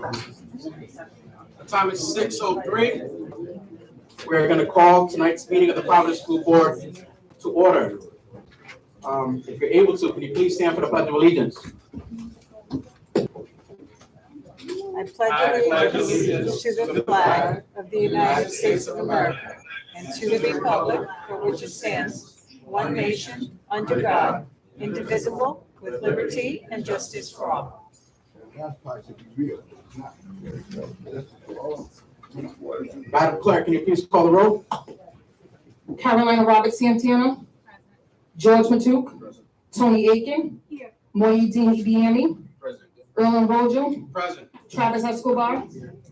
The time is 6:03. We're going to call tonight's meeting of the Providence School Board to order. If you're able to, can you please stand for the Pledge of Allegiance? I pledge allegiance to the flag of the United States of America and to the republic for which it stands, one nation, under God, indivisible, with liberty and justice for all. Madam Clerk, can you please call the roll? Carolina Robert Santana. George Matuk. Tony Aiken. Moyedin Ibiami. Present. Erlen Rojo. Present. Travis Escobar.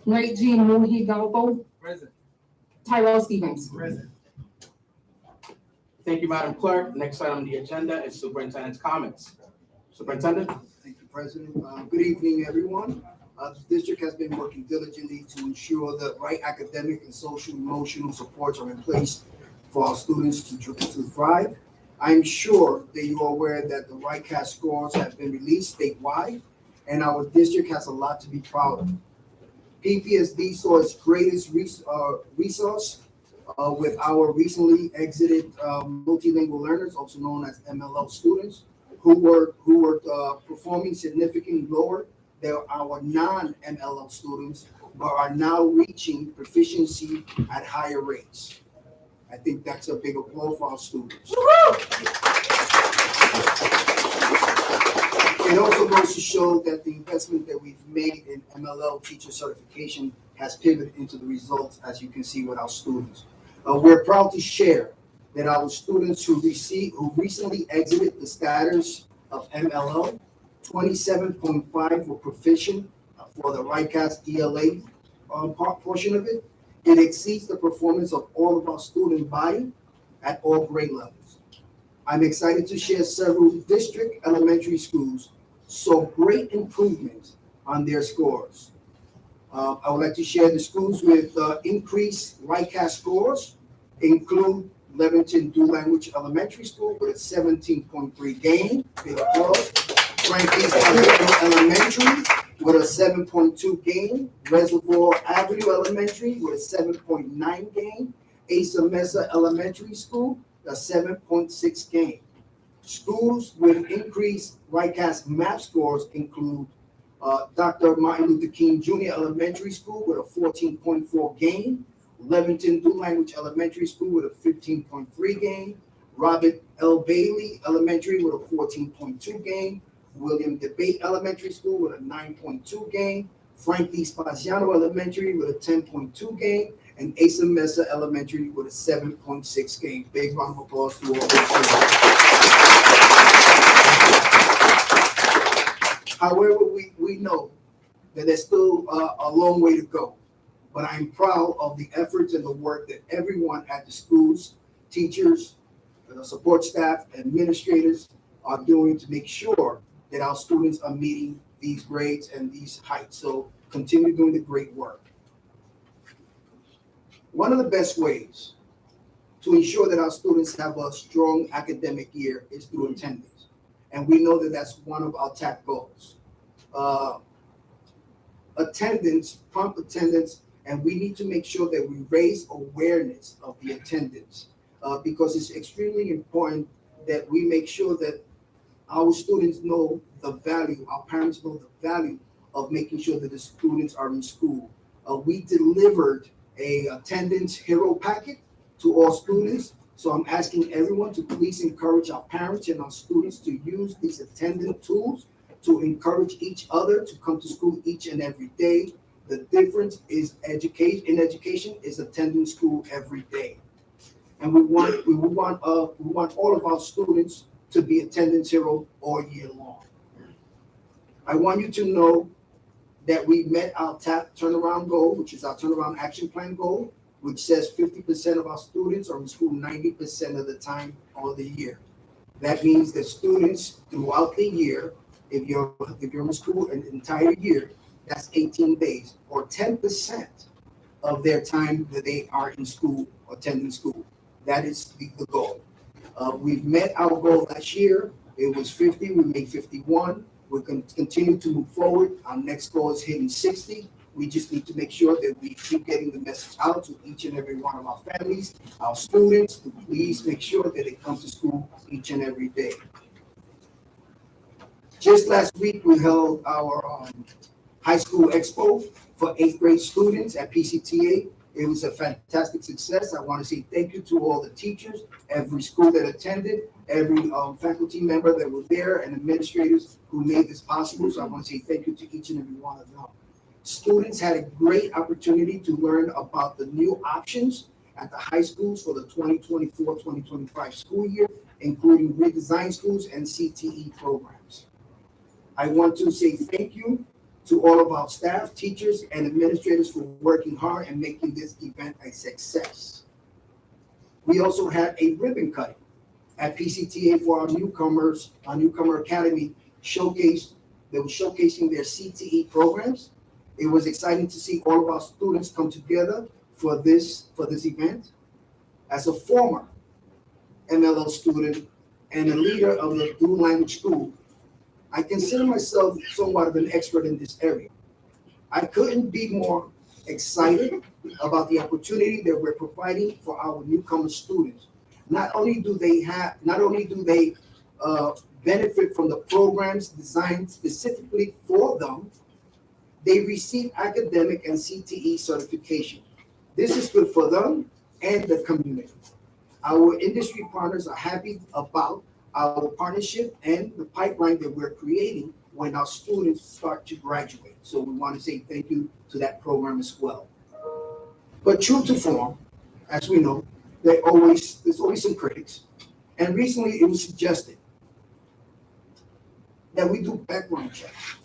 Nate G. Muhi Galpo. Present. Tyrell Stevens. Present. Thank you, Madam Clerk. Next item on the agenda is Superintendent's comments. Superintendent? Thank you, President. Good evening, everyone. The district has been working diligently to ensure the right academic and social emotional supports are in place for our students to thrive. I'm sure that you are aware that the RightCast scores have been released statewide, and our district has a lot to be proud of. PPSD saw its greatest resource with our recently exited multilingual learners, also known as MLL students, who were performing significantly lower than our non-MLL students, but are now reaching proficiency at higher rates. I think that's a big applause for our students. It also goes to show that the investment that we've made in MLL teacher certification has pivoted into the results, as you can see with our students. We're proud to share that our students who recently exited the status of MLL, 27.5 were proficient for the RightCast ELA portion of it. It exceeds the performance of all of our student body at all grade levels. I'm excited to share several district elementary schools saw great improvement on their scores. I would like to share the schools with increased RightCast scores include Leventon Dual Language Elementary School with a 17.3 gain. Big applause. Frankie's Elementary with a 7.2 gain. Reservoir Avenue Elementary with a 7.9 gain. Asa Mesa Elementary School, a 7.6 gain. Schools with increased RightCast math scores include Dr. Martin Luther King Jr. Elementary School with a 14.4 gain. Leventon Dual Language Elementary School with a 15.3 gain. Robert L. Bailey Elementary with a 14.2 gain. William DeBate Elementary School with a 9.2 gain. Frank D. Spaziano Elementary with a 10.2 gain. And Asa Mesa Elementary with a 7.6 gain. Big round of applause to all those students. However, we know that there's still a long way to go. But I'm proud of the efforts and the work that everyone at the schools, teachers, support staff, administrators are doing to make sure that our students are meeting these grades and these heights. So continue doing the great work. One of the best ways to ensure that our students have a strong academic year is through attendance. And we know that that's one of our top goals. Attendance, prompt attendance, and we need to make sure that we raise awareness of the attendance because it's extremely important that we make sure that our students know the value, our parents know the value of making sure that the students are in school. We delivered a attendance hero packet to all students. So I'm asking everyone to please encourage our parents and our students to use these attendance tools to encourage each other to come to school each and every day. The difference is education is attending school every day. And we want all of our students to be attendance heroes all year long. I want you to know that we met our TAP turnaround goal, which is our turnaround action plan goal, which says 50% of our students are in school 90% of the time of the year. That means that students throughout the year, if you're in school an entire year, that's 18 days or 10% of their time that they are in school, attending school. That is the goal. We've met our goal last year. It was 50, we made 51. We're going to continue to move forward. Our next goal is hitting 60. We just need to make sure that we keep getting the message out to each and every one of our families, our students, to please make sure that they come to school each and every day. Just last week, we held our high school expo for 8th grade students at PCTA. It was a fantastic success. I want to say thank you to all the teachers, every school that attended, every faculty member that was there, and administrators who made this possible. So I want to say thank you to each and every one of them. Students had a great opportunity to learn about the new options at the high schools for the 2024-2025 school year, including redesigned schools and CTE programs. I want to say thank you to all of our staff, teachers, and administrators for working hard and making this event a success. We also had a ribbon cutting at PCTA for our newcomers, our newcomer academy showcase. They were showcasing their CTE programs. It was exciting to see all of our students come together for this event. As a former MLL student and a leader of the dual language school, I consider myself somewhat of an expert in this area. I couldn't be more excited about the opportunity that we're providing for our newcomer students. Not only do they benefit from the programs designed specifically for them, they receive academic and CTE certification. This is good for them and the community. Our industry partners are happy about our partnership and the pipeline that we're creating when our students start to graduate. So we want to say thank you to that program as well. But true to form, as we know, there's always some critics. And recently it was suggested that we do background checks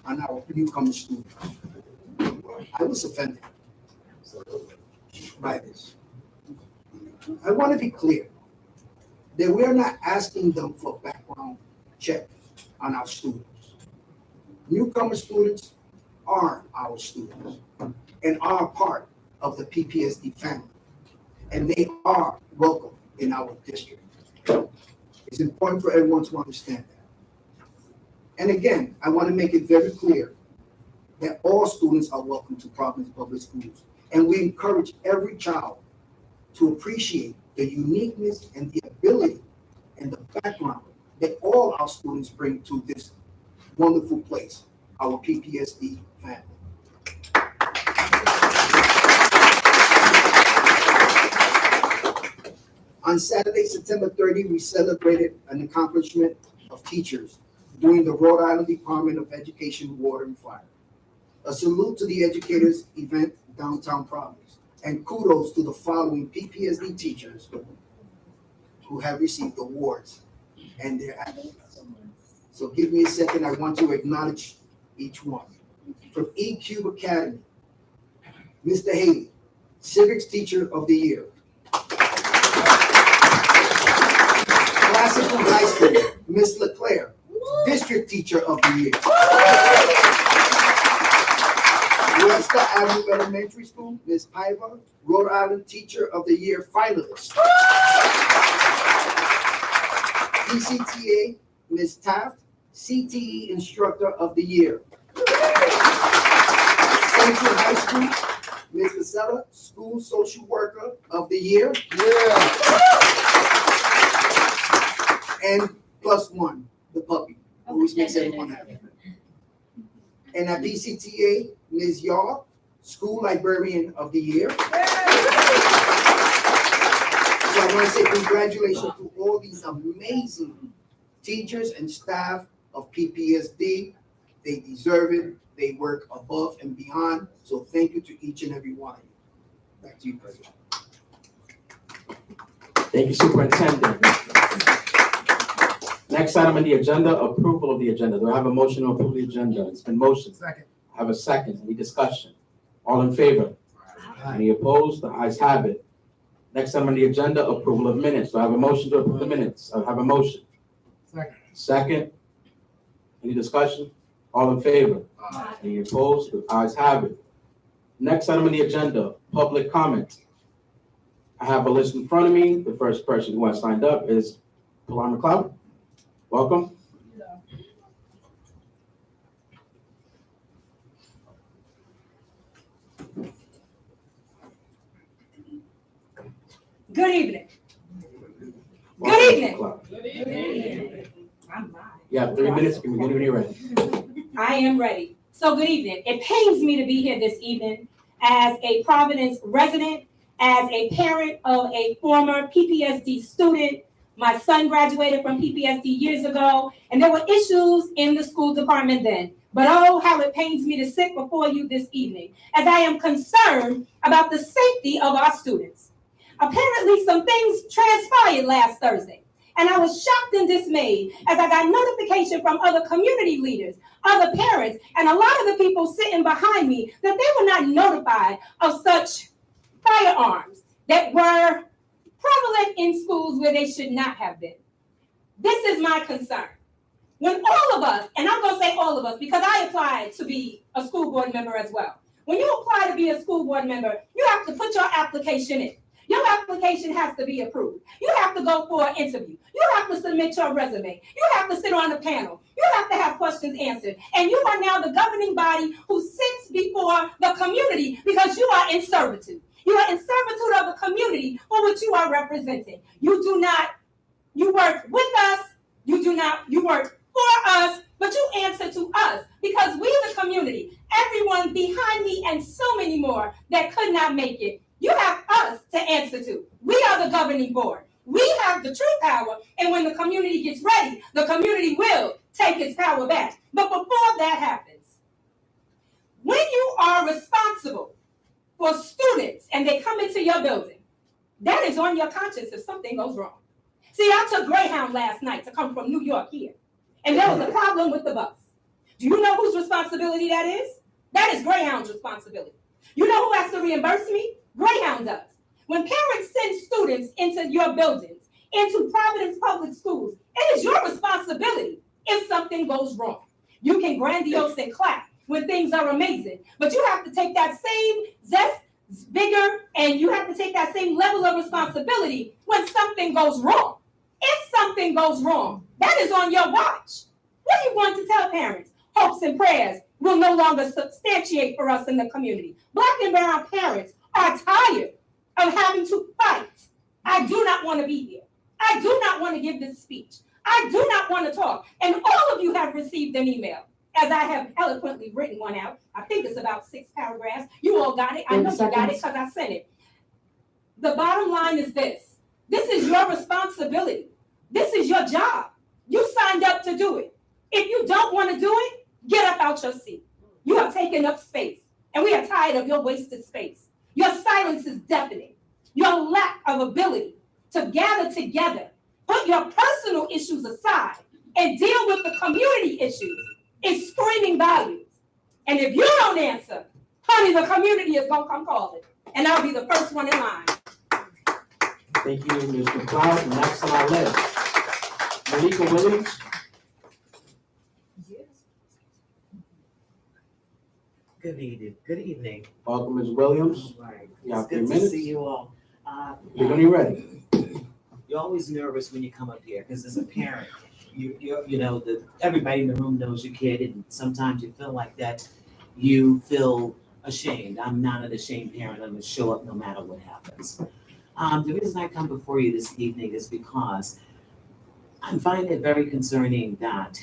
on our newcomer students. I was offended by this. I want to be clear that we are not asking them for a background check on our students. Newcomer students are our students and are part of the PPSD family, and they are welcome in our district. It's important for everyone to understand that. And again, I want to make it very clear that all students are welcome to Providence Public Schools, and we encourage every child to appreciate the uniqueness and the ability and the background that all our students bring to this wonderful place, our PPSD family. On Saturday, September 30, we celebrated an accomplishment of teachers during the Rhode Island Department of Education Water and Fire. A salute to the educators event downtown Providence, and kudos to the following PPSD teachers who have received awards and their accolades. So give me a second, I want to acknowledge each one. From E-Cube Academy, Mr. Haley, Civics Teacher of the Year. Classical High School, Ms. LeClaire, District Teacher of the Year. Webster Avenue Elementary School, Ms. Paiva, Rhode Island Teacher of the Year finalist. PCTA, Ms. Taft, CTE Instructor of the Year. Central High School, Ms. Vasella, School Social Worker of the Year. And +1, the puppy, always makes everyone happy. And at PCTA, Ms. Yaw, School Librarian of the Year. So I want to say congratulations to all these amazing teachers and staff of PPSD. They deserve it. They work above and beyond. So thank you to each and every one of you. Back to you, President. Thank you, Superintendent. Next item on the agenda, approval of the agenda. Do I have a motion to approve the agenda? It's been motioned. Second. I have a second. Any discussion? All in favor? Any opposed? The ayes have it. Next item on the agenda, approval of minutes. Do I have a motion to approve the minutes? I have a motion. Second. Second. Any discussion? All in favor? Any opposed? The ayes have it. Next item on the agenda, public comment. I have a list in front of me. The first person who has signed up is Pilar McLeod. Welcome. Good evening. Welcome, Good evening. Clark. I'm fine. You have 3 minutes. Can we get it ready? I am ready. So good evening. It pains me to be here this evening as a Providence resident, as a parent of a former PPSD student. My son graduated from PPSD years ago, and there were issues in the school department then. But oh, how it pains me to sit before you this evening, as I am concerned about the safety of our students. Apparently, some things transpired last Thursday, and I was shocked and dismayed as I got notification from other community leaders, other parents, and a lot of the people sitting behind me that they were not notified of such firearms that were prevalent in schools where they should not have been. This is my concern. When all of us, and I'm going to say all of us because I applied to be a school board member as well. When you apply to be a school board member, you have to put your application in. Your application has to be approved. You have to go for an interview. You have to submit your resume. You have to sit on a panel. You have to have questions answered. And you are now the governing body who sits before the community because you are in servitude. You are in servitude of the community for which you are representing. You work with us. You work for us, but you answer to us because we, the community, everyone behind me and so many more that could not make it, you have us to answer to. We are the governing board. We have the true power, and when the community gets ready, the community will take its power back. But before that happens, when you are responsible for students and they come into your building, that is on your conscience if something goes wrong. See, I took Greyhound last night to come from New York here, and there was a problem with the bus. Do you know whose responsibility that is? That is Greyhound's responsibility. You know who has to reimburse me? Greyhound does. When parents send students into your buildings, into Providence Public Schools, it is your responsibility if something goes wrong. You can grandiose and clap when things are amazing, but you have to take that same zest, vigor, and you have to take that same level of responsibility when something goes wrong. If something goes wrong, that is on your watch. What do you want to tell parents? Hopes and prayers will no longer substantiate for us in the community. Black and brown parents are tired of having to fight. I do not want to be here. I do not want to give this speech. I do not want to talk. And all of you have received an email, as I have eloquently written one out. I think it's about 6 paragraphs. You all got it. I know you got it because I sent it. The bottom line is this. This is your responsibility. This is your job. You signed up to do it. If you don't want to do it, get up out your seat. You are taking up space, and we are tired of your wasted space. Your silence is deafening. Your lack of ability to gather together, put your personal issues aside, and deal with the community issues is screaming volumes. And if you don't answer, honey, the community is going to come calling, and I'll be the first one in line. Thank you, Ms. McLeod. Next on our list, Malika Williams. Good evening. Good evening. Welcome, Ms. Williams. All right. You have It's 3 good to minutes. see you all. You're going to be ready. You're always nervous when you come up here because as a parent, everybody in the room knows your kid, and sometimes you feel like that. You feel ashamed. I'm not an ashamed parent. I'm going to show up no matter what happens. The reason I come before you this evening is because I'm finding it very concerning that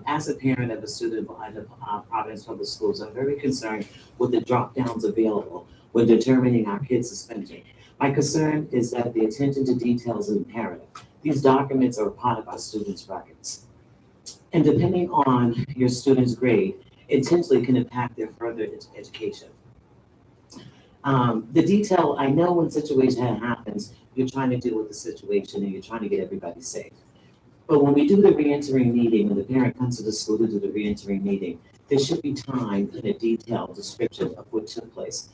as a parent of a student at the Providence Public Schools, I'm very concerned with the drop downs available when determining our kids' suspension. My concern is that the attention to detail is imperative. These documents are part of our students' records. And depending on your student's grade, intentionally can impact their further education. The detail, I know when situation happens, you're trying to deal with the situation and you're trying to get everybody safe. But when we do the reentering meeting, when the parent comes to the school to do the reentering meeting, there should be time and a detailed description of what took place.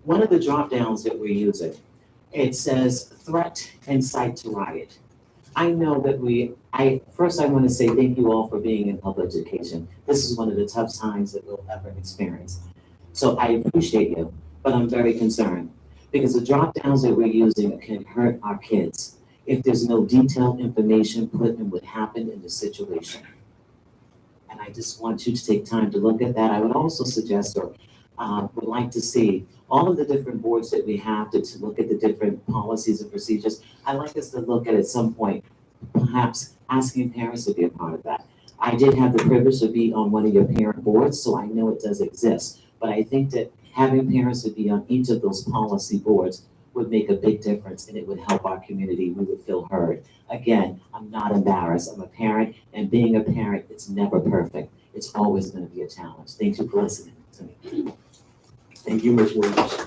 One of the drop downs that we're using, it says threat and cite to riot. I know that I want to say thank you all for being in public education. This is one of the tough times that we'll ever experience. So I appreciate you, but I'm very concerned because the drop downs that we're using can hurt our kids if there's no detailed information put in what happened in the situation. And I just want you to take time to look at that. I would also suggest, or would like to see all of the different boards that we have to look at the different policies and procedures. I'd like us to look at some point, perhaps asking parents to be a part of that. I did have the privilege to be on one of your parent boards, so I know it does exist. But I think that having parents to be on each of those policy boards would make a big difference, and it would help our community. We would feel heard. Again, I'm not embarrassed. I'm a parent, and being a parent, it's never perfect. It's always going to be a challenge. Thank you for listening to me. Thank you, Ms. Williams.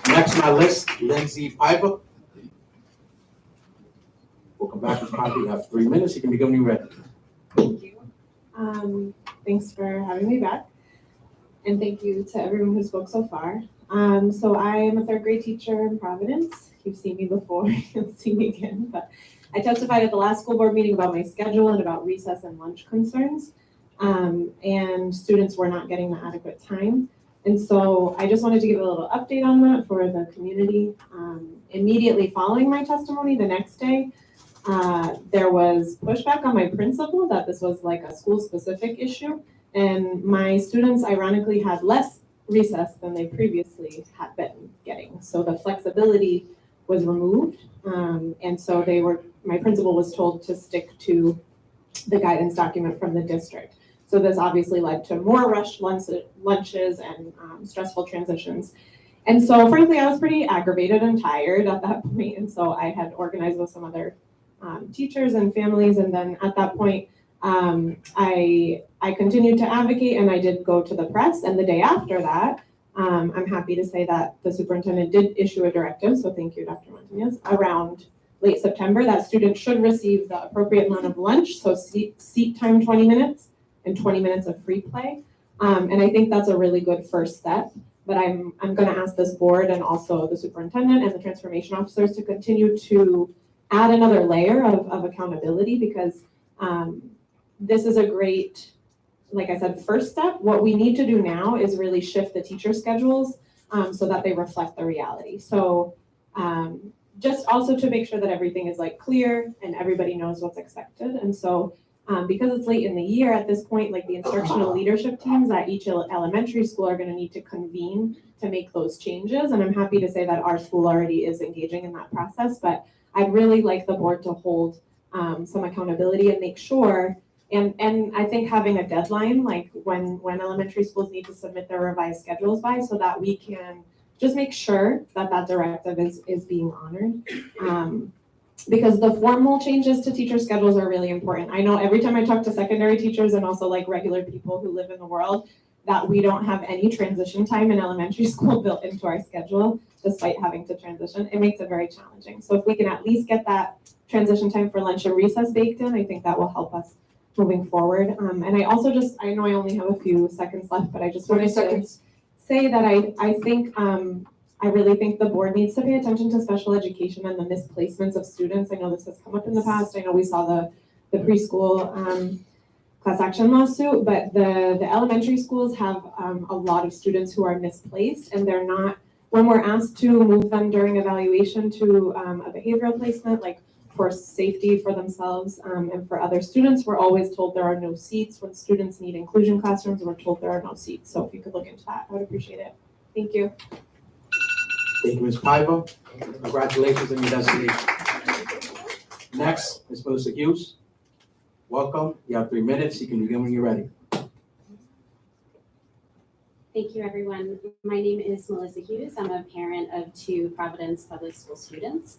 Next on my list, Lindsay Piper. We'll come back, Ms. Piper. You have 3 minutes. You can begin when you're ready. Thank you. Thanks for having me back. And thank you to everyone who spoke so far. So I am a third grade teacher in Providence. You've seen me before, you'll see me again. But I testified at the last school board meeting about my schedule and about recess and lunch concerns. And students were not getting the adequate time. And so I just wanted to give a little update on that for the community. Immediately following my testimony the next day, there was pushback on my principal that this was like a school-specific issue. And my students ironically had less recess than they previously had been getting. So the flexibility was removed. And so my principal was told to stick to the guidance document from the district. So this obviously led to more rushed lunches and stressful transitions. And so frankly, I was pretty aggravated and tired at that point. And so I had organized with some other teachers and families. And then at that point, I continued to advocate, and I did go to the press. And the day after that, I'm happy to say that the superintendent did issue a directive, so thank you, Dr. Montanez, around late September, that students should receive the appropriate amount of lunch, so seat time 20 minutes and 20 minutes of free play. And I think that's a really good first step. But I'm going to ask this board and also the superintendent and the transformation officers to continue to add another layer of accountability, because this is a great, like I said, first step. What we need to do now is really shift the teacher schedules so that they reflect the reality. So just also to make sure that everything is like clear and everybody knows what's expected. And so because it's late in the year at this point, like the instructional leadership teams at each elementary school are going to need to convene to make those changes. And I'm happy to say that our school already is engaging in that process, but I'd really like the board to hold some accountability and make sure. And I think having a deadline, like when elementary schools need to submit their revised schedules by, so that we can just make sure that that directive is being honored. Because the formal changes to teacher schedules are really important. I know every time I talk to secondary teachers and also like regular people who live in the world, that we don't have any transition time in elementary school built into our schedule, despite having to transition. It makes it very challenging. So if we can at least get that transition time for lunch and recess baked in, I think that will help us moving forward. And I also I know I only have a few seconds left, but I just wanted to say that I think, I really think the board needs to pay attention to special education and the misplacements of students. I know this has come up in the past. I know we saw the preschool class action lawsuit, but the elementary schools have a lot of students who are misplaced, and they're not, when we're asked to move them during evaluation to a behavioral placement, like for safety for themselves and for other students, we're always told there are no seats. When students need inclusion classrooms, we're told there are no seats. So if you could look into that, I would appreciate it. Thank you. Thank you, Ms. Piper. Congratulations on your designation. Next, Ms. Melissa Hughes. Welcome. You have 3 minutes. You can begin when you're ready. Thank you, everyone. My name is Melissa Hughes. I'm a parent of 2 Providence Public School students.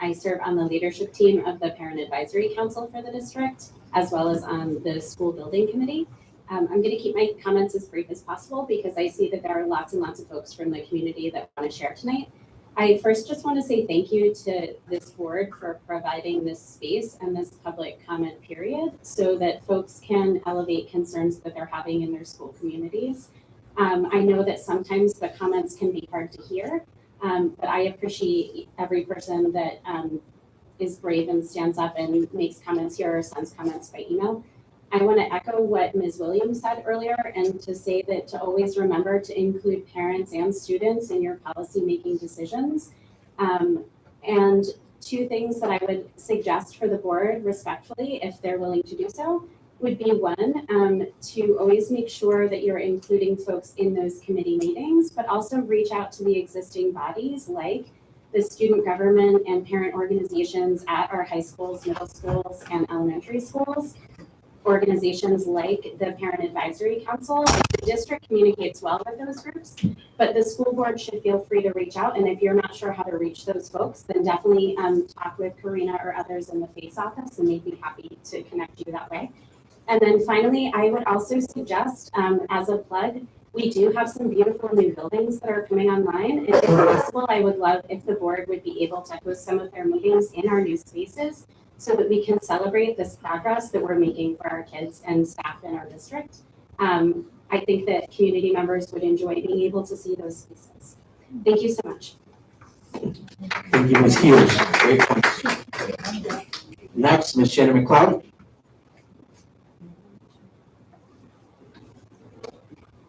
I serve on the leadership team of the Parent Advisory Council for the district, as well as on the school building committee. I'm going to keep my comments as brief as possible because I see that there are lots and lots of folks from the community that want to share tonight. I first just want to say thank you to this board for providing this space and this public comment period so that folks can elevate concerns that they're having in their school communities. I know that sometimes the comments can be hard to hear, but I appreciate every person that is brave and stands up and makes comments here or sends comments by email. I want to echo what Ms. Williams said earlier and to say that to always remember to include parents and students in your policy-making decisions. And 2 things that I would suggest for the board respectfully, if they're willing to do so, would be one, to always make sure that you're including folks in those committee meetings, but also reach out to the existing bodies like the student government and parent organizations at our high schools, middle schools, and elementary schools. Organizations like the Parent Advisory Council. The district communicates well with those groups, but the school board should feel free to reach out. And if you're not sure how to reach those folks, then definitely talk with Karina or others in the FACE office, and they'd be happy to connect you that way. And then finally, I would also suggest, as a plug, we do have some beautiful new buildings that are coming online. And if possible, I would love if the board would be able to host some of their meetings in our new spaces so that we can celebrate this progress that we're making for our kids and staff in our district. I think that community members would enjoy being able to see those spaces. Thank you so much. Thank you, Ms. Hughes. Great points. Next, Ms. Shannon McLeod.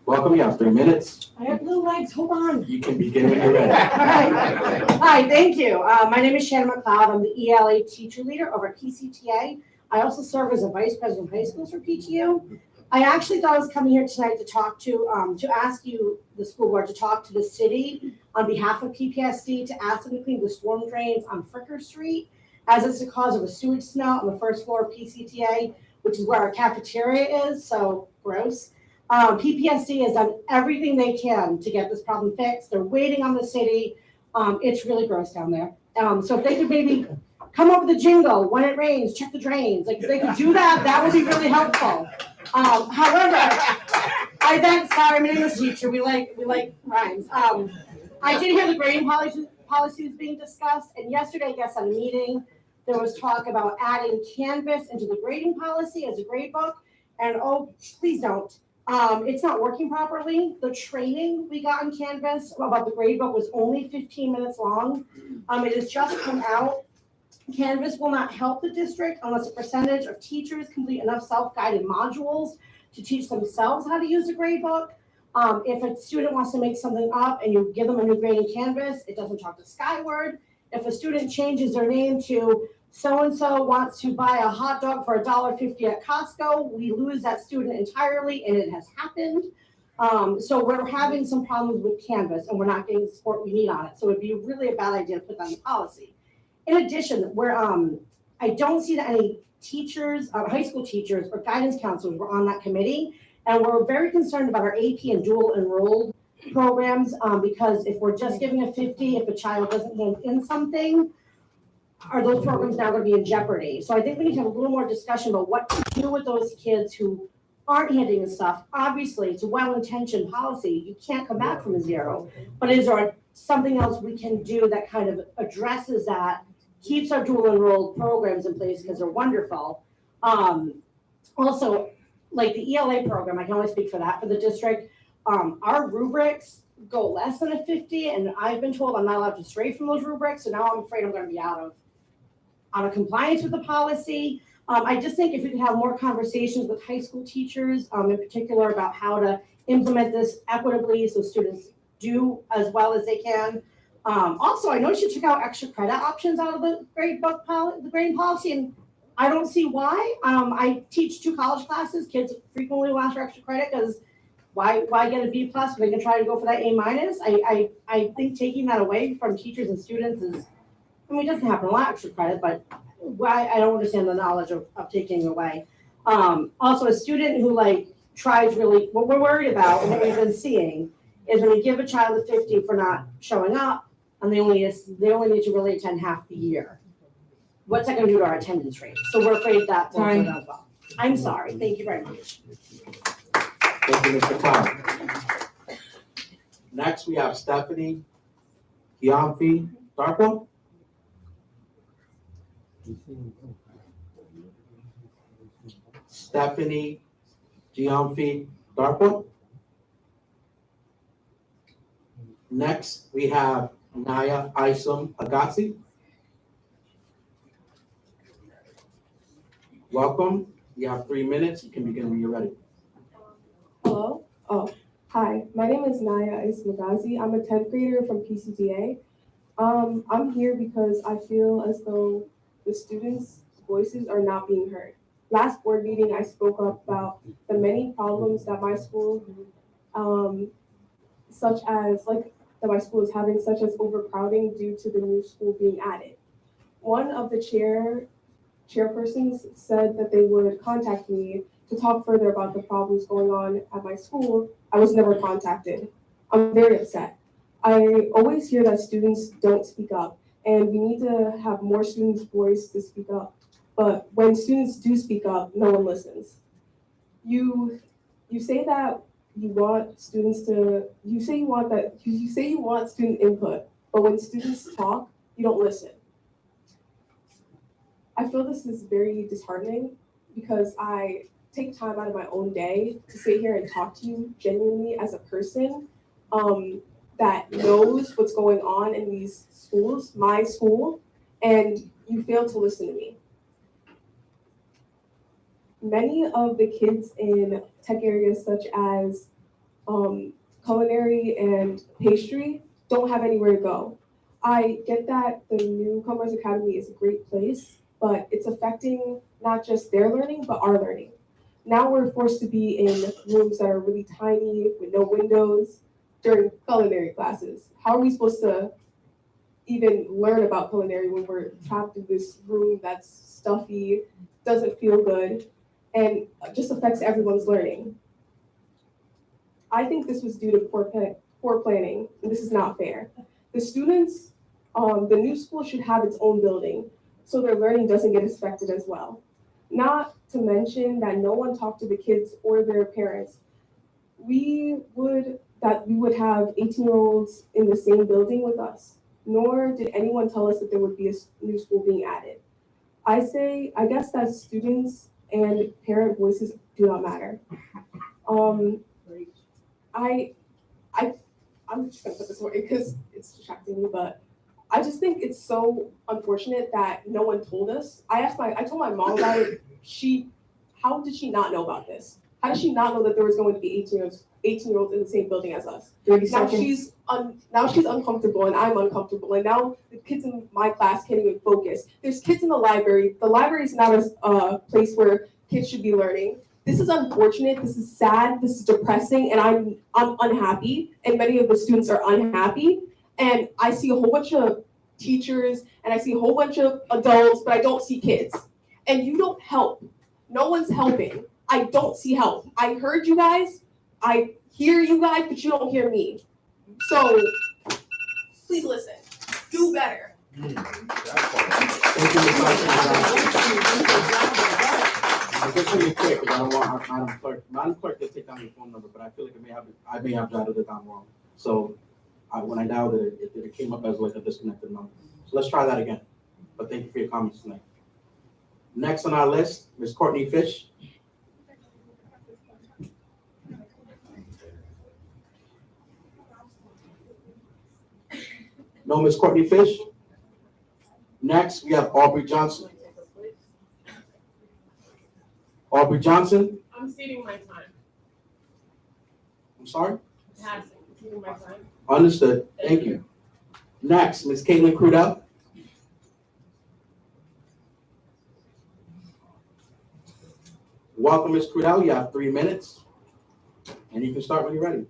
Welcome, you have 3 minutes. I have blue legs, hold on. You can begin when you're ready. Hi, thank you. My name is Shannon McLeod. I'm the ELA teacher leader over at PCTA. I also serve as a vice president of high schools for PTU. I actually thought I was coming here tonight to talk to ask you, the school board, to talk to the city on behalf of PPSD to ask them to clean the storm drains on Fricker Street, as it's the cause of a sewage smell on the first floor of PCTA, which is where our cafeteria is, so gross. PPSD has done everything they can to get this problem fixed. They're waiting on the city. It's really gross down there. So if they could maybe come up with a jingle, when it rains, check the drains. Like if they could do that, that would be really helpful. However, sorry, I'm an English teacher. We like rhymes. I did hear the grading policy was being discussed, and yesterday, I guess, at a meeting, there was talk about adding Canvas into the grading policy as a grade book. And oh, please don't. It's not working properly. The training we got in Canvas about the grade book was only 15 minutes long. It has just come out. Canvas will not help the district unless a percentage of teachers complete enough self-guided modules to teach themselves how to use a grade book. If a student wants to make something up and you give them a new grading Canvas, it doesn't talk to Skyward. If a student changes their name to so-and-so wants to buy a hot dog for $1.50 at Costco, we lose that student entirely, and it has happened. So we're having some problems with Canvas, and we're not getting the support we need on it. So it'd be really a bad idea to put that in policy. In addition, I don't see that any teachers, high school teachers or guidance counselors were on that committee, and we're very concerned about our AP and dual enrolled programs, because if we're just giving a 50, if a child doesn't hand in something, are those programs now going to be in jeopardy? So I think we need to have a little more discussion about what to do with those kids who aren't handing in stuff. Obviously, it's a well-intentioned policy. You can't come back from a zero. But is there something else we can do that kind of addresses that, keeps our dual enrolled programs in place because they're wonderful? Also, like the ELA program, I can only speak for that for the district. Our rubrics go less than a 50, and I've been told I'm not allowed to stray from those rubrics, so now I'm afraid I'm going to be out of compliance with the policy. I just think if we could have more conversations with high school teachers, in particular about how to implement this equitably so students do as well as they can. Also, I noticed you took out extra credit options out of the grading policy, and I don't see why. I teach 2 college classes. Kids frequently will ask for extra credit because why get a B+ when they can try to go for that A-? I think taking that away from teachers and students is, I mean, it doesn't happen a lot, extra credit, but why, I don't understand the knowledge of taking it away. Also, a student who tries really, what we're worried about and what we've been seeing is when you give a child a 50 for not showing up, and they only need to really attend half the year. What's that going to do to our attendance rate? So we're afraid that will go down as well. I'm sorry. Thank you very much. Thank you, Mr. Cloud. Next, we have Stephanie Giamfi Darko. Stephanie Giamfi Darko. Next, we have Naya Isom Agassi. Welcome. You have 3 minutes. You can begin when you're ready. Hello. Hi. My name is Naya Ismagazi. I'm a 10th grader from PCTA. I'm here because I feel as though the students' voices are not being heard. last board meeting, I spoke up about the many problems that my school, such as like that my school is having, such as overcrowding due to the new school being added. One of the chairpersons said that they would contact me to talk further about the problems going on at my school. I was never contacted. I'm very upset. I always hear that students don't speak up, and we need to have more students' voice to speak up. But when students do speak up, no one listens. You say that you want students to, you say you want student input, but when students talk, you don't listen. I feel this is very disheartening because I take time out of my own day to sit here and talk to you genuinely as a person that knows what's going on in these schools, my school, and you fail to listen to me. Many of the kids in tech areas such as culinary and pastry don't have anywhere to go. I get that the Newcomers Academy is a great place, but it's affecting not just their learning, but our learning. Now we're forced to be in rooms that are really tiny with no windows during culinary classes. How are we supposed to even learn about culinary when we're trapped in this room that's stuffy, doesn't feel good, and just affects everyone's learning? I think this was due to poor planning, and this is not fair. The students, the new school should have its own building, so their learning doesn't get affected as well. Not to mention that no one talked to the kids or their parents. We would have 18-year-olds in the same building with us, nor did anyone tell us that there would be a new school being added. I guess that students and parent voices do not matter. I'm just gonna put this away because it's distracting me, but I just think it's so unfortunate that no one told us. I told my mom about it. How did she not know about this? How did she not know that there was going to be 18-year-olds in the same building as us? 30 Now seconds. she's uncomfortable and I'm uncomfortable, and now the kids in my class can't even focus. There's kids in the library. The library is not a place where kids should be learning. This is unfortunate, this is sad, this is depressing, and I'm unhappy, and many of the students are unhappy. And I see a whole bunch of teachers, and I see a whole bunch of adults, but I don't see kids. And you don't help. No one's helping. I don't see help. I heard you guys, I hear you guys, but you don't hear me. So, please listen, do better. Thank you, Ms. I'll just be quick, because I don't want our Madam Clerk to take down your phone number, but I feel like I may have jotted it down wrong. So when I dialed it, it came up as like a disconnected number. So let's try that again. But thank you for your comments tonight. Next on our list, Ms. Courtney Fish. No, Ms. Courtney Fish. Next, we have Aubrey Johnson. Aubrey Johnson. I'm ceding my time. I'm sorry? Passing, ceding my time. Understood. Thank you. Next, Ms. Caitlin Crudell. Welcome, Ms. Crudell. You have 3 minutes, and you can start when you're ready.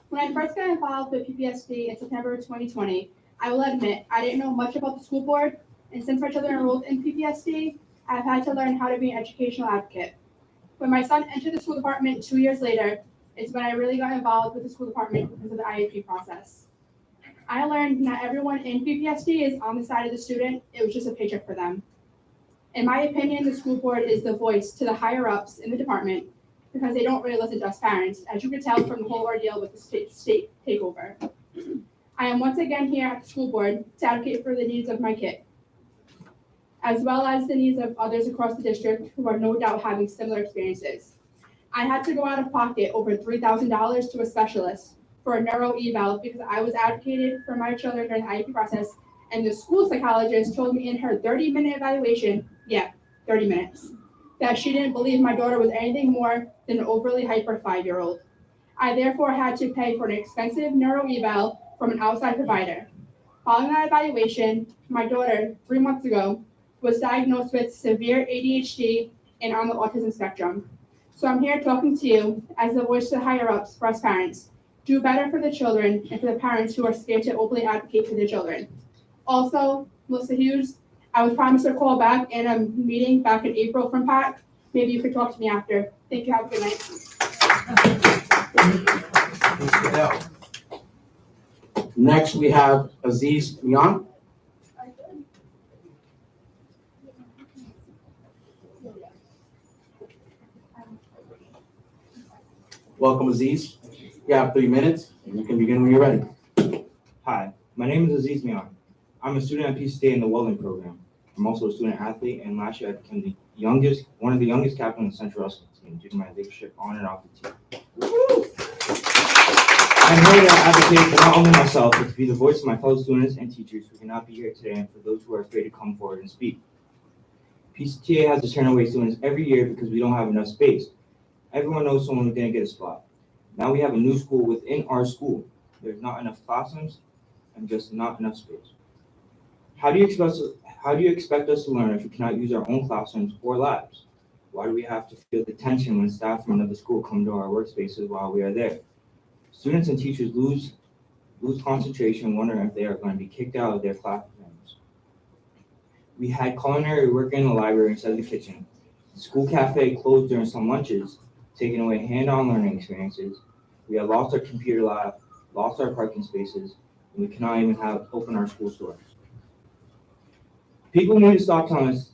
When I first got involved with PPSD in September 2020, I will admit I didn't know much about the school board, and since my children enrolled in PPSD, I've had to learn how to be an educational advocate. When my son entered the school department 2 years later, is when I really got involved with the school department because of the IEP process. I learned not everyone in PPSD is on the side of the student, it was just a paycheck for them. In my opinion, the school board is the voice to the higher ups in the department because they don't really listen to us parents, as you can tell from the whole ordeal with the state takeover. I am once again here at the school board to advocate for the needs of my kid, as well as the needs of others across the district who are no doubt having similar experiences. I had to go out of pocket over $3,000 to a specialist for a neuro eval because I was advocated for my children during the IEP process, and the school psychologist told me in her 30-minute evaluation, 30 minutes, that she didn't believe my daughter was anything more than an overly hyper 5-year-old. I therefore had to pay for an expensive neuro eval from an outside provider. Following our evaluation, my daughter, 3 months ago, was diagnosed with severe ADHD and on the autism spectrum. So I'm here talking to you as the voice to the higher ups for us parents. Do better for the children and for the parents who are scared to openly advocate for their children. Also, Melissa Hughes, I was promised a call back and a meeting back in April from PAC. Maybe you could talk to me after. Thank you. Have a good night. Next, we have Aziz Mian. Welcome, Aziz. You have 3 minutes, and you can begin when you're ready. Hi, my name is Aziz Mian. I'm a student at PCTA in the welding program. I'm also a student athlete, and last year I became one of the youngest captains of the Central Wrestling team due to my leadership on and off the team. I'm here to advocate for not only myself, but to be the voice of my fellow students and teachers who cannot be here today, and for those who are afraid to come forward and speak. PCTA has to turn away students every year because we don't have enough space. Everyone knows someone who didn't get a spot. Now we have a new school within our school. There's not enough classrooms and just not enough space. How do you expect us to learn if we cannot use our own classrooms or labs? Why do we have to feel the tension when staff from another school come to our workspaces while we are there? Students and teachers lose concentration, wondering if they are going to be kicked out of their classrooms. We had culinary work in the library instead of the kitchen. The school cafe closed during some lunches, taking away hand-on learning experiences. We have lost our computer lab, lost our parking spaces, and we cannot even open our school stores. People need to stop telling us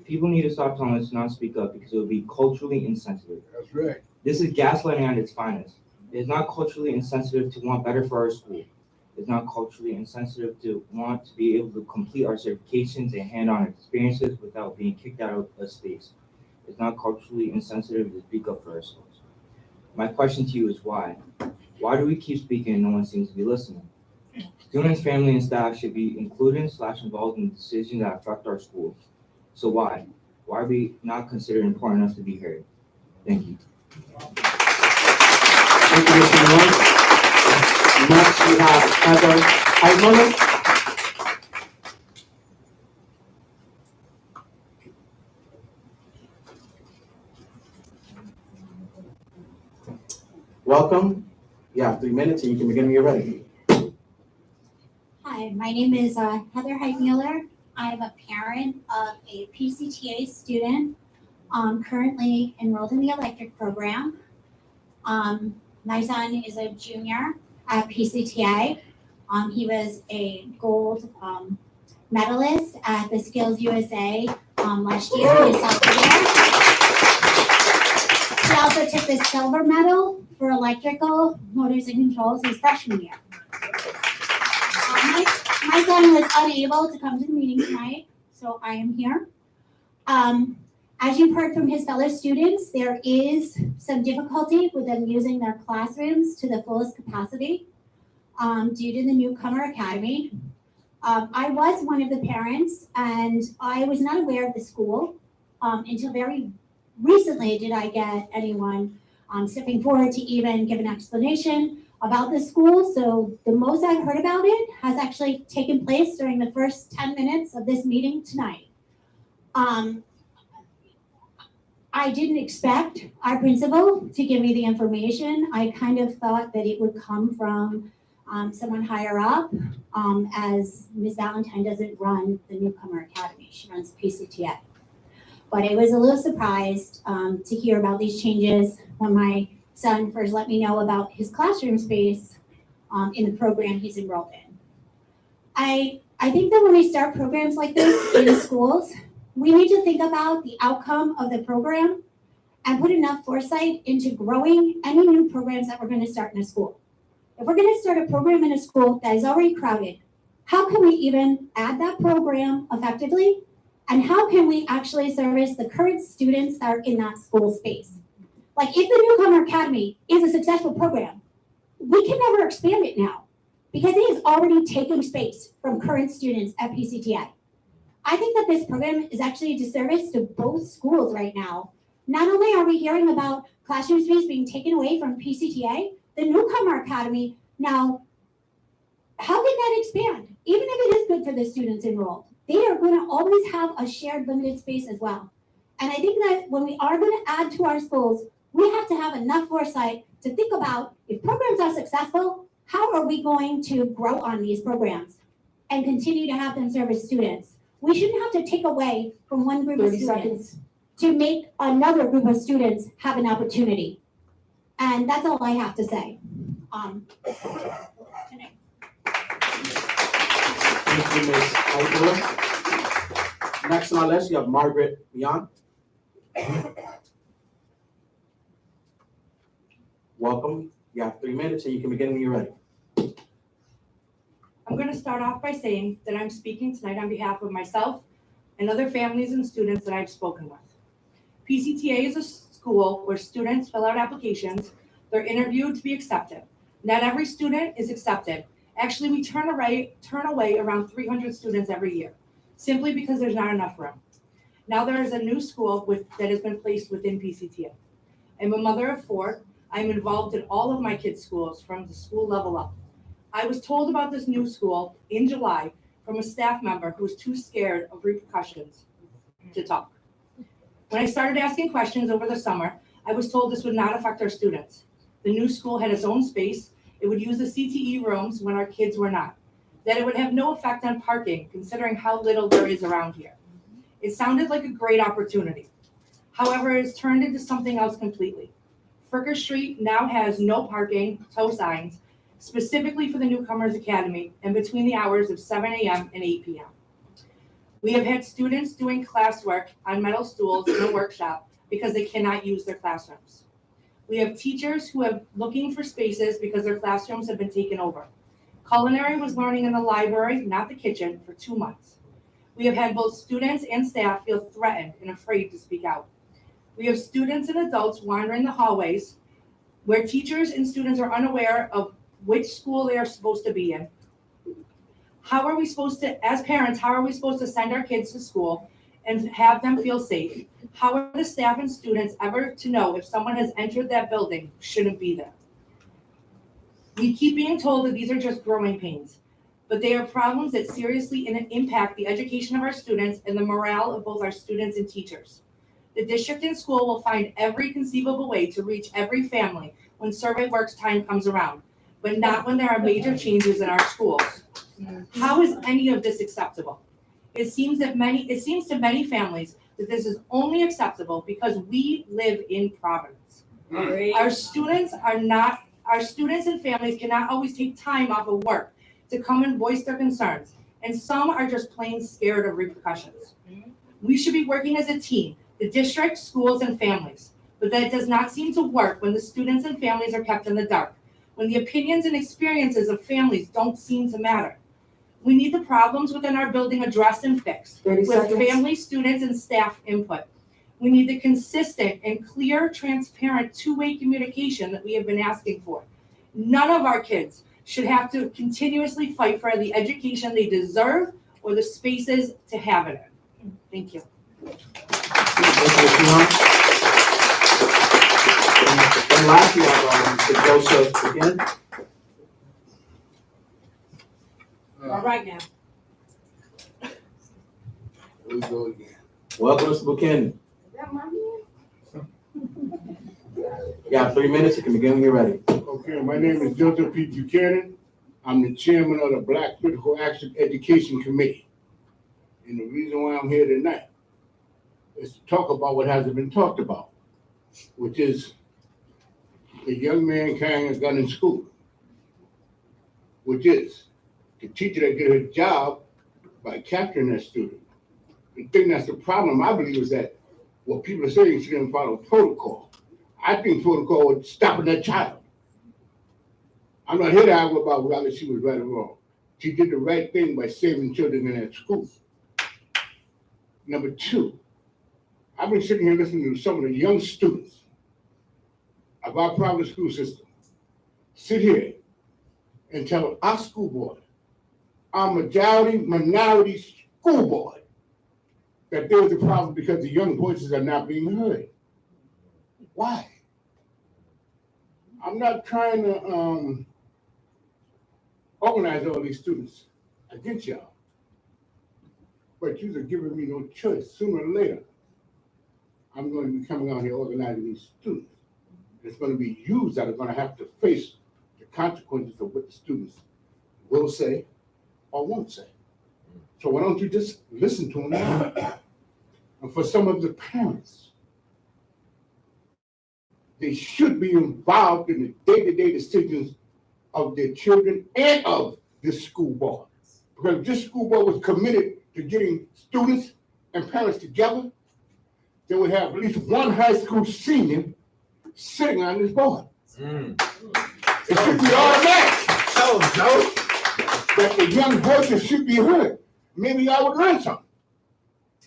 to not speak up because it would be culturally insensitive. That's right. This is gaslighting at its finest. It is not culturally insensitive to want better for our school. It's not culturally insensitive to want to be able to complete our certifications and hand-on experiences without being kicked out of a space. It's not culturally insensitive to speak up for ourselves. My question to you is why? Why do we keep speaking and no one seems to be listening? Students, family, and staff should be included/involved in decisions that affect our schools. So why? Why are we not considered important enough to be heard? Thank you. Thank you, Mr. Mian. Next, we have Heather Heitmiller. Welcome. You have 3 minutes, and you can begin when you're ready. Hi, my name is Heather Heitmuller. I'm a parent of a PCTA student, currently enrolled in the electric program. My son is a junior at PCTA. He was a gold medalist at the Skills USA last year, his sophomore year. He also took the silver medal for electrical motors and controls his freshman year. My son was unable to come to the meeting tonight, so I am here. As you've heard from his fellow students, there is some difficulty with them using their classrooms to the fullest capacity due to the newcomer academy. I was one of the parents, and I was not aware of the school until very recently did I get anyone stepping forward to even give an explanation about the school. So the most I've heard about it has actually taken place during the first 10 minutes of this meeting tonight. I didn't expect our principal to give me the information. I kind of thought that it would come from someone higher up, as Ms. Valentine doesn't run the Newcomer Academy. She runs PCTA. But I was a little surprised to hear about these changes when my son first let me know about his classroom space in the program he's enrolled in. I think that when we start programs like this in schools, we need to think about the outcome of the program and put enough foresight into growing any new programs that we're going to start in a school. If we're going to start a program in a school that is already crowded, how can we even add that program effectively? And how can we actually service the current students that are in that school space? Like, if the Newcomer Academy is a successful program, we can never expand it now because it is already taking space from current students at PCTA. I think that this program is actually a disservice to both schools right now. Not only are we hearing about classroom space being taken away from PCTA, the Newcomer Academy now how can that expand? Even if it is good for the students enrolled, they are going to always have a shared limited space as well. And I think that when we are going to add to our schools, we have to have enough foresight to think about if programs are successful, how are we going to grow on these programs and continue to have them service students? We shouldn't have to take away from one group of 30 students to make another group of students have an opportunity. And that's all I have to say. Thank you, Ms. Aitola. Next on our list, you have Margaret Young. Welcome. You have 3 minutes and you can begin when you're ready. I'm going to start off by saying that I'm speaking tonight on behalf of myself and other families and students that I've spoken with. PCTA is a school where students fill out applications, they're interviewed to be accepted. Not every student is accepted. Actually, we turn away around 300 students every year, simply because there's not enough room. Now there is a new school that has been placed within PCTA. I'm a mother of 4. I'm involved in all of my kids' schools from the school level up. I was told about this new school in July from a staff member who was too scared of repercussions to talk. When I started asking questions over the summer, I was told this would not affect our students. The new school had its own space. It would use the CTE rooms when our kids were not. That it would have no effect on parking, considering how little there is around here. It sounded like a great opportunity. However, it has turned into something else completely. Fricker Street now has no parking, tow signs, specifically for the Newcomers Academy and between the hours of 7 a.m. and 8 p.m. We have had students doing classwork on metal stools in a workshop because they cannot use their classrooms. We have teachers who are looking for spaces because their classrooms have been taken over. Culinary was learning in the library, not the kitchen, for 2 months. We have had both students and staff feel threatened and afraid to speak out. We have students and adults wandering the hallways where teachers and students are unaware of which school they are supposed to be in. How are we supposed to, as parents, how are we supposed to send our kids to school and have them feel safe? How are the staff and students ever to know if someone has entered that building shouldn't be there? We keep being told that these are just growing pains, but they are problems that seriously impact the education of our students and the morale of both our students and teachers. The district and school will find every conceivable way to reach every family when survey works time comes around, but not when there are major changes in our schools. How is any of this acceptable? It seems to many families that this is only acceptable because we live in Providence. Our students and families cannot always take time off of work to come and voice their concerns, and some are just plain scared of repercussions. We should be working as a team, the district, schools, and families, but that does not seem to work when the students and families are kept in the dark, when the opinions and experiences of families don't seem to matter. We need the problems within our building addressed and fixed with family, students, and staff input. We need the consistent and clear, transparent, two-way communication that we have been asking for. None of our kids should have to continuously fight for the education they deserve or the spaces to have it in. Thank you. And lastly, I have Mr. Joseph again. All right now. Here we go again. Welcome, Mr. Buchanan. You have 3 minutes. You can begin when you're ready. Okay, my name is Joseph P. Buchanan. I'm the chairman of the Black Critical Action Education Committee. And the reason why I'm here tonight is to talk about what hasn't been talked about, which is the young man carrying a gun in school, which is the teacher that get her job by capturing that student. The thing that's the problem, I believe, is that what people are saying, she didn't follow protocol. I think protocol was stopping that child. I'm not here to argue about whether she was right or wrong. She did the right thing by saving children in that school. Number 2, I've been sitting here listening to some of the young students of our private school system sit here and tell our school board, our majority minority school board, that there was a problem because the young voices are not being heard. Why? I'm not trying to organize all these students against y'all. But you're giving me no choice. Sooner or later, I'm going to be coming out here organizing these students. It's going to be yous that are going to have to face the consequences of what the students will say or won't say. So why don't you just listen to them now? And for some of the parents, they should be involved in the day-to-day decisions of their children and of this school board. Because if this school board was committed to getting students and parents together, they would have at least one high school senior sitting on this board. It should be automatic. That the young voices should be heard. Maybe y'all would learn something.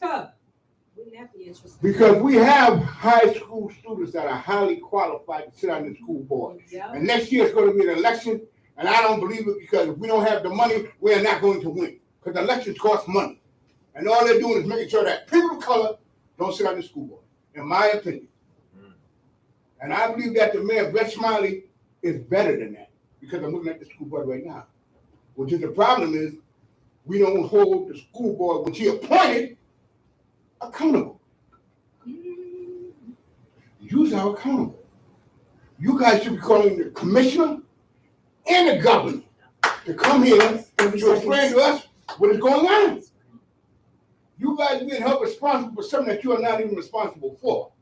Wouldn't that be interesting? Because we have high school students that are highly qualified to sit on the school board. Yeah. And next year it's going to be an election, and I don't believe it because if we don't have the money, we are not going to win. Because elections cost money. And all they're doing is making sure that people of color don't sit on the school board, in my opinion. And I believe that the mayor, Brett Smiley, is better than that. Because I'm looking at the school board right now. Which is the problem is, we don't hold the school board, which he appointed, accountable. Yous are accountable. You guys should be calling the commissioner and the governor to come here to explain to us what is going on. You guys being held responsible for something that you are not even responsible for.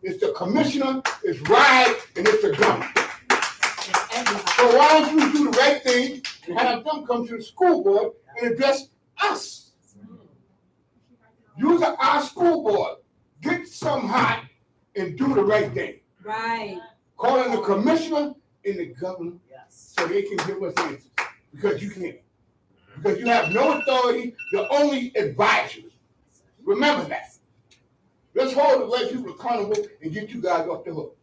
It's the commissioner, it's Ride, and it's the governor. So why don't you do the right thing and have them come to the school board and address us? Use our school board. Get some hot and do the right thing. Right. Call in the commissioner and the governor so they can give us answers. Because you can't. Because you have no authority, you're only advisors. Remember that. Let's hold the right people accountable and get you guys off the hook.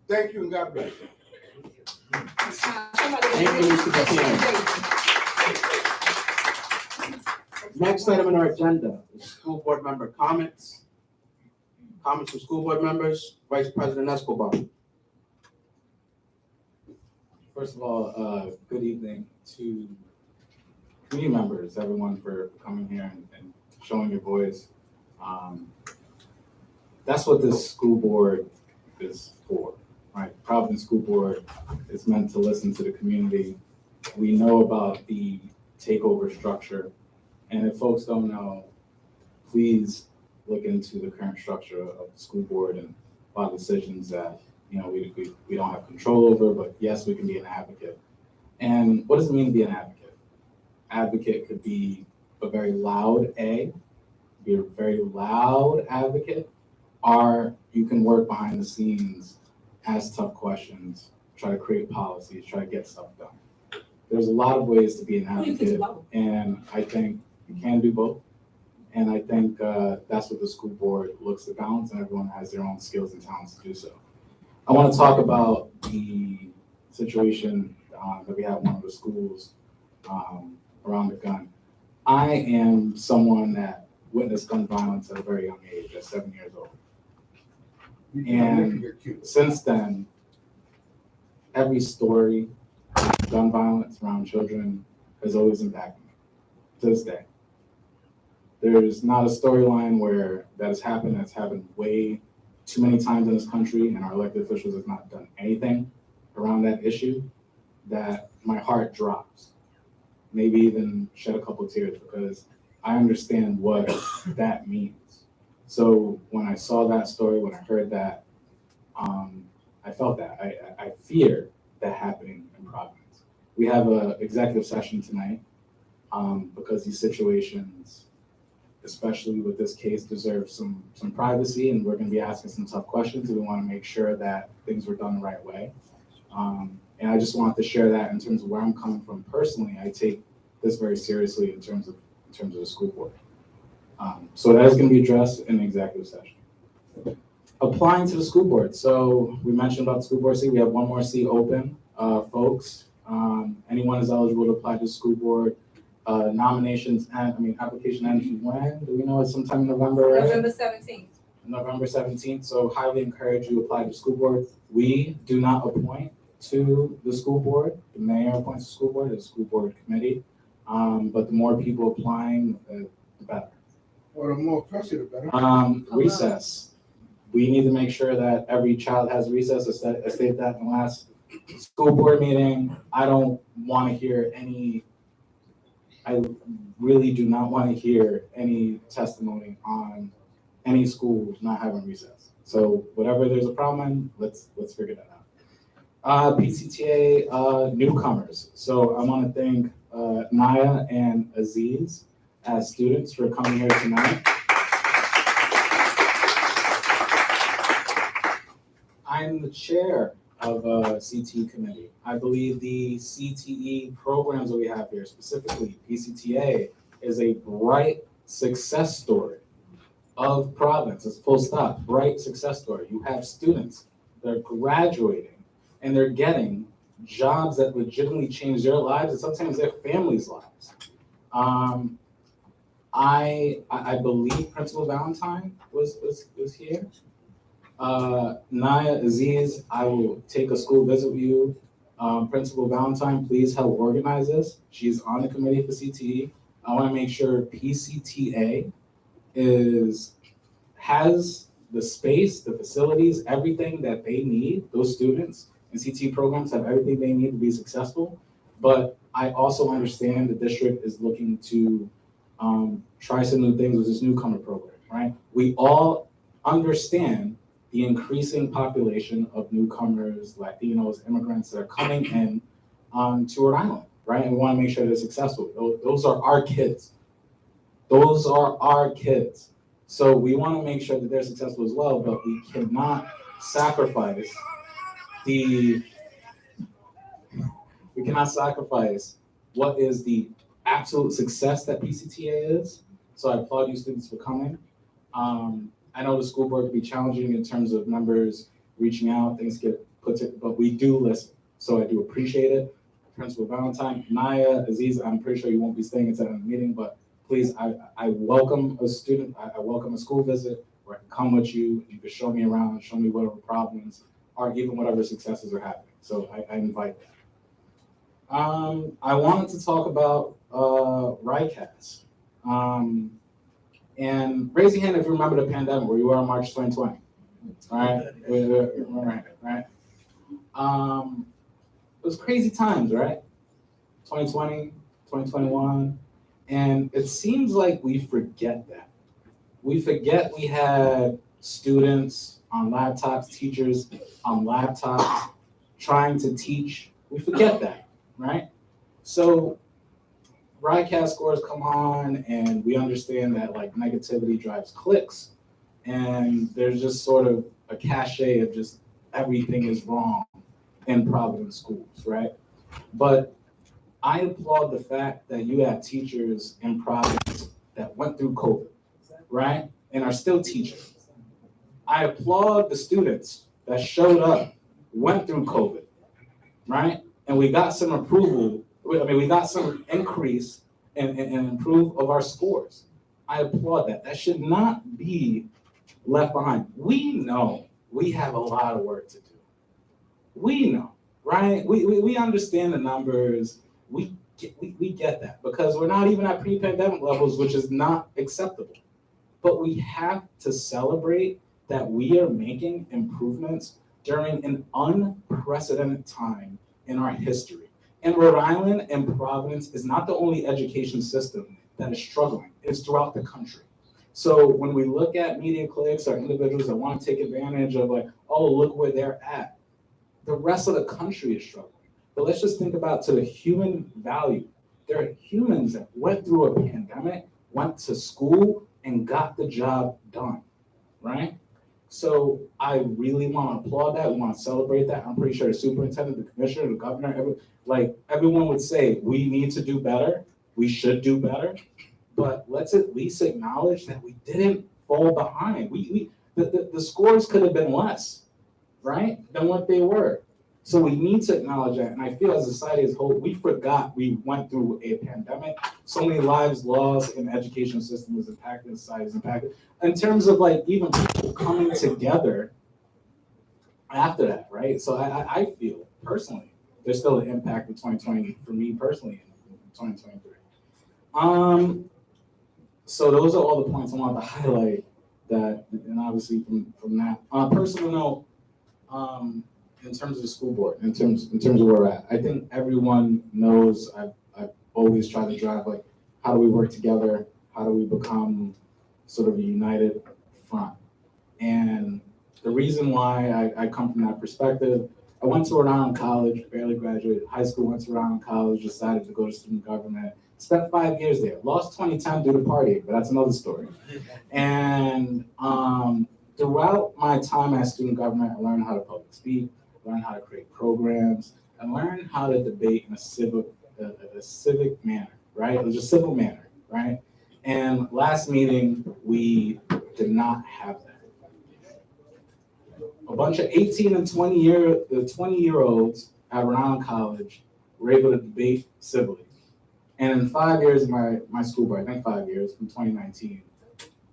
Thank you and God bless you. Thank you, Mr. Gutierrez. Next item on our agenda is school board member comments. Comments from school board members. Vice President Escobar. First of all, good evening to community members, everyone for coming here and showing your voice. That's what this school board is for, right? Providence School Board is meant to listen to the community. We know about the takeover structure, and if folks don't know, please look into the current structure of the school board and a lot of decisions that we don't have control over, but yes, we can be an advocate. And what does it mean to be an advocate? Advocate could be a very loud be a very loud advocate, or you can work behind the scenes, ask tough questions, try to create policies, try to get stuff done. There's a lot of ways to be an advocate, and I think you can do both. And I think that's what the school board looks to balance, and everyone has their own skills and talents to do so. I want to talk about the situation that we have in one of the schools around the gun. I am someone that witnessed gun violence at a very young age, at 7 years old. And since then, every story of gun violence around children has always impacted me to this day. There's not a storyline where that has happened that's happened way too many times in this country, and our elected officials have not done anything around that issue, that my heart drops. Maybe even shed a couple tears, because I understand what that means. So when I saw that story, when I heard that, I felt that. I fear that happening in Providence. We have an executive session tonight because these situations, especially with this case, deserve some privacy, and we're going to be asking some tough questions, and we want to make sure that things were done the right way. And I just wanted to share that in terms of where I'm coming from personally. I take this very seriously in terms of the school board. So that is going to be addressed in the executive session. Applying to the school board. So we mentioned about the school board seat. We have one more seat open, folks. Anyone is eligible to apply to the school board. Nominations and application ends when? Do we know? It's sometime in November, right? November 17th. November 17th. So highly encourage you to apply to the school board. We do not appoint. to the school board. The mayor appoints the school board, the school board committee. But the more people applying, the better. Or the more pressure, the better. Recess. We need to make sure that every child has recess. I stated that in the last school board meeting. I don't want to hear I really do not want to hear any testimony on any school not having recess. So whatever there's a problem in, let's figure that out. PCTA newcomers. So I want to thank Naya and Aziz as students for coming here tonight. I'm the chair of a CTE committee. I believe the CTE programs that we have here, specifically PCTA, is a bright success story of Providence. It's full stop, bright success story. You have students that are graduating and they're getting jobs that legitimately change their lives and sometimes their families' lives. I believe Principal Valentine was here. Naya, Aziz, I will take a school visit with you. Principal Valentine, please help organize this. She's on the committee for CTE. I want to make sure PCTA has the space, the facilities, everything that they need. Those students in CTE programs have everything they need to be successful. But I also understand the district is looking to try some new things with this newcomer program, right? We all understand the increasing population of newcomers, Latinos, immigrants that are coming in to Rhode Island, right? And we want to make sure they're successful. Those are our kids. Those are our kids. So we want to make sure that they're successful as well, but we cannot sacrifice what is the absolute success that PCTA is. So I applaud you students for coming. I know the school board can be challenging in terms of members reaching out, things get put to, but we do listen. So I do appreciate it. Principal Valentine, Naya, Aziz, I'm pretty sure you won't be staying until the meeting, but please, I welcome a student, I welcome a school visit where I can come with you, you can show me around, show me whatever problems or even whatever successes are happening. So I invite that. I wanted to talk about RICAS. And raise your hand if you remember the pandemic where you were in March 2020. Right? It was crazy times, right? 2020, 2021. And it seems like we forget that. We forget we had students on laptops, teachers on laptops trying to teach. We forget that, right? So broadcast scores come on and we understand that like negativity drives clicks and there's just sort of a cachet of just everything is wrong in Providence schools, right? But I applaud the fact that you have teachers in Providence that went through COVID, right? And are still teaching. I applaud the students that showed up, went through COVID, right? And we got some approval. We got some increase and improve of our scores. I applaud that. That should not be left behind. We know we have a lot of work to do. We know, right? We understand the numbers. We get that because we're not even at pre-pandemic levels, which is not acceptable. But we have to celebrate that we are making improvements during an unprecedented time in our history. And Rhode Island and Providence is not the only education system that is struggling. It's throughout the country. So when we look at media clicks or individuals that want to take advantage of like, oh, look where they're at, the rest of the country is struggling. But let's just think about to the human value. There are humans that went through a pandemic, went to school, and got the job done, right? So I really want to applaud that. We want to celebrate that. I'm pretty sure the superintendent, the commissioner, the governor, everyone would say we need to do better. We should do better. But let's at least acknowledge that we didn't fall behind. The scores could have been less, right, than what they were. So we need to acknowledge that. And I feel as a society as a whole, we forgot we went through a pandemic. So many lives lost in the education system was impacted, society was impacted. In terms of like even people coming together after that, right? So I feel personally, there's still an impact of 2020 for me personally in 2023. So those are all the points I wanted to highlight that, and obviously from that. On a personal note, in terms of the school board, in terms of where we're at, I think everyone knows I've always tried to drive, like, how do we work together? How do we become sort of a united front? And the reason why I come from that perspective, I went to Rhode Island College, barely graduated high school, went to Rhode Island College, decided to go to student government, spent 5 years there, lost 2010 due to partying, but that's another story. And throughout my time as student government, I learned how to public speak, learned how to create programs, and learned how to debate in a civic manner, right? It was a civil manner, right? And last meeting, we did not have that. A bunch of 18 and 20-year-olds at Rhode Island College were able to debate civilly. And in 5 years of my school board, I think 5 years, from 2019,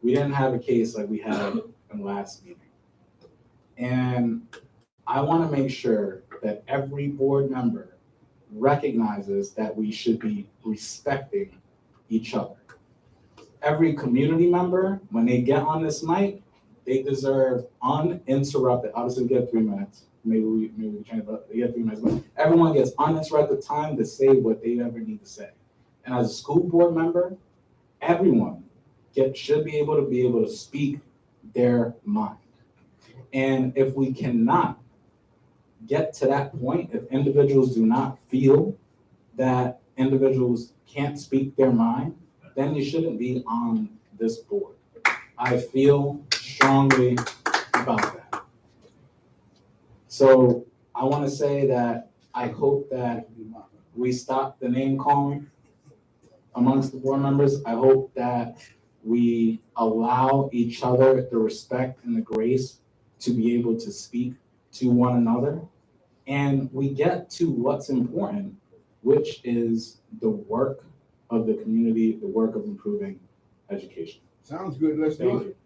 we didn't have a case like we had in the last meeting. And I want to make sure that every board member recognizes that we should be respecting each other. Every community member, when they get on this mic, they deserve uninterrupted. Obviously, we get 3 minutes. Maybe we change it up. They get 3 minutes, but everyone gets uninterrupted time to say what they ever need to say. And as a school board member, everyone should be able to speak their mind. And if we cannot get to that point, if individuals do not feel that individuals can't speak their mind, then you shouldn't be on this board. I feel strongly about that. So I want to say that I hope that we stop the name calling amongst the board members. I hope that we allow each other the respect and the grace to be able to speak to one another. And we get to what's important, which is the work of the community, the work of improving education. Sounds good, let's do it.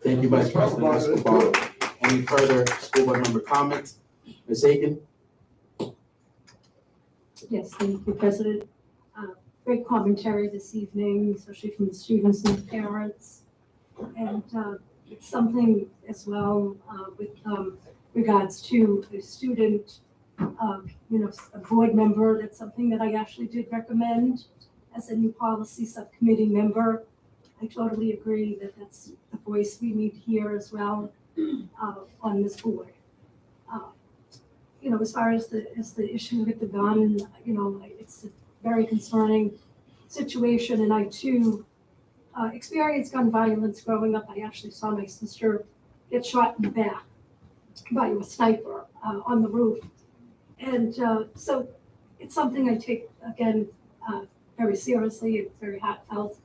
Thank you, Vice President Escobar. Any further school board member comments? Ms. Aiken? Yes, thank you, President. Great commentary this evening, especially from the students and the parents. And it's something as well with regards to a student, a board member. That's something that I actually did recommend as a new policy subcommittee member. I totally agree that that's the voice we need to hear as well on this board. As far as the issue with the gun, it's a very concerning situation, and I too experienced gun violence growing up. I actually saw my sister get shot in the back by a sniper on the roof, and so it's something I take again very seriously. It's very heartfelt.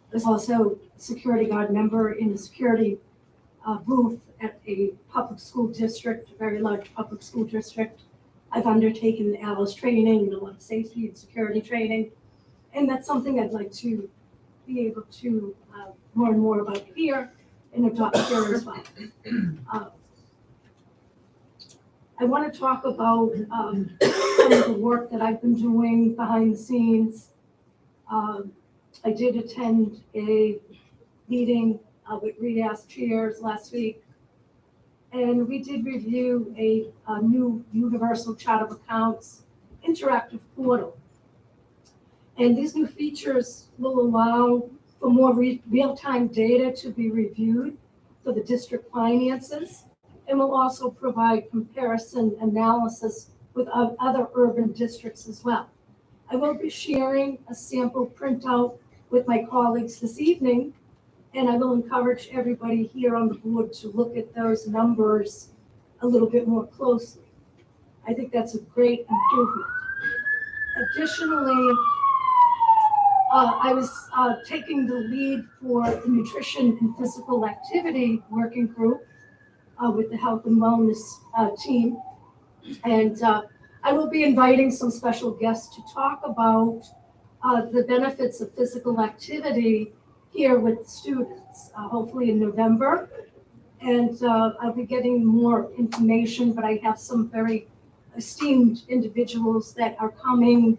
There's also a security guard member in the security booth at a public school district, a very large public school district. I've undertaken ALICE training and a lot of safety and security training. And that's something I'd like to be able to learn more about here and adopt here as well. I want to talk about some of the work that I've been doing behind the scenes. I did attend a meeting with REAS chairs last week, and we did review a new Universal Chart of Accounts interactive portal. And these new features will allow for more real-time data to be reviewed for the district finances, and will also provide comparison analysis with other urban districts as well. I will be sharing a sample printout with my colleagues this evening, and I will encourage everybody here on the board to look at those numbers a little bit more closely. I think that's a great improvement. Additionally, I was taking the lead for the nutrition and physical activity working group with the health and wellness team. And I will be inviting some special guests to talk about the benefits of physical activity here with students, hopefully in November. And I'll be getting more information, but I have some very esteemed individuals that are coming,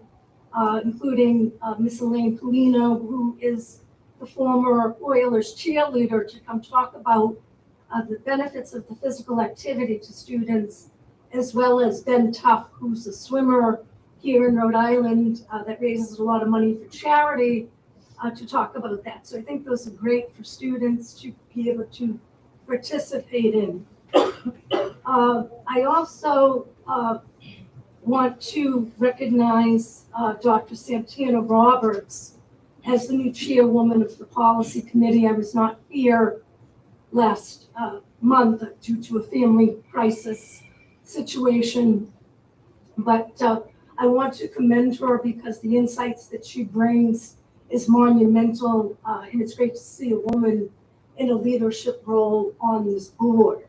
including Miss Elaine Polino, who is the former Oilers cheerleader, to come talk about the benefits of the physical activity to students, as well as Ben Tuff, who's a swimmer here in Rhode Island that raises a lot of money for charity, to talk about that. So I think those are great for students to be able to participate in. I also want to recognize Dr. Santana Roberts as the new chairwoman of the policy committee. I was not here last month due to a family crisis situation, but I want to commend her because the insights that she brings is monumental, and it's great to see a woman in a leadership role on this board.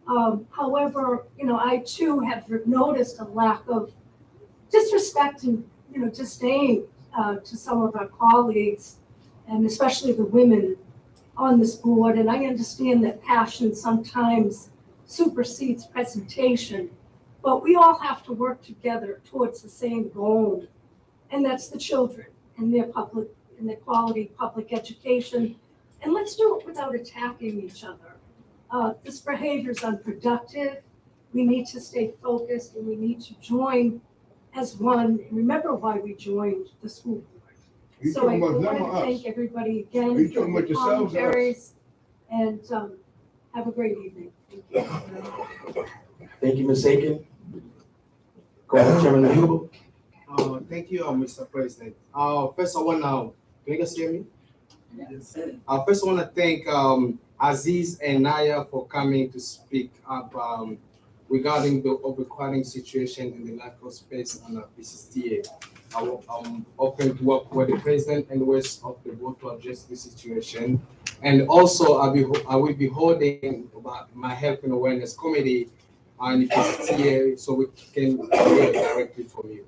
However, I too have noticed a lack of disrespect and, disdain to some of our colleagues, and especially the women on this board. And I understand that passion sometimes supersedes presentation, but we all have to work together towards the same goal, and that's the children and their quality public education. And let's do it without attacking each other. This behavior is unproductive. We need to stay focused, and we need to join as one and remember why we joined the school board. So I want to thank everybody again for the commentaries, and have a great evening. Thank you, Ms. Aiken. Go ahead, Chairman Hubel. Thank you, Mr. President. First, I want to, can you guys hear me? Yes. First, I want to thank Aziz and Naya for coming to speak up regarding the overcrowding situation and the lack of space on the PCTA. I'm open to work with the president and the rest of the board to address the situation. And also, I will be holding my health and awareness committee on the PCTA so we can hear directly from you.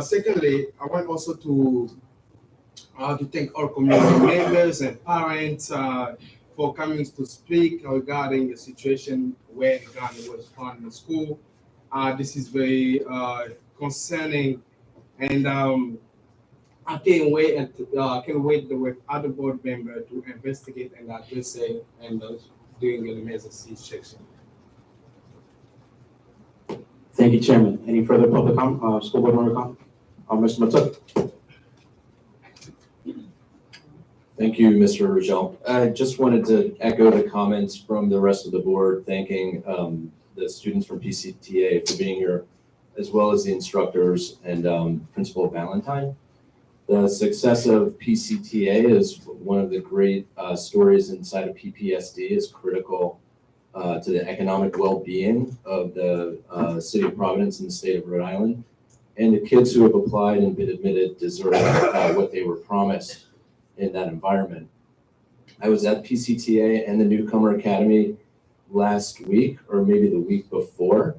Secondly, I want also to thank our community members and parents for coming to speak regarding the situation where the gun was found in the school. This is very concerning, and I can't wait with other board members to investigate and address it and doing an emergency section. Thank you, Chairman. Any further public comment, school board member comment? Mr. Matuk. Thank you, Mr. Rangel. I just wanted to echo the comments from the rest of the board, thanking the students from PCTA for being here, as well as the instructors and Principal Valentine. The success of PCTA is one of the great stories inside of PPSD, is critical to the economic well-being of the city of Providence and the state of Rhode Island. And the kids who have applied and been admitted deserve what they were promised in that environment. I was at PCTA and the Newcomer Academy last week, or maybe the week before,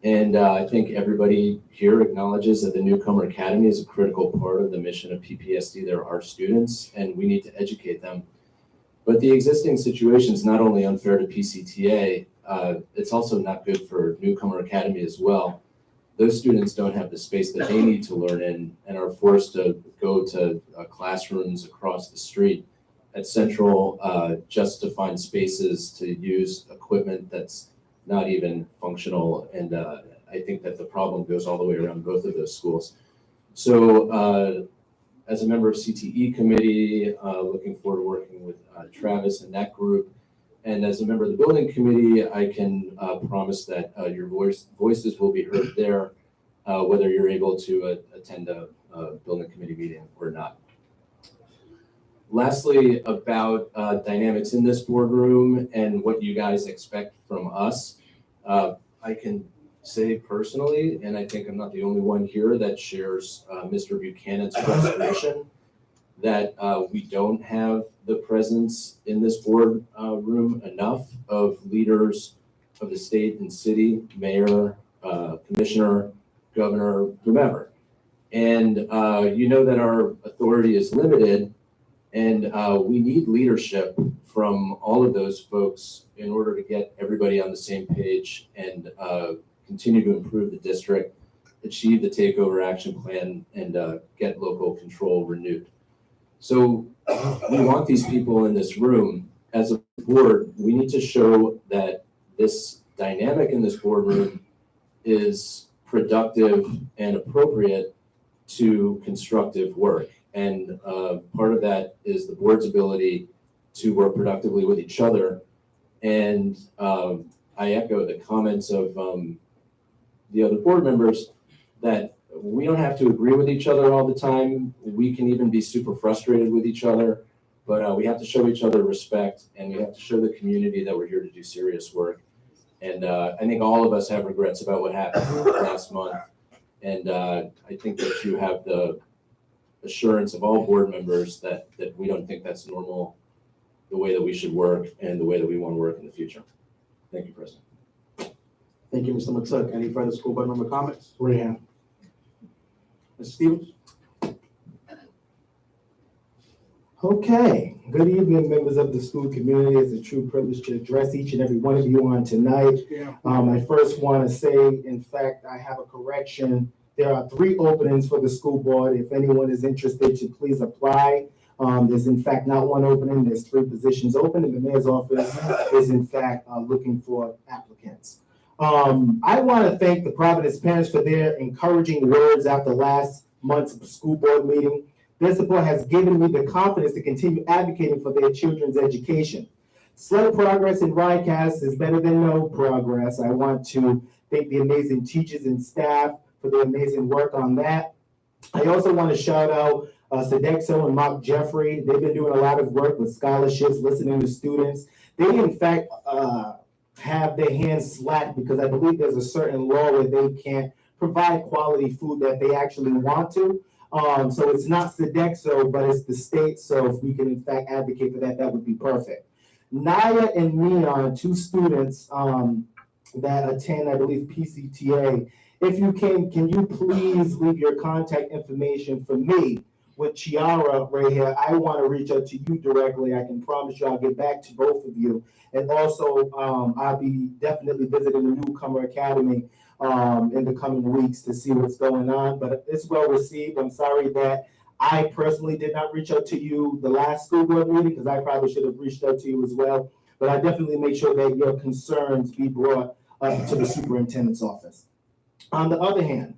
and I think everybody here acknowledges that the Newcomer Academy is a critical part of the mission of PPSD. There are students, and we need to educate them. But the existing situation is not only unfair to PCTA, it's also not good for Newcomer Academy as well. Those students don't have the space that they need to learn in and are forced to go to classrooms across the street at Central just to find spaces to use equipment that's not even functional. And I think that the problem goes all the way around both of those schools. So as a member of CTE committee, looking forward to working with Travis and that group. And as a member of the building committee, I can promise that your voices will be heard there, whether you're able to attend a building committee meeting or not. Lastly, about dynamics in this boardroom and what you guys expect from us, I can say personally, and I think I'm not the only one here that shares Mr. Buchanan's frustration that we don't have the presence in this board room enough of leaders of the state and city, mayor, commissioner, governor, whomever. And you know that our authority is limited, and we need leadership from all of those folks in order to get everybody on the same page and continue to improve the district, achieve the takeover action plan, and get local control renewed. So we want these people in this room. As a board, we need to show that this dynamic in this boardroom is productive and appropriate to constructive work. And part of that is the board's ability to work productively with each other. And I echo the comments of the other board members that we don't have to agree with each other all the time. We can even be super frustrated with each other, but we have to show each other respect, and we have to show the community that we're here to do serious work. And I think all of us have regrets about what happened last month. And I think that you have the assurance of all board members that we don't think that's normal, the way that we should work and the way that we want to work in the future. Thank you, President. Thank you, Mr. McTook. Any further school board member comments? Rayhan. Mr. Stevens? Okay, good evening, members of the school community. It's a true privilege to address each and every one of you on tonight. I first want to say, in fact, I have a correction. There are 3 openings for the school board. If anyone is interested to please apply. There's in fact not 1 opening, there's 3 positions open, and the mayor's office is in fact looking for applicants. I want to thank the Providence parents for their encouraging words after last month's school board meeting. Their support has given me the confidence to continue advocating for their children's education. Slow progress in RICAS is better than no progress. I want to thank the amazing teachers and staff for their amazing work on that. I also want to shout out Sodexo and Mark Jeffrey. They've been doing a lot of work with scholarships, listening to students. They in fact have their hands slack because I believe there's a certain law where they can't provide quality food that they actually want to. So it's not Sodexo, but it's the state. So if we can in fact advocate for that, that would be perfect. Naya and Neon, 2 students that attend, I believe, PCTA. If you can you please leave your contact information for me with Chiara right here? I want to reach out to you directly. I can promise you I'll get back to both of you. And also, I'll be definitely visiting the Newcomer Academy in the coming weeks to see what's going on. But it's well received. I'm sorry that I personally did not reach out to you the last school board meeting because I probably should have reached out to you as well. But I definitely make sure that your concerns be brought up to the superintendent's office. On the other hand,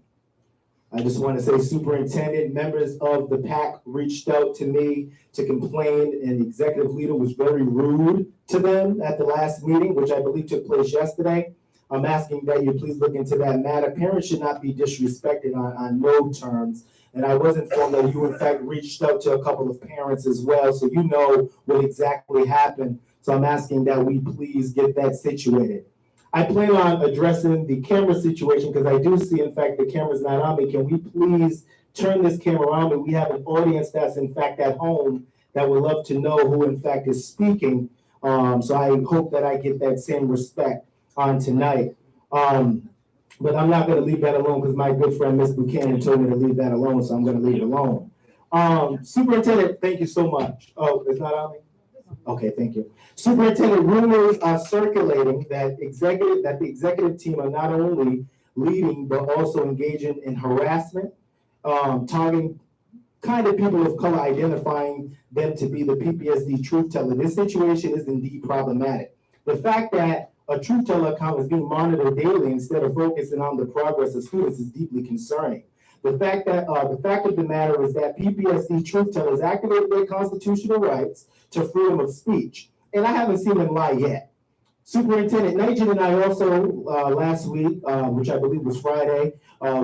I just want to say, superintendent, members of the PAC reached out to me to complain, and the executive leader was very rude to them at the last meeting, which I believe took place yesterday. I'm asking that you please look into that matter. Parents should not be disrespected on no terms. And I was informed that you, in fact, reached out to a couple of parents as well, so you know what exactly happened. So I'm asking that we please get that situated. I plan on addressing the camera situation because I do see, in fact, the camera's not on me. Can we please turn this camera on me? We have an audience that's, in fact, at home that would love to know who, in fact, is speaking. So I hope that I get that same respect on tonight. But I'm not going to leave that alone because my good friend, Ms. Buchanan, told me to leave that alone, so I'm going to leave it alone. Superintendent, thank you so much. Oh, it's not on me? Okay, thank you. Superintendent, rumors are circulating that the executive team are not only leading, but also engaging in harassment, targeting kind of people of color, identifying them to be the PPSD truth teller. This situation is indeed problematic. The fact that a truth teller account is being monitored daily instead of focusing on the progress of students is deeply concerning. The fact of the matter is that PPSD truth tellers activated their constitutional rights to freedom of speech, and I haven't seen them lie yet. Superintendent Nugent and I also last week, which I believe was Friday,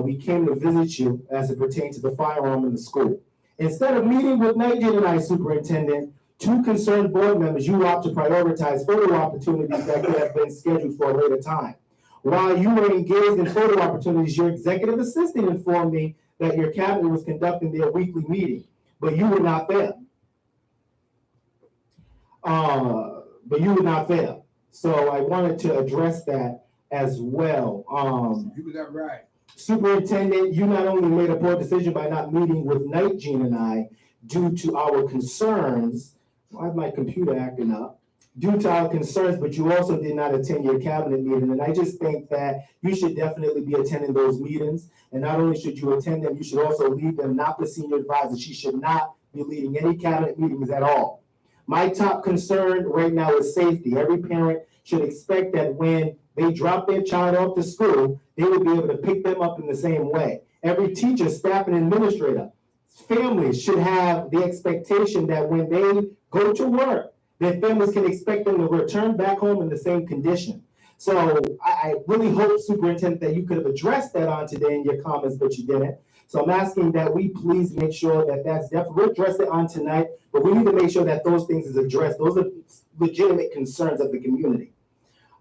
we came to visit you as it pertains to the firearm in the school. Instead of meeting with Nugent and I, Superintendent, 2 concerned board members, you opt to prioritize photo opportunities that could have been scheduled for a later time. While you were engaged in photo opportunities, your executive assistant informed me that your cabinet was conducting their weekly meeting, but you were not there. So I wanted to address that as well. You got right. Superintendent, you not only made a poor decision by not meeting with Nugent and I due to our concerns. Why is my computer acting up? due to our concerns, but you also did not attend your cabinet meeting. And I just think that you should definitely be attending those meetings. And not only should you attend them, you should also lead them, not the senior advisor. She should not be leading any cabinet meetings at all. My top concern right now is safety. Every parent should expect that when they drop their child off to school, they will be able to pick them up in the same way. Every teacher, staff, and administrator, families should have the expectation that when they go to work, their families can expect them to return back home in the same condition. So I really hope, Superintendent, that you could have addressed that on today in your comments, but you didn't. So I'm asking that we please make sure that that's definitely, we'll address it on tonight, but we need to make sure that those things is addressed. Those are legitimate concerns of the community.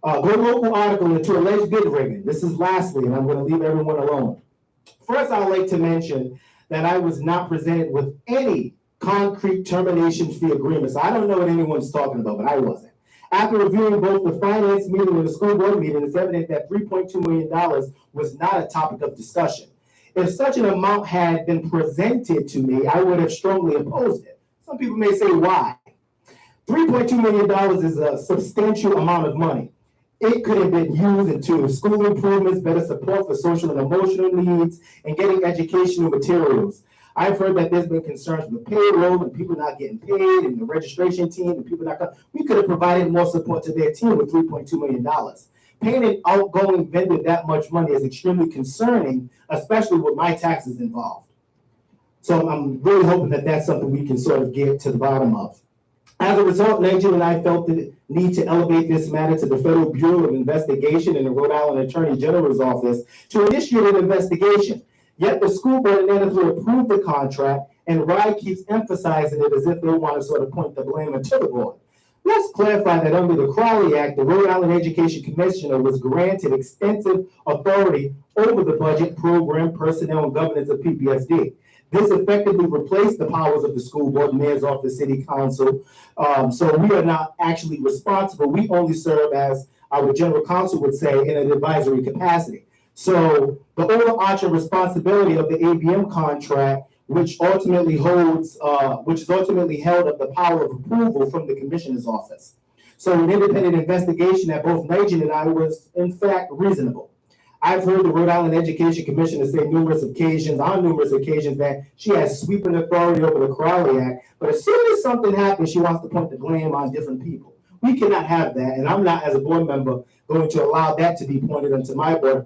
Go local article into alleged bid rigging. This is lastly, and I'm going to leave everyone alone. First, I would like to mention that I was not presented with any concrete termination fee agreements. I don't know what anyone's talking about, but I wasn't. After reviewing both the finance meeting and the school board meeting, it's evident that $3.2 million was not a topic of discussion. If such an amount had been presented to me, I would have strongly opposed it. Some people may say, why? $3.2 million is a substantial amount of money. It could have been used into school improvements, better support for social and emotional needs, and getting educational materials. I've heard that there's been concerns with payroll and people not getting paid and the registration team and people not coming. We could have provided more support to their team with $3.2 million. Paying an outgoing vendor that much money is extremely concerning, especially with my taxes involved. So I'm really hoping that that's something we can sort of get to the bottom of. As a result, Nigel and I felt the need to elevate this matter to the Federal Bureau of Investigation and the Rhode Island Attorney General's office to initiate an investigation. Yet the school board unanimously approved the contract, and RIDE keeps emphasizing it as if they want to sort of point the blame to the board. Let's clarify that under the Crowley Act, the Rhode Island Education Commissioner was granted extensive authority over the budget, program, personnel, and governance of PPSD. This effectively replaced the powers of the school board, mayor's office, city council. So we are not actually responsible. We only serve, as our general counsel would say, in an advisory capacity. So the overarching responsibility of the ABM contract, which is ultimately held of the power of approval from the commissioner's office. So an independent investigation at both Nigel and I was in fact reasonable. I've heard the Rhode Island Education Commissioner say on numerous occasions that she has sweeping authority over the Crowley Act, but as soon as something happens, she wants to point the blame on different people. We cannot have that, and I'm not, as a board member, going to allow that to be pointed onto my board.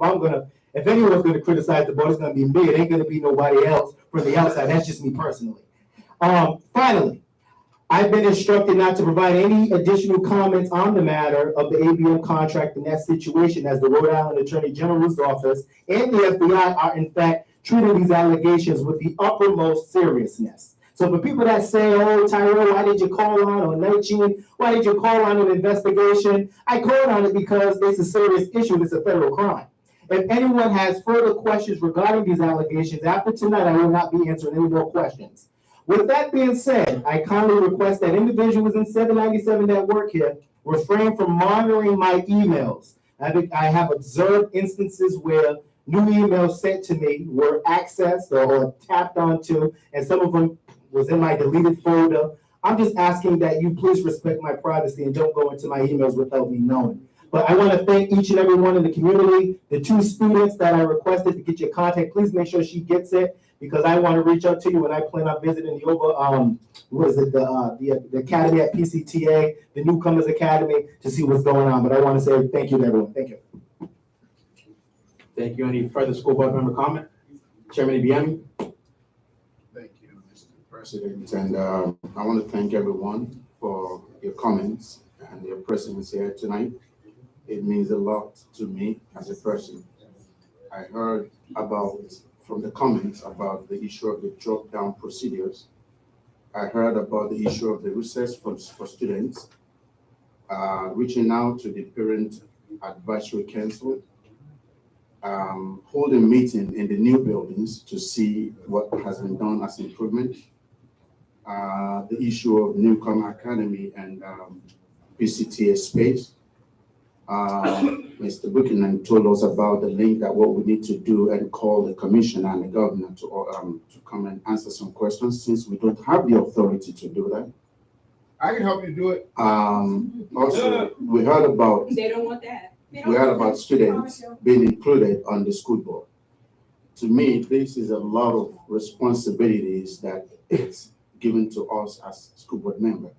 If anyone's gonna criticize the board, it's gonna be me. It ain't gonna be nobody else from the outside. That's just me personally. Finally, I've been instructed not to provide any additional comments on the matter of the ABM contract in that situation, as the Rhode Island Attorney General's office and the FBI are in fact treating these allegations with the uppermost seriousness. So for people that say, oh, Tyrell, why did you call on, or Nigel, why did you call on an investigation? I called on it because it's a serious issue. It's a federal crime. If anyone has further questions regarding these allegations, after tonight, I will not be answering any more questions. With that being said, I kindly request that individuals in 797 that work here refrain from monitoring my emails. I have observed instances where new emails sent to me were accessed or tapped onto, and some of them was in my deleted folder. I'm just asking that you please respect my privacy and don't go into my emails without me knowing. But I want to thank each and every one in the community. The 2 students that I requested to get your contact, please make sure she gets it, because I want to reach out to you when I plan on visiting the academy at PCTA, the Newcomers Academy, to see what's going on. But I want to say thank you to everyone. Thank you. Thank you. Any further school board member comment? Chairman Ibiemi? Thank you, Mr. President, and I want to thank everyone for your comments and your presence here tonight. It means a lot to me as a person. I heard from the comments about the issue of the drop-down procedures. I heard about the issue of the recess for students, reaching out to the Parent Advisory Council, holding a meeting in the new buildings to see what has been done as improvement, the issue of Newcomer Academy and PCTA space. Mr. Buchanan told us about the link that what we need to do and call the commissioner and the governor to come and answer some questions, since we don't have the authority to do that. I can help you do it. Also, we heard about They don't want that. we heard about students being included on the school board. To me, this is a lot of responsibilities that it's given to us as school board member.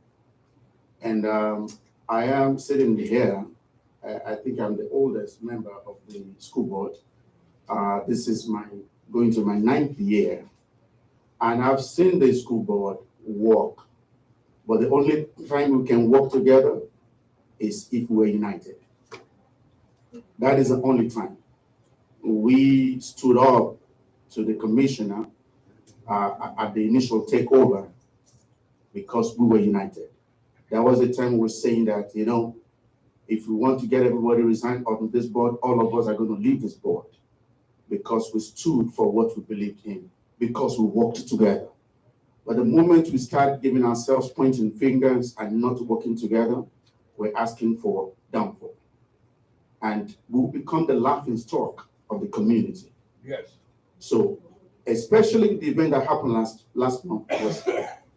And I am sitting here, I think I'm the oldest member of the school board. This is going to my 9th year. And I've seen the school board work. But the only time we can work together is if we're united. That is the only time. We stood up to the commissioner at the initial takeover because we were united. There was a time we were saying that, if we want to get everybody resigned on this board, all of us are going to leave this board because we stood for what we believed in, because we worked together. But the moment we start giving ourselves pointing fingers and not working together, we're asking for downfall. And we'll become the laughing stock of the community. Yes. So, especially the event that happened last month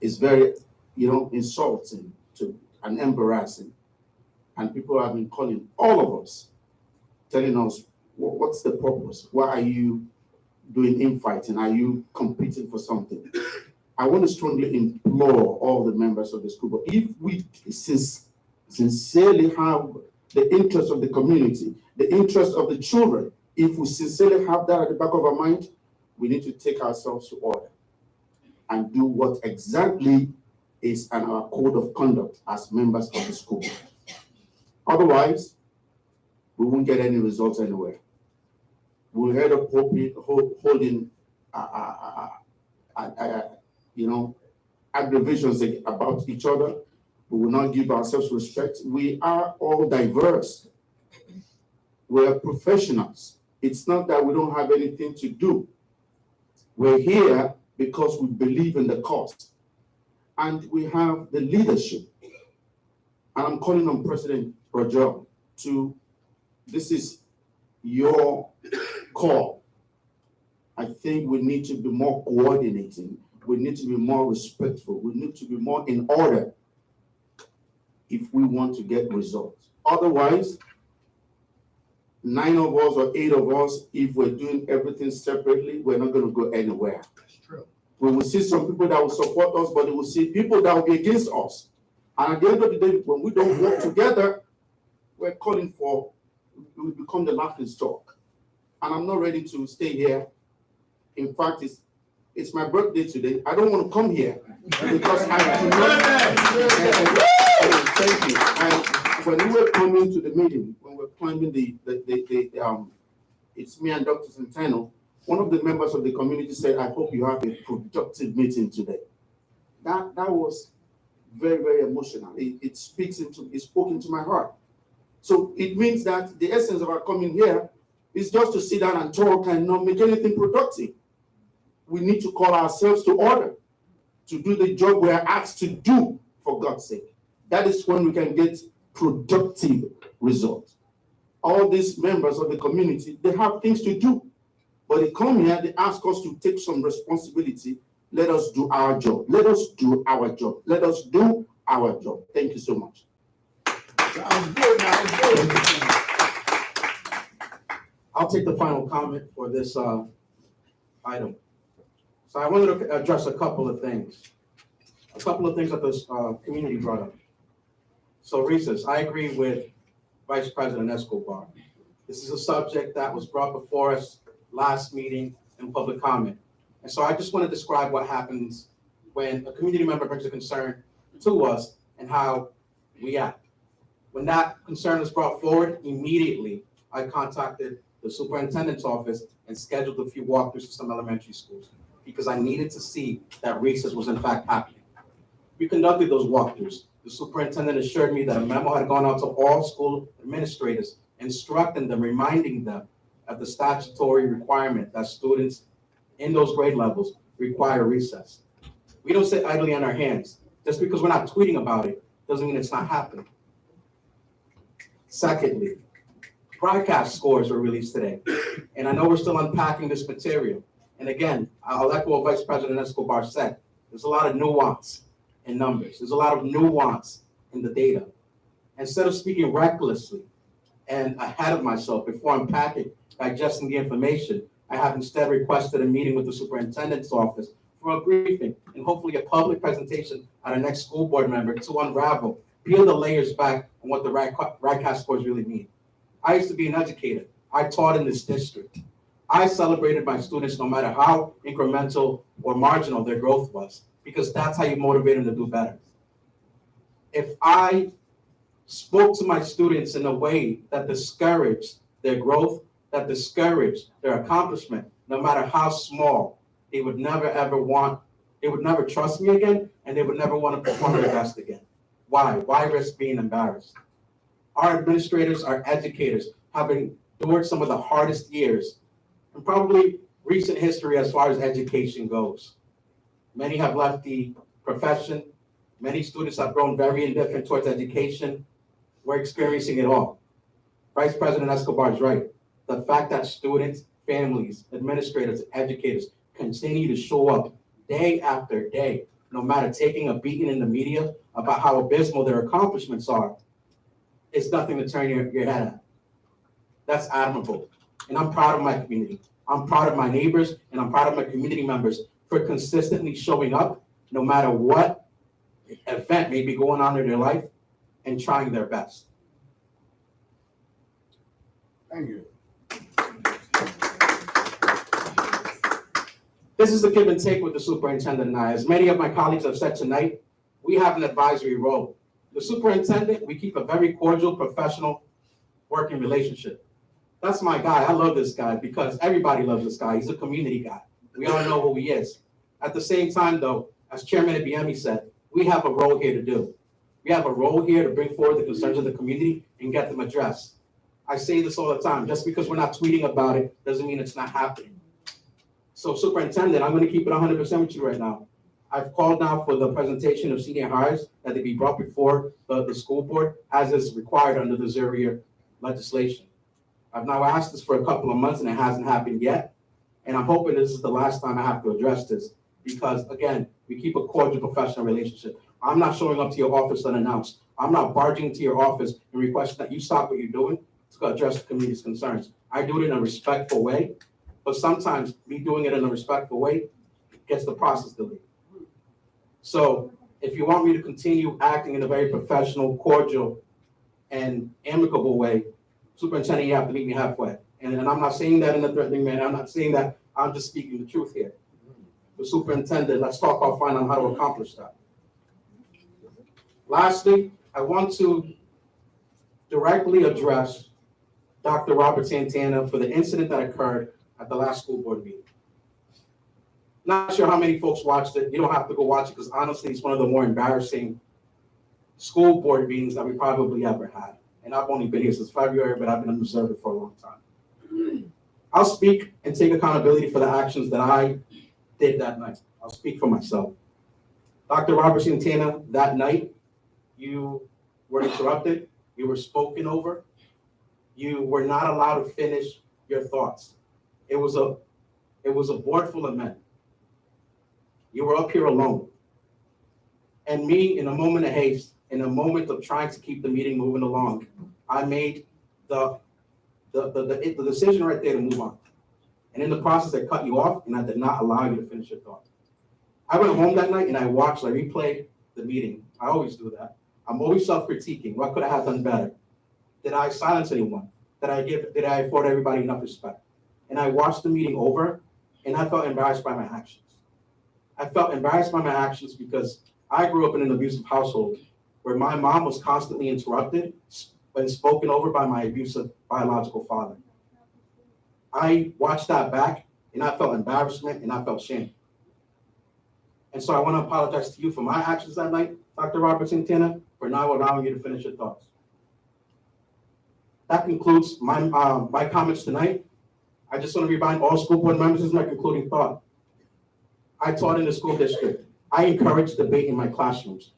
is very, insulting and embarrassing. And people have been calling all of us, telling us, what's the purpose? Why are you doing infighting? Are you competing for something? I want to strongly implore all the members of the school board, if we sincerely have the interest of the community, the interest of the children, if we sincerely have that at the back of our mind, we need to take ourselves to order and do what exactly is in our code of conduct as members of the school board. Otherwise, we won't get any results anywhere. We'll end up holding aggravations about each other. We will not give ourselves respect. We are all diverse. We're professionals. It's not that we don't have anything to do. We're here because we believe in the cause. And we have the leadership. And I'm calling on President Roger this is your call. I think we need to be more coordinating. We need to be more respectful. We need to be more in order if we want to get results. Otherwise, 9 of us or 8 of us, if we're doing everything separately, we're not going to go anywhere. That's true. We will see some people that will support us, but we will see people that will be against us. And at the end of the day, when we don't work together, we're calling for, we become the laughing stock. And I'm not ready to stay here. In fact, it's my birthday today. I don't want to come here because I do not. Thank you. And when we were coming to the meeting, when we were climbing it's me and Dr. Centeno, one of the members of the community said, I hope you have a productive meeting today. That was very, very emotional. It spoke into my heart. So it means that the essence of our coming here is just to sit down and talk and not make anything productive. We need to call ourselves to order, to do the job we are asked to do, for God's sake. That is when we can get productive results. All these members of the community, they have things to do. But they come here, they ask us to take some responsibility. Let us do our job. Let us do our job. Let us do our job. Thank you so much. Sounds good. I'll take the final comment for this item. So I wanted to address a couple of things. A couple of things that this community brought up. So recess, I agree with Vice President Escobar. This is a subject that was brought before us last meeting in public comment. And so I just want to describe what happens when a community member brings a concern to us and how we act. When that concern was brought forward, immediately I contacted the superintendent's office and scheduled a few walkthroughs to some elementary schools because I needed to see that recess was in fact happening. We conducted those walkthroughs. The superintendent assured me that a memo had gone out to all school administrators, instructing them, reminding them of the statutory requirement that students in those grade levels require recess. We don't sit idly on our hands. Just because we're not tweeting about it doesn't mean it's not happening. Secondly, broadcast scores were released today. And I know we're still unpacking this material. And again, I'll echo what Vice President Escobar said. There's a lot of nuance. in numbers. There's a lot of nuance in the data. Instead of speaking recklessly and ahead of myself before unpacking, digesting the information, I have instead requested a meeting with the superintendent's office for a briefing and hopefully a public presentation at our next school board member to unravel, peel the layers back on what the RADCAS scores really mean. I used to be an educator. I taught in this district. I celebrated my students no matter how incremental or marginal their growth was, because that's how you motivate them to do better. If I spoke to my students in a way that discouraged their growth, that discouraged their accomplishment, no matter how small, they would never trust me again, and they would never want to perform their best again. Why? Why risk being embarrassed? Our administrators, our educators have endured some of the hardest years in probably recent history as far as education goes. Many have left the profession. Many students have grown very indifferent towards education. We're experiencing it all. Vice President Escobar is right. The fact that students, families, administrators, educators continue to show up day after day, no matter taking a beating in the media about how abysmal their accomplishments are, it's nothing to turn your head at. That's admirable. And I'm proud of my community. I'm proud of my neighbors, and I'm proud of my community members for consistently showing up, no matter what event may be going on in their life, and trying their best. Thank you. This is a give and take with the superintendent and I. As many of my colleagues have said tonight, we have an advisory role. The superintendent, we keep a very cordial, professional working relationship. That's my guy. I love this guy because everybody loves this guy. He's a community guy. We all know who he is. At the same time, though, as Chairman Ibiemi said, we have a role here to do. We have a role here to bring forward the concerns of the community and get them addressed. I say this all the time. Just because we're not tweeting about it doesn't mean it's not happening. So, Superintendent, I'm going to keep it 100% with you right now. I've called now for the presentation of senior hires that they be brought before the school board, as is required under the Zurier legislation. I've now asked this for a couple of months and it hasn't happened yet. And I'm hoping this is the last time I have to address this because, again, we keep a cordial professional relationship. I'm not showing up to your office unannounced. I'm not barging into your office and requesting that you stop what you're doing to address the community's concerns. I do it in a respectful way, but sometimes me doing it in a respectful way gets the process delayed. So if you want me to continue acting in a very professional, cordial, and amicable way, Superintendent, you have to meet me halfway. And I'm not saying that in a threatening manner. I'm not saying that. I'm just speaking the truth here. The Superintendent, let's talk offline on how to accomplish that. Lastly, I want to directly address Dr. Robert Santana for the incident that occurred at the last school board meeting. Not sure how many folks watched it. You don't have to go watch it because honestly, it's one of the more embarrassing school board meetings that we probably ever had. And I've only been here since February, but I've been an observer for a long time. I'll speak and take accountability for the actions that I did that night. I'll speak for myself. Dr. Robert Santana, that night, you were interrupted. You were spoken over. You were not allowed to finish your thoughts. It was a board full of men. You were up here alone. And me, in a moment of haste, in a moment of trying to keep the meeting moving along, I made the decision right there to move on. And in the process, I cut you off and I did not allow you to finish your thought. I went home that night and I replayed the meeting. I always do that. I'm always self-critiquing. What could I have done better? Did I silence anyone? Did I afford everybody enough respect? And I watched the meeting over and I felt embarrassed by my actions. I felt embarrassed by my actions because I grew up in an abusive household where my mom was constantly interrupted and spoken over by my abusive biological father. I watched that back and I felt embarrassment and I felt shame. And so I want to apologize to you for my actions that night, Dr. Robert Santana, for not allowing you to finish your thoughts. That concludes my comments tonight. I just want to remind all school board members, this is my concluding thought. I taught in the school district. I encourage debate in my classrooms.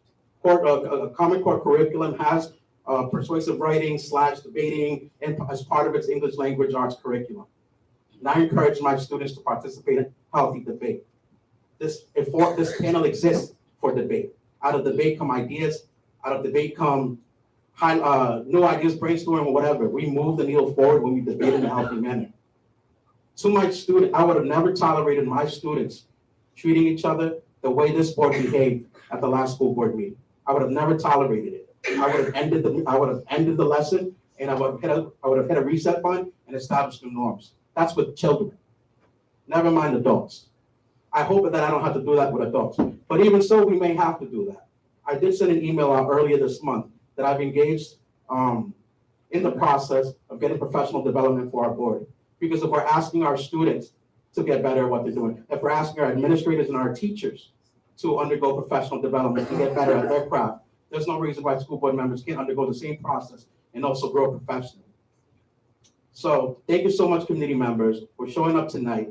A Common Core curriculum has persuasive writing / debating and as part of its English language arts curriculum. And I encourage my students to participate in healthy debate. This panel exists for debate. Out of debate come ideas. Out of debate come new ideas, brainstorming, or whatever. We move the needle forward when we debate in a healthy manner. To my student, I would have never tolerated my students treating each other the way this board behaved at the last school board meeting. I would have never tolerated it. I would have ended the lesson, and I would have hit a reset button and established new norms. That's with children. Never mind adults. I hope that I don't have to do that with adults. But even so, we may have to do that. I did send an email out earlier this month that I've engaged in the process of getting professional development for our board. Because if we're asking our students to get better at what they're doing, if we're asking our administrators and our teachers to undergo professional development and get better at their craft, there's no reason why school board members can't undergo the same process and also grow professionally. So thank you so much, community members, for showing up tonight,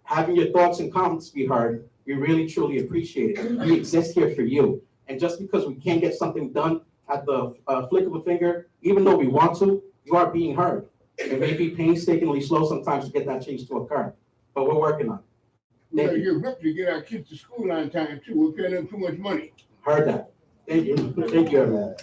having your thoughts and comments be heard. We really, truly appreciate it. We exist here for you. And just because we can't get something done at the flick of a finger, even though we want to, you are being heard. It may be painstakingly slow sometimes to get that change to occur, but we're working on it. We gotta get whipped to get our kids to school on time too. We're paying them too much money. Heard that. Thank you. Thank you, everyone.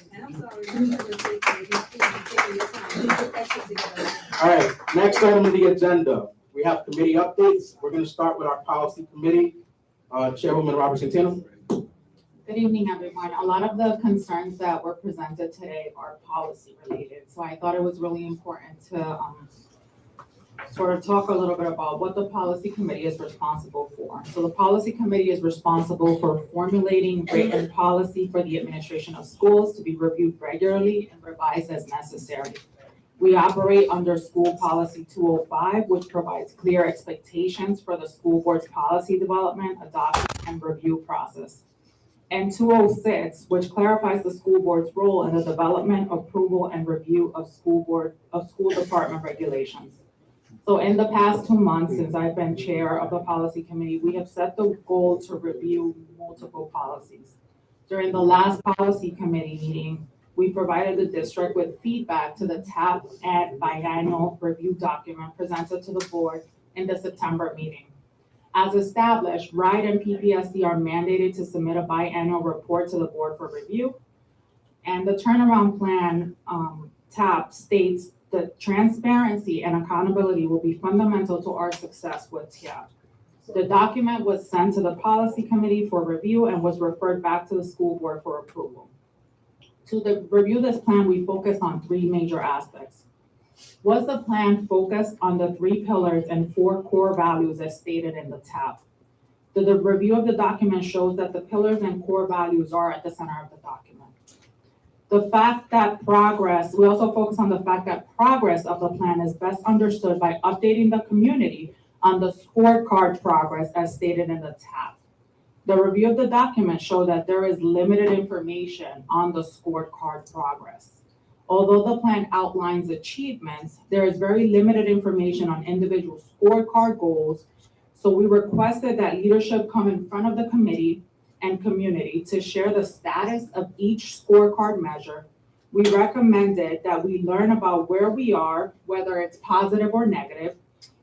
All right, next item on the agenda. We have committee updates. We're going to start with our policy committee. Chairwoman Robert Centeno. Good evening, everyone. A lot of the concerns that were presented today are policy related. So I thought it was really important to sort of talk a little bit about what the policy committee is responsible for. So the policy committee is responsible for formulating written policy for the administration of schools to be reviewed regularly and revised as necessary. We operate under School Policy 205, which provides clear expectations for the school board's policy development, adoption, and review process. And 206, which clarifies the school board's role in the development, approval, and review of school department regulations. So in the past 2 months, since I've been chair of the policy committee, we have set the goal to review multiple policies. During the last policy committee meeting, we provided the district with feedback to the TAP and biannual review document presented to the board in the September meeting. As established, RIDE and PPSD are mandated to submit a biannual report to the board for review. And the turnaround plan, TAP, states that transparency and accountability will be fundamental to our success with TAP. The document was sent to the policy committee for review and was referred back to the school board for approval. To review this plan, we focused on 3 major aspects. Was the plan focused on the 3 pillars and 4 core values as stated in the TAP? The review of the document shows that the pillars and core values are at the center of the document. The fact that we also focus on the fact that progress of the plan is best understood by updating the community on the scorecard progress as stated in the TAP. The review of the document showed that there is limited information on the scorecard progress. Although the plan outlines achievements, there is very limited information on individual scorecard goals. So we requested that leadership come in front of the committee and community to share the status of each scorecard measure. We recommended that we learn about where we are, whether it's positive or negative.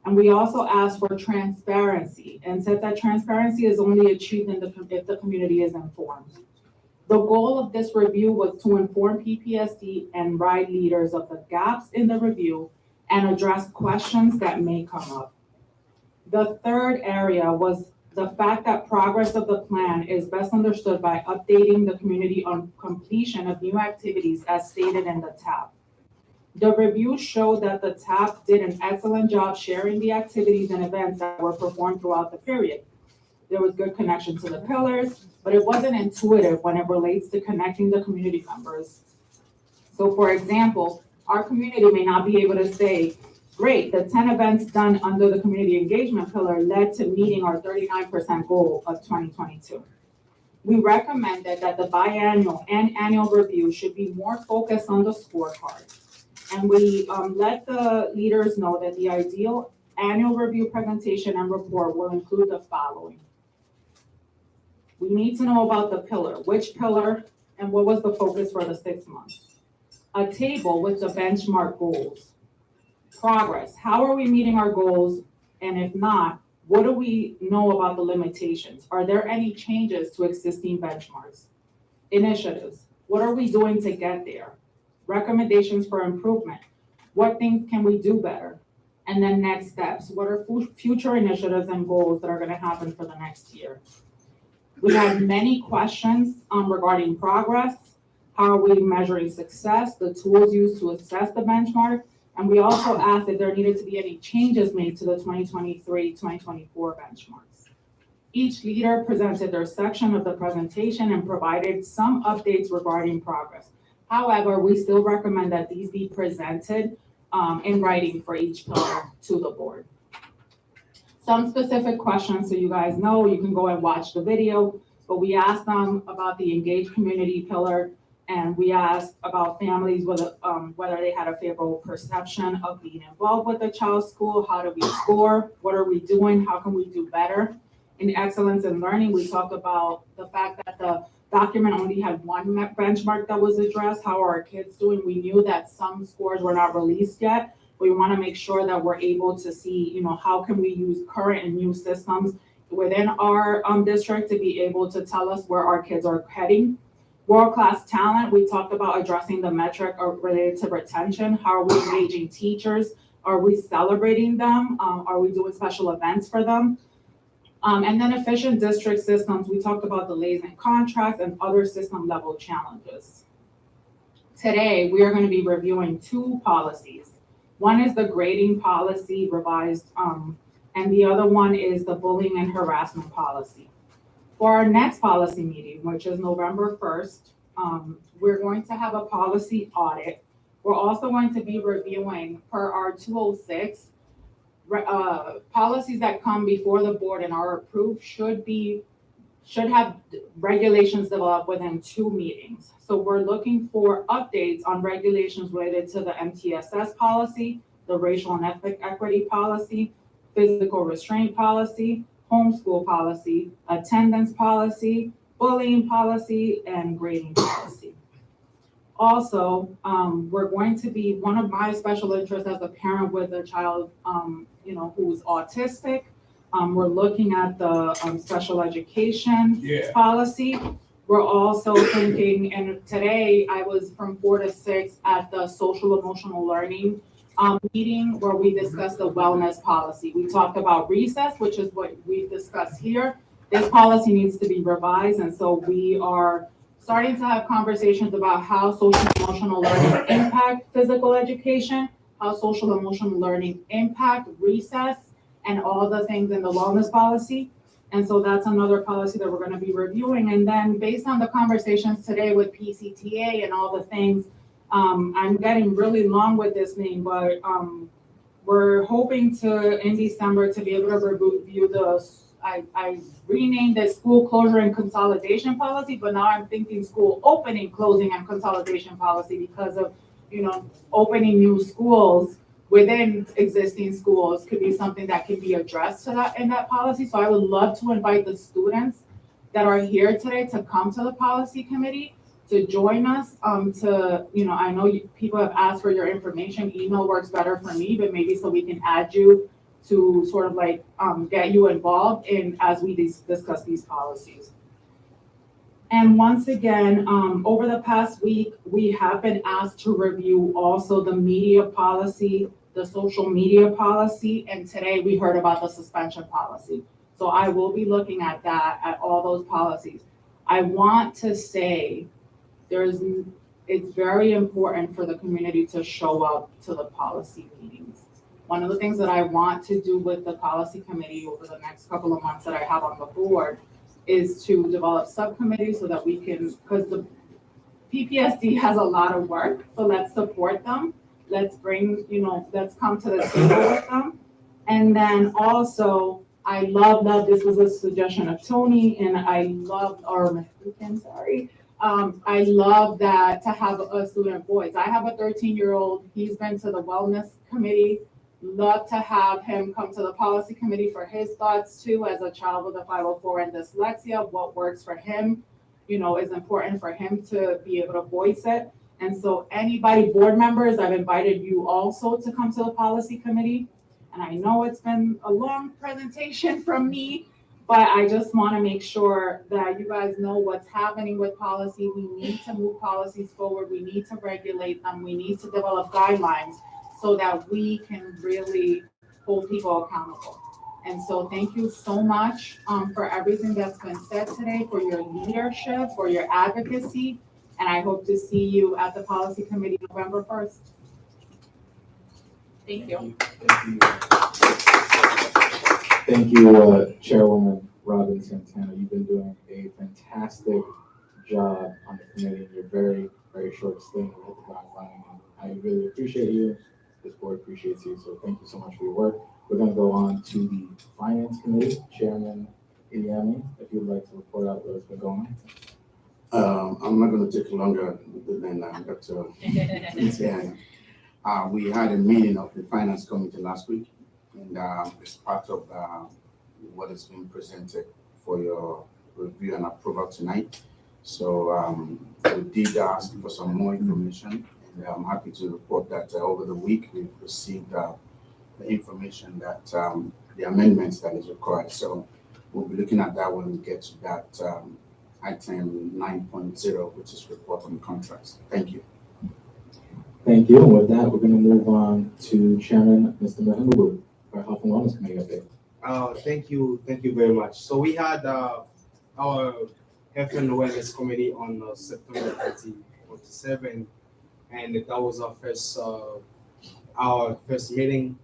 And we also asked for transparency and said that transparency is only achieved if the community is informed. The goal of this review was to inform PPSD and RIDE leaders of the gaps in the review and address questions that may come up. The third area was the fact that progress of the plan is best understood by updating the community on completion of new activities as stated in the TAP. The review showed that the TAP did an excellent job sharing the activities and events that were performed throughout the period. There was good connection to the pillars, but it wasn't intuitive when it relates to connecting the community members. So for example, our community may not be able to say, great, the 10 events done under the community engagement pillar led to meeting our 39% goal of 2022. We recommended that the biannual and annual review should be more focused on the scorecard. And we let the leaders know that the ideal annual review presentation and report will include the following. We need to know about the pillar, which pillar, and what was the focus for the 6 months. A table with the benchmark goals. Progress, how are we meeting our goals? And if not, what do we know about the limitations? Are there any changes to existing benchmarks? Initiatives. What are we doing to get there? Recommendations for improvement. What things can we do better? And then next steps. What are future initiatives and goals that are going to happen for the next year? We had many questions regarding progress. How are we measuring success? The tools used to assess the benchmark. And we also asked if there needed to be any changes made to the 2023-2024 benchmarks. Each leader presented their section of the presentation and provided some updates regarding progress. However, we still recommend that these be presented in writing for each pillar to the board. Some specific questions so you guys know, you can go and watch the video, but we asked them about the engaged community pillar, and we asked about families, whether they had a favorable perception of being involved with the child's school, how do we score, what are we doing, how can we do better. In excellence in learning, we talked about the fact that the document only had one benchmark that was addressed. How are our kids doing? We knew that some scores were not released yet. We want to make sure that we're able to see, how can we use current and new systems within our district to be able to tell us where our kids are heading. World-class talent, we talked about addressing the metric related to retention. How are we engaging teachers? Are we celebrating them? Are we doing special events for them? And then efficient district systems, we talked about delays in contracts and other system level challenges. Today, we are going to be reviewing two policies. One is the grading policy revised, and the other one is the bullying and harassment policy. For our next policy meeting, which is November 1st, we're going to have a policy audit. We're also going to be reviewing, per our 206, policies that come before the board and are approved should have regulations developed within 2 meetings. So we're looking for updates on regulations related to the MTSS policy, the racial and ethnic equity policy, physical restraint policy, homeschool policy, attendance policy, bullying policy, and grading policy. Also, we're going to be, one of my special interests as a parent with a child, who's autistic. We're looking at the special education policy. We're also thinking, and today I was from 4 to 6 at the social emotional learning meeting where we discussed the wellness policy. We talked about recess, which is what we discussed here. This policy needs to be revised, and so we are starting to have conversations about how social emotional learning impact physical education, how social emotional learning impact recess, and all the things in the wellness policy. And so that's another policy that we're going to be reviewing. And then based on the conversations today with PCTA and all the things, I'm getting really long with this name, but we're hoping to, in December, to be able to review I renamed it school closure and consolidation policy, but now I'm thinking school opening, closing, and consolidation policy because of, opening new schools within existing schools could be something that can be addressed in that policy. So I would love to invite the students that are here today to come to the policy committee to join us. I know people have asked for your information. Email works better for me, but maybe so we can add you to sort of get you involved in as we discuss these policies. And once again, over the past week, we have been asked to review also the media policy, the social media policy, and today we heard about the suspension policy. So I will be looking at all those policies. I want to say it's very important for the community to show up to the policy meetings. One of the things that I want to do with the policy committee over the next couple of months that I have on the board is to develop subcommittees so that we can, because the PPSD has a lot of work, so let's support them. Let's come to the table with them. And then also, I love, this was a suggestion of Tony, and I love that to have a student voice. I have a 13-year-old, he's been to the wellness committee. Love to have him come to the policy committee for his thoughts too, as a child with a 504 and dyslexia. What works for him, is important for him to be able to voice it. And so anybody, board members, I've invited you also to come to the policy committee. And I know it's been a long presentation from me, But I just want to make sure that you guys know what's happening with policy. We need to move policies forward. We need to regulate them. We need to develop guidelines so that we can really hold people accountable. And so thank you so much for everything that's been said today, for your leadership, for your advocacy. And I hope to see you at the policy committee November 1st. Thank you. Thank you, Chairwoman Robin Santana. You've been doing a fantastic job on the committee. You're very, very short stint. You hit the ground running. I really appreciate you. This board appreciates you. So thank you so much for your work. We're going to go on to the Finance Committee. Chairman Iyami, if you'd like to report out what's been going on. I'm not going to take longer than Dr. Etienne. We had a meeting of the Finance Committee last week, and it's part of what is being presented for your review and approval tonight. So we did ask for some more information, and I'm happy to report that over the week we've received the information that the amendments that is required. So we'll be looking at that when we get to that item 9.0, which is report on contracts. Thank you. Thank you. And with that, we're going to move on to Chairman Mr. Mahingu, our Health and Wellness Committee update. Thank you very much. So we had our Health and Wellness Committee on September 27, and that was our first meeting.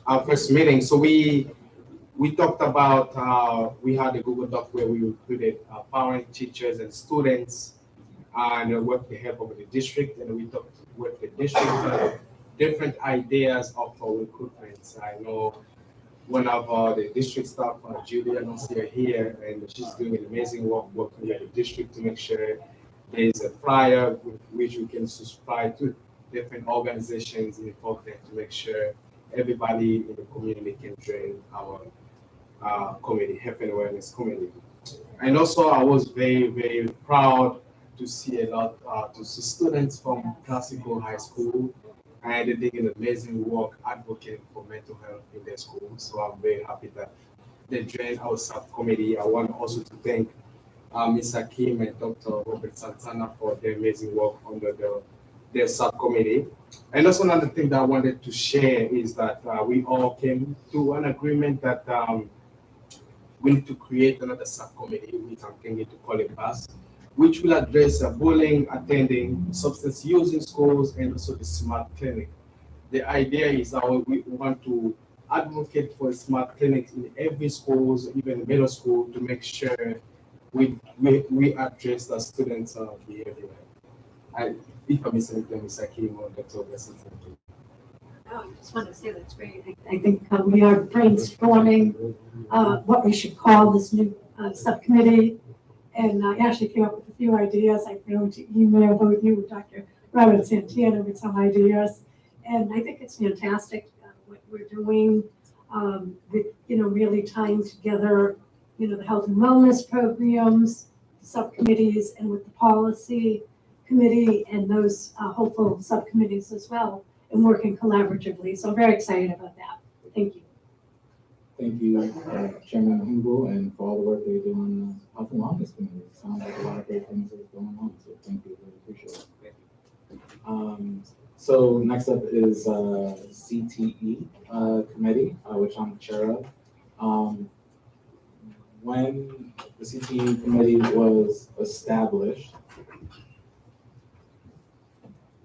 Our first meeting. So we talked about we had a Google Doc where we included parents, teachers, and students, and with the help of the district, and we talked with the district different ideas of recruitment. I know one of the district staff, Julia, I don't see her here, and she's doing an amazing work working with the district to make sure there is a flyer which we can subscribe to different organizations in the Portland to make sure everybody in the community can join our committee, Health and Wellness Committee. And also, I was very, very proud to see to see students from Classical High School, and they're doing amazing work advocating for mental health in their school. So I'm very happy that they joined our subcommittee. I want also to thank Ms. Hakim and Dr. Robert Santana for their amazing work under their subcommittee. And also another thing that I wanted to share is that we all came to an agreement that we need to create another subcommittee, which I'm thinking to call it BAS, which will address bullying, attending, substance use in schools, and also the smart clinic. The idea is that we want to advocate for smart clinics in every schools, even middle school, to make sure we address the students' behavior. If I miss anything, Ms. Hakim or Dr. Besson. I just want to say that's great. I think we are brainstorming what we should call this new subcommittee. And I actually came up with a few ideas. I going to email both you, Dr. Robert Santana, with some ideas. And I think it's fantastic what we're doing with, really tying together, the health and wellness programs, the subcommittees, and with the policy committee and those hopeful subcommittees as well, and working collaboratively. So I'm very excited about that. Thank you. Thank you, Chairman Mahingu, and for all the work that you do on the Health and Wellness Committee. It sounds like a lot of great things that are going on, so thank you, really appreciate it. So next up is CTE Committee, which I'm the chair of. When the CTE Committee was established,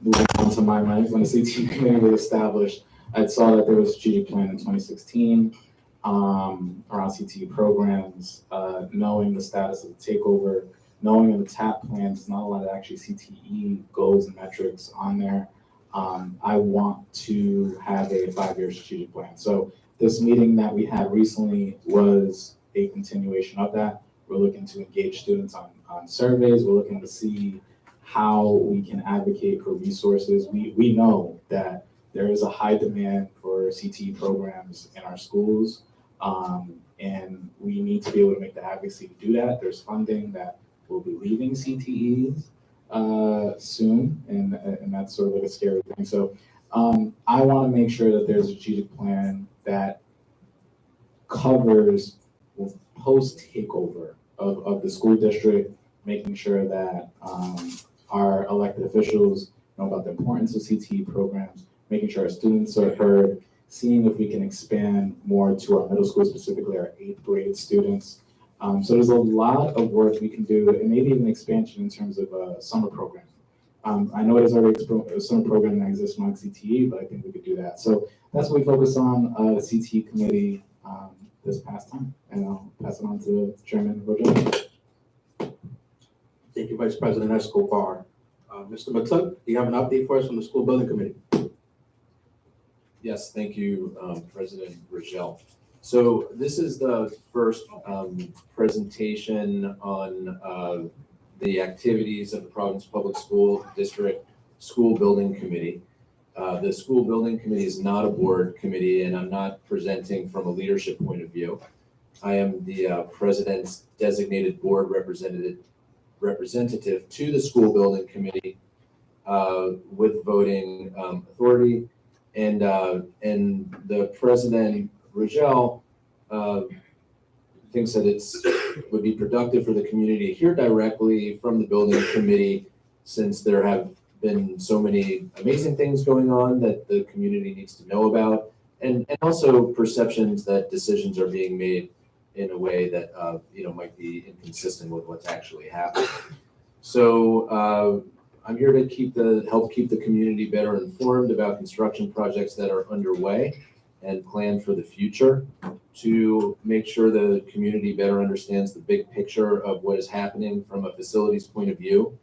moving on to my mind, when the CTE Committee was established, I saw that there was a strategic plan in 2016 around CTE programs, knowing the status of the takeover, knowing in the TAP plans, there's not a lot of actually CTE goals and metrics on there. I want to have a 5-year strategic plan. So this meeting that we had recently was a continuation of that. We're looking to engage students on surveys. We're looking to see how we can advocate for resources. We know that there is a high demand for CTE programs in our schools, and we need to be able to make the advocacy to do that. There's funding that will be leaving CTEs soon, and that's sort of like a scary thing. So I want to make sure that there's a strategic plan that covers post takeover of the school district, making sure that our elected officials know about the importance of CTE programs, making sure our students are heard, seeing if we can expand more to our middle school, specifically our 8th grade students. So there's a lot of work we can do, and maybe even expansion in terms of summer programs. I know there's already a summer program that exists among CTE, but I think we could do that. So that's what we focus on, the CTE committee this past time, and I'll pass it on to Chairman Rojo. Thank you, Vice President Escobar. Mr. Matuk, do you have an update for us from the school building committee? Yes, thank you, President Rochelle. So this is the first presentation on the activities of the Providence Public School District School Building Committee. The School Building Committee is not a board committee, and I'm not presenting from a leadership point of view. I am the president's designated board representative to the School Building Committee with voting authority. And the president, Rogel, thinks that it would be productive for the community to hear directly from the building committee, since there have been so many amazing things going on that the community needs to know about, and also perceptions that decisions are being made in a way that might be inconsistent with what's actually happening. So I'm here to help keep the community better informed about construction projects that are underway and planned for the future, to make sure the community better understands the big picture of what is happening from a facilities point of view,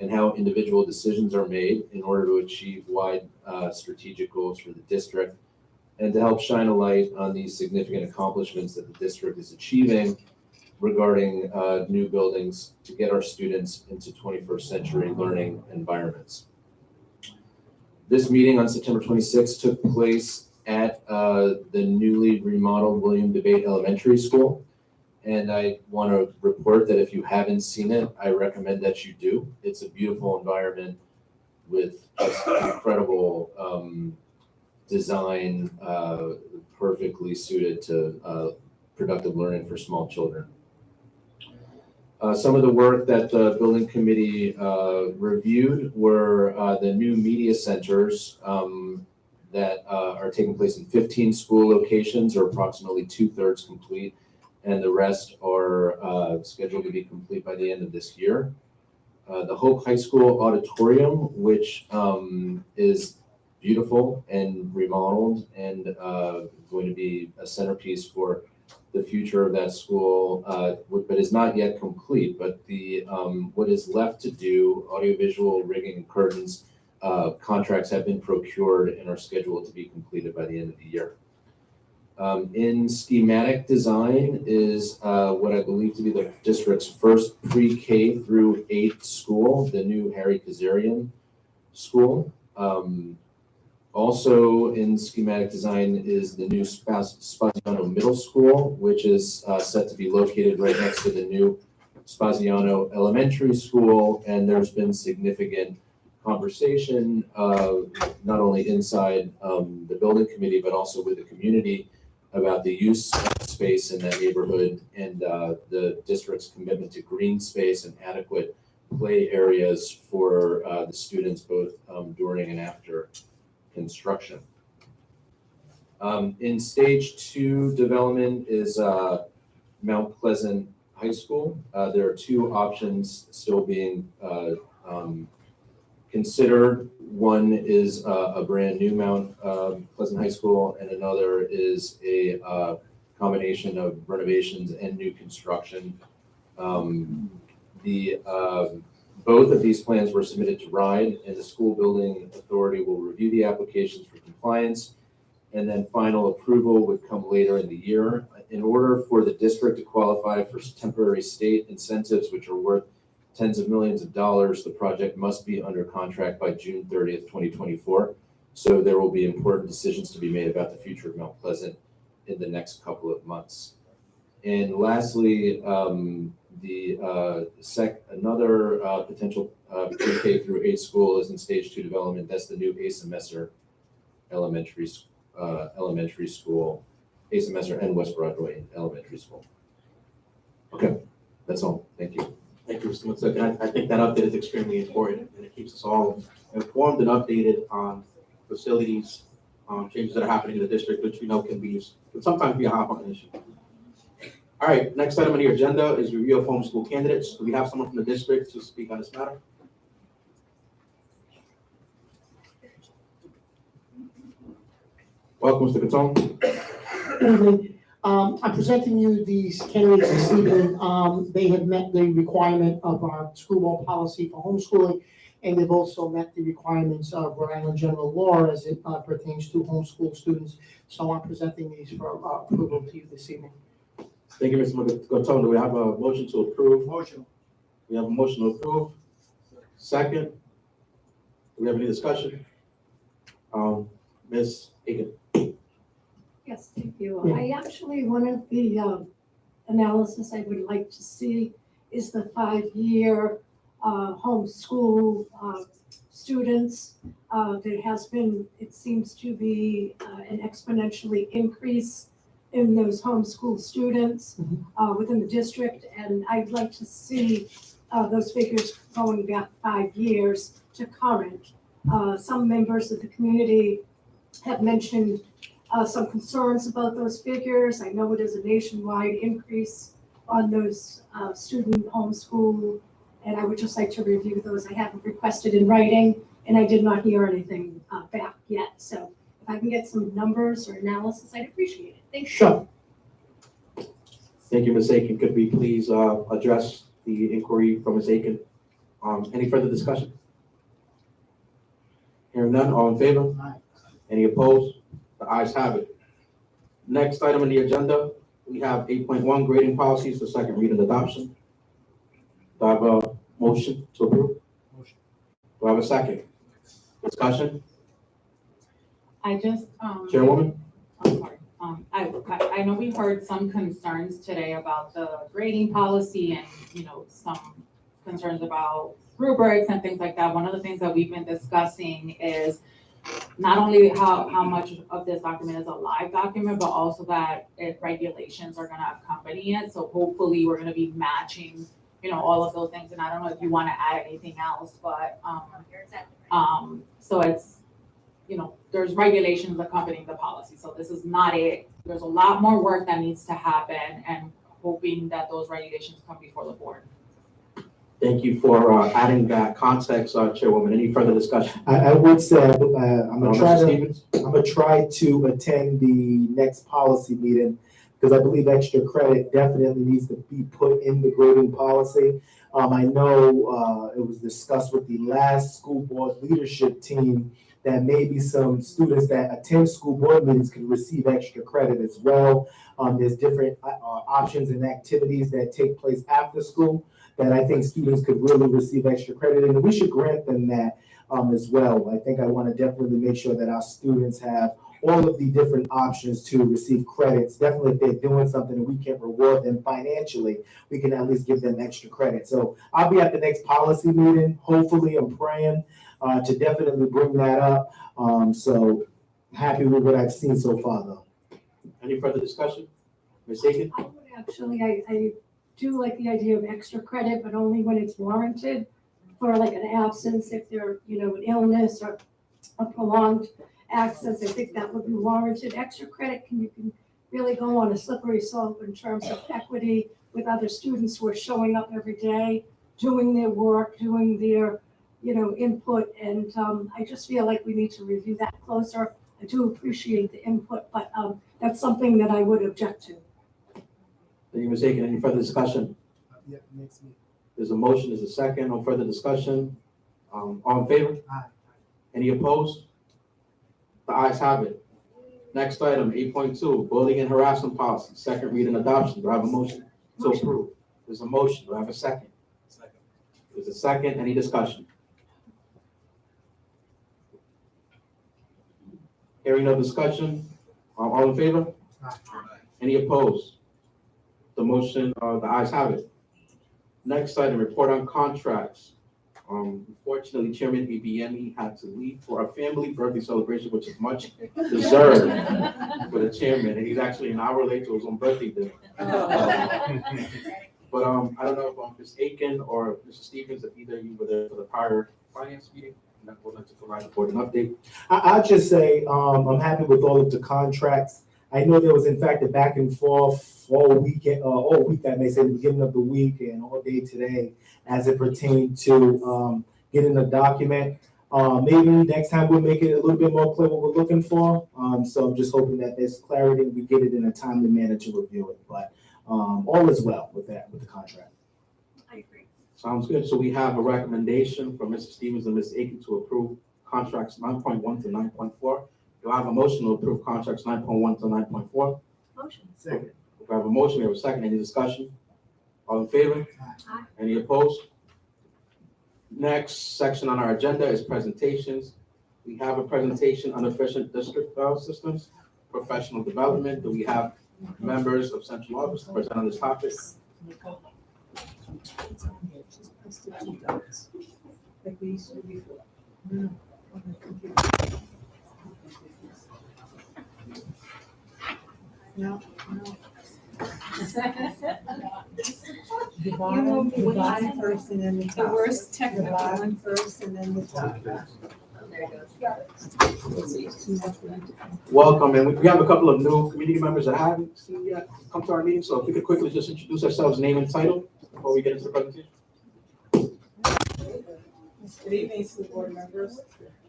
and how individual decisions are made in order to achieve wide strategic goals for the district, and to help shine a light on these significant accomplishments that the district is achieving regarding new buildings to get our students into 21st century learning environments. This meeting on September 26th took place at the newly remodeled William DeBate Elementary School. And I want to report that if you haven't seen it, I recommend that you do. It's a beautiful environment with just incredible design, perfectly suited to productive learning for small children. Some of the work that the building committee reviewed were the new media centers that are taking place in 15 school locations, or approximately 2/3 complete, and the rest are scheduled to be complete by the end of this year. The Hope High School auditorium, which is beautiful and remodeled and going to be a centerpiece for the future of that school, but is not yet complete. But the what is left to do, audiovisual rigging and curtains, contracts have been procured and are scheduled to be completed by the end of the year. In schematic design is what I believe to be the district's first pre-K through 8 school, the new Harry Kazarian School. Also in schematic design is the new Spaziano Middle School, which is set to be located right next to the new Spaziano Elementary School. And there's been significant conversation, not only inside the building committee, but also with the community, about the use of space in that neighborhood, and the district's commitment to green space and adequate play areas for the students, both during and after construction. In stage 2 development is Mount Pleasant High School. There are 2 options still being considered. One is a brand new Mount Pleasant High School, and another is a combination of renovations and new construction. Both of these plans were submitted to RIDE, and the school building authority will review the applications for compliance, and then final approval would come later in the year. In order for the district to qualify for temporary state incentives, which are worth tens of millions of dollars, the project must be under contract by June 30th, 2024. So there will be important decisions to be made about the future of Mount Pleasant in the next couple of months. And lastly, another potential pre-K through 8 school is in stage 2 development. That's the new Asa Messer Elementary School. Asa Messer and West Broadway Elementary School. Okay, that's all. Thank you. Thank you, Mr. Matsuka. And I think that update is extremely important, and it keeps us all informed and updated on facilities, changes that are happening in the district, which we know can sometimes be a hot button issue. All right, next item on the agenda is review of homeschool candidates. Do we have someone from the district to speak on this matter? Welcome, Mr. Catone. Good evening. I'm presenting you these candidates this evening. They have met the requirement of our school board policy for homeschooling, and they've also met the requirements of Rhode Island general law as it pertains to homeschool students. So I'm presenting these for approval to you this evening. Thank you, Mr. Catone. Do we have a motion to approve? Motion. We have a motion to approve. Second. Do we have any discussion? Ms. Aiken. Yes, thank you. I actually, one of the analysis I would like to see is the 5-year homeschool students. There has been, it seems to be an exponentially increase in those homeschool students within the district. And I'd like to see those figures going back 5 years to current. Some members of the community have mentioned some concerns about those figures. I know it is a nationwide increase on those student homeschool, and I would just like to review those. I haven't requested in writing, and I did not hear anything back yet. So if I can get some numbers or analysis, I'd appreciate it. Thank you. Sure. Thank you, Ms. Aiken. Could we please address the inquiry from Ms. Aiken? Any further discussion? Hearing none, all in favor? Aye. Any opposed? The ayes have it. Next item on the agenda, we have 8.1 grading policies for second read and adoption. Do I have a motion to approve? Motion. Do I have a second? Discussion? I just, Chairwoman? I'm sorry. I know we heard some concerns today about the grading policy and, some concerns about rubrics and things like that. One of the things that we've been discussing is not only how much of this document is a live document, but also that if regulations are gonna accompany it. So hopefully we're gonna be matching, all of those things. And I don't know if you wanna add anything else, but, so it's, there's regulations accompanying the policy. So this is not it. There's a lot more work that needs to happen, and hoping that those regulations come before the board. Thank you for adding that context, Chairwoman. Any further discussion? I would say I'm gonna try to attend the next policy meeting because I believe extra credit definitely needs to be put in the grading policy. I know it was discussed with the last school board leadership team that maybe some students that attend school board meetings could receive extra credit as well. There's different options and activities that take place after school that I think students could really receive extra credit in, and we should grant them that as well. I think I want to definitely make sure that our students have all of the different options to receive credits. Definitely if they're doing something and we can reward them financially, we can at least give them extra credit. So I'll be at the next policy meeting. Hopefully, I'm praying to definitely bring that up. So happy with what I've seen so far though. Any further discussion? Ms. Aiken? I would actually, I do like the idea of extra credit, but only when it's warranted for like an absence, if they're, an illness or a prolonged absence. I think that would be warranted. Extra credit you can really go on a slippery slope in terms of equity with other students who are showing up every day, doing their work, doing their, input. And I just feel like we need to review that closer. I do appreciate the input, but that's something that I would object to. Thank you, Ms. Aiken. Any further discussion? Yeah, next meeting. There's a motion, there's a second, no further discussion. All in favor? Aye. Any opposed? The ayes have it. Next item, 8.2, bullying and harassment policy, second read and adoption. Do I have a motion to approve? There's a motion. Do I have a second? Second. There's a second. Any discussion? Hearing no discussion. All in favor? Aye. Any opposed? The motion, the ayes have it. Next item, report on contracts. Unfortunately, Chairman BBME had to leave for a family birthday celebration, which is much deserved for the chairman, and he's actually an hour late to his own birthday dinner. But I don't know if Ms. Aiken or Mr. Stevens, if either of you were there for the prior finance meeting, and I would like to provide the board an update. I'll just say, I'm happy with all of the contracts. I know there was in fact a back and forth all week, I may say, the beginning of the week and all day today as it pertained to getting a document. Maybe next time we'll make it a little bit more clear what we're looking for. So I'm just hoping that there's clarity and we get it in a timely manner to review it. But all is well with that, with the contract. I agree. Sounds good. So we have a recommendation from Mr. Stevens and Ms. Aiken to approve contracts 9.1 to 9.4. Do I have a motion to approve contracts 9.1 to 9.4? Motion. Second. We have a motion, we have a second. Any discussion? All in favor? Aye. Any opposed? Next section on our agenda is presentations. We have a presentation on efficient district systems, professional development. Do we have members of central office to present on this topic? Like we used to before. No, no. The bottom first and then the top. The worst technical. The bottom first and then the top. There it goes. Welcome, and we have a couple of new community members that haven't seen yet come to our meeting, so if we could quickly just introduce ourselves, name and title, before we get into the presentation. Good evening, school board members,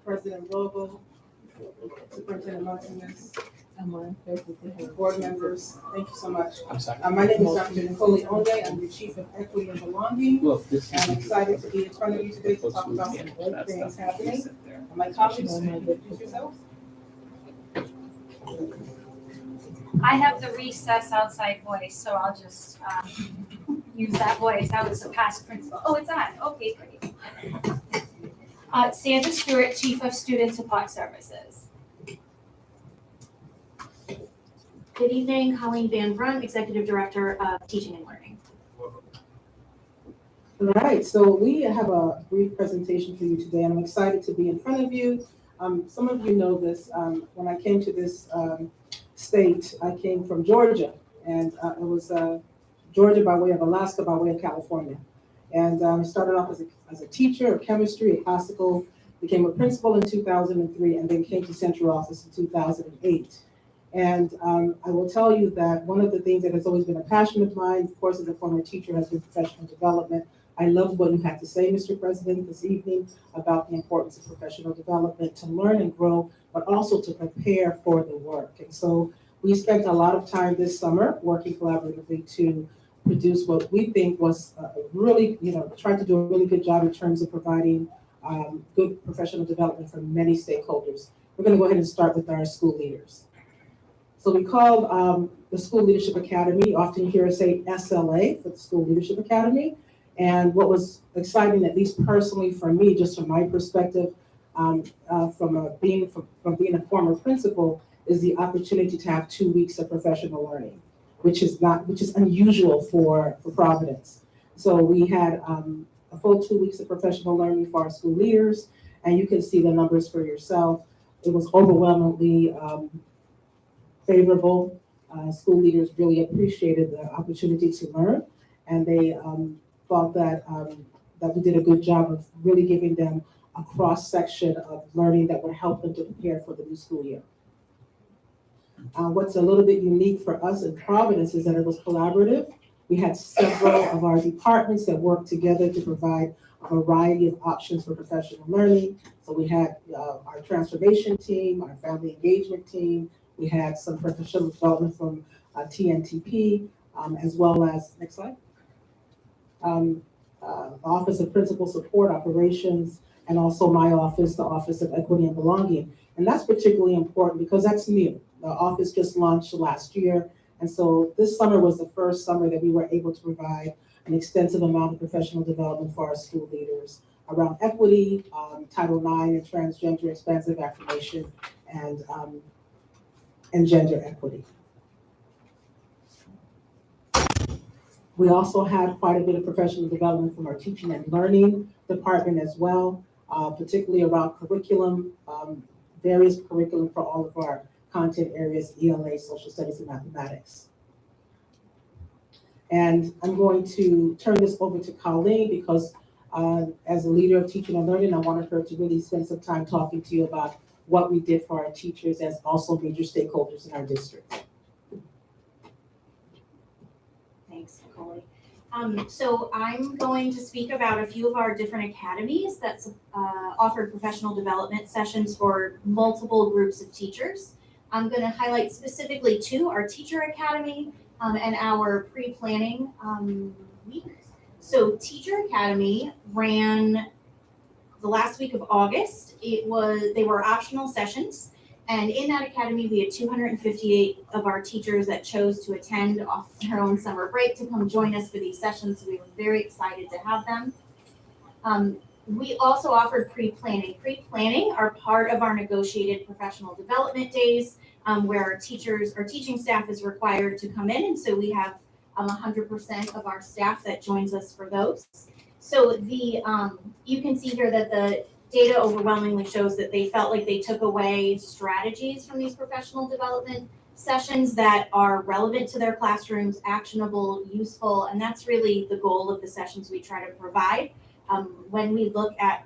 President Vogel, Superintendent Martinez, board members, thank you so much. My name is Dr. Nicole Onde. I'm the Chief of Equity and Belonging. And I'm excited to be in front of you today to talk about some great things happening. My colleagues, introduce yourselves. I have the recess outside voice, so I'll just use that voice. I was a past principal. Oh, it's on. Okay, great. Sandra Stewart, Chief of Student Support Services. Good evening, Colleen Van Brunt, Executive Director of Teaching and Learning. All right, so we have a brief presentation for you today, and I'm excited to be in front of you. Some of you know this. When I came to this state, I came from Georgia, and it was Georgia by way of Alaska, by way of California. And started off as a teacher of chemistry at Haskell, became a principal in 2003, and then came to central office in 2008. And I will tell you that one of the things that has always been a passion of mine, of course, as a former teacher, has been professional development. I loved what you had to say, Mr. President, this evening about the importance of professional development to learn and grow, but also to prepare for the work. And so we spent a lot of time this summer working collaboratively to produce what we think was really, tried to do a really good job in terms of providing good professional development for many stakeholders. We're going to go ahead and start with our school leaders. So we called the School Leadership Academy, often hear us say SLA for the School Leadership Academy. And what was exciting, at least personally for me, just from my perspective, from being a former principal, is the opportunity to have 2 weeks of professional learning, which is unusual for Providence. So we had a full 2 weeks of professional learning for our school leaders, and you can see the numbers for yourself. It was overwhelmingly favorable. School leaders really appreciated the opportunity to learn, and they thought that we did a good job of really giving them a cross-section of learning that would help them to prepare for the new school year. What's a little bit unique for us in Providence is that it was collaborative. We had several of our departments that worked together to provide a variety of options for professional learning. So we had our transformation team, our family engagement team. We had some professional development from TNTP, as well as, next slide, Office of Principal Support Operations, and also my office, the Office of Equity and Belonging. And that's particularly important because that's new. The office just launched last year. And so this summer was the first summer that we were able to provide an extensive amount of professional development for our school leaders around equity, Title IX and transgender expansive affirmation, and gender equity. We also had quite a bit of professional development from our teaching and learning department as well, particularly around curriculum, various curriculum for all of our content areas, ELA, social studies, and mathematics. And I'm going to turn this over to Colleen because as a leader of teaching and learning, I wanted her to really spend some time talking to you about what we did for our teachers as also major stakeholders in our district. Thanks, Nicole. So I'm going to speak about a few of our different academies that offered professional development sessions for multiple groups of teachers. I'm going to highlight specifically two, our Teacher Academy and our pre-planning week. So Teacher Academy ran the last week of August. They were optional sessions. And in that academy, we had 258 of our teachers that chose to attend off their own summer break to come join us for these sessions. So we were very excited to have them. We also offered pre-planning. Pre-planning are part of our negotiated professional development days where our teaching staff is required to come in. And so we have 100% of our staff that joins us for those. So you can see here that the data overwhelmingly shows that they felt like they took away strategies from these professional development sessions that are relevant to their classrooms, actionable, useful, and that's really the goal of the sessions we try to provide. When we looked at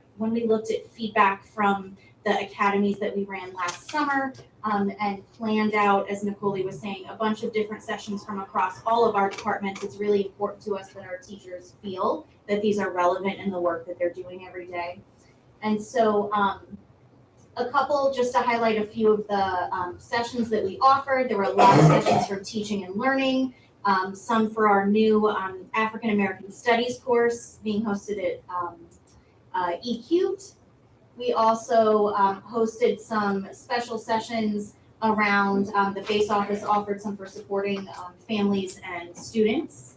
feedback from the academies that we ran last summer and planned out, as Nicole was saying, a bunch of different sessions from across all of our departments, it's really important to us that our teachers feel that these are relevant in the work that they're doing every day. And so a couple, just to highlight a few of the sessions that we offered. There were a lot of sessions from teaching and learning, some for our new African American Studies course being hosted at eCubed. We also hosted some special sessions around the FACE office, offered some for supporting families and students.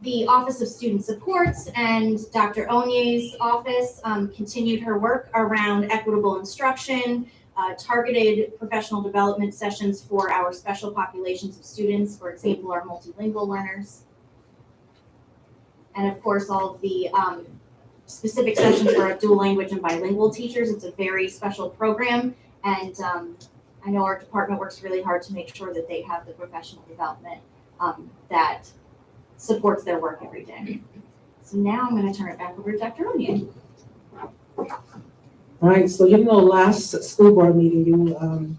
The Office of Student Supports and Dr. Onye's office continued her work around equitable instruction, targeted professional development sessions for our special populations of students, for example, our multilingual learners. And of course, all of the specific sessions for our dual language and bilingual teachers. It's a very special program, and I know our department works really hard to make sure that they have the professional development that supports their work every day. So now I'm going to turn it back over to Dr. Onye. All right, so last school board meeting, you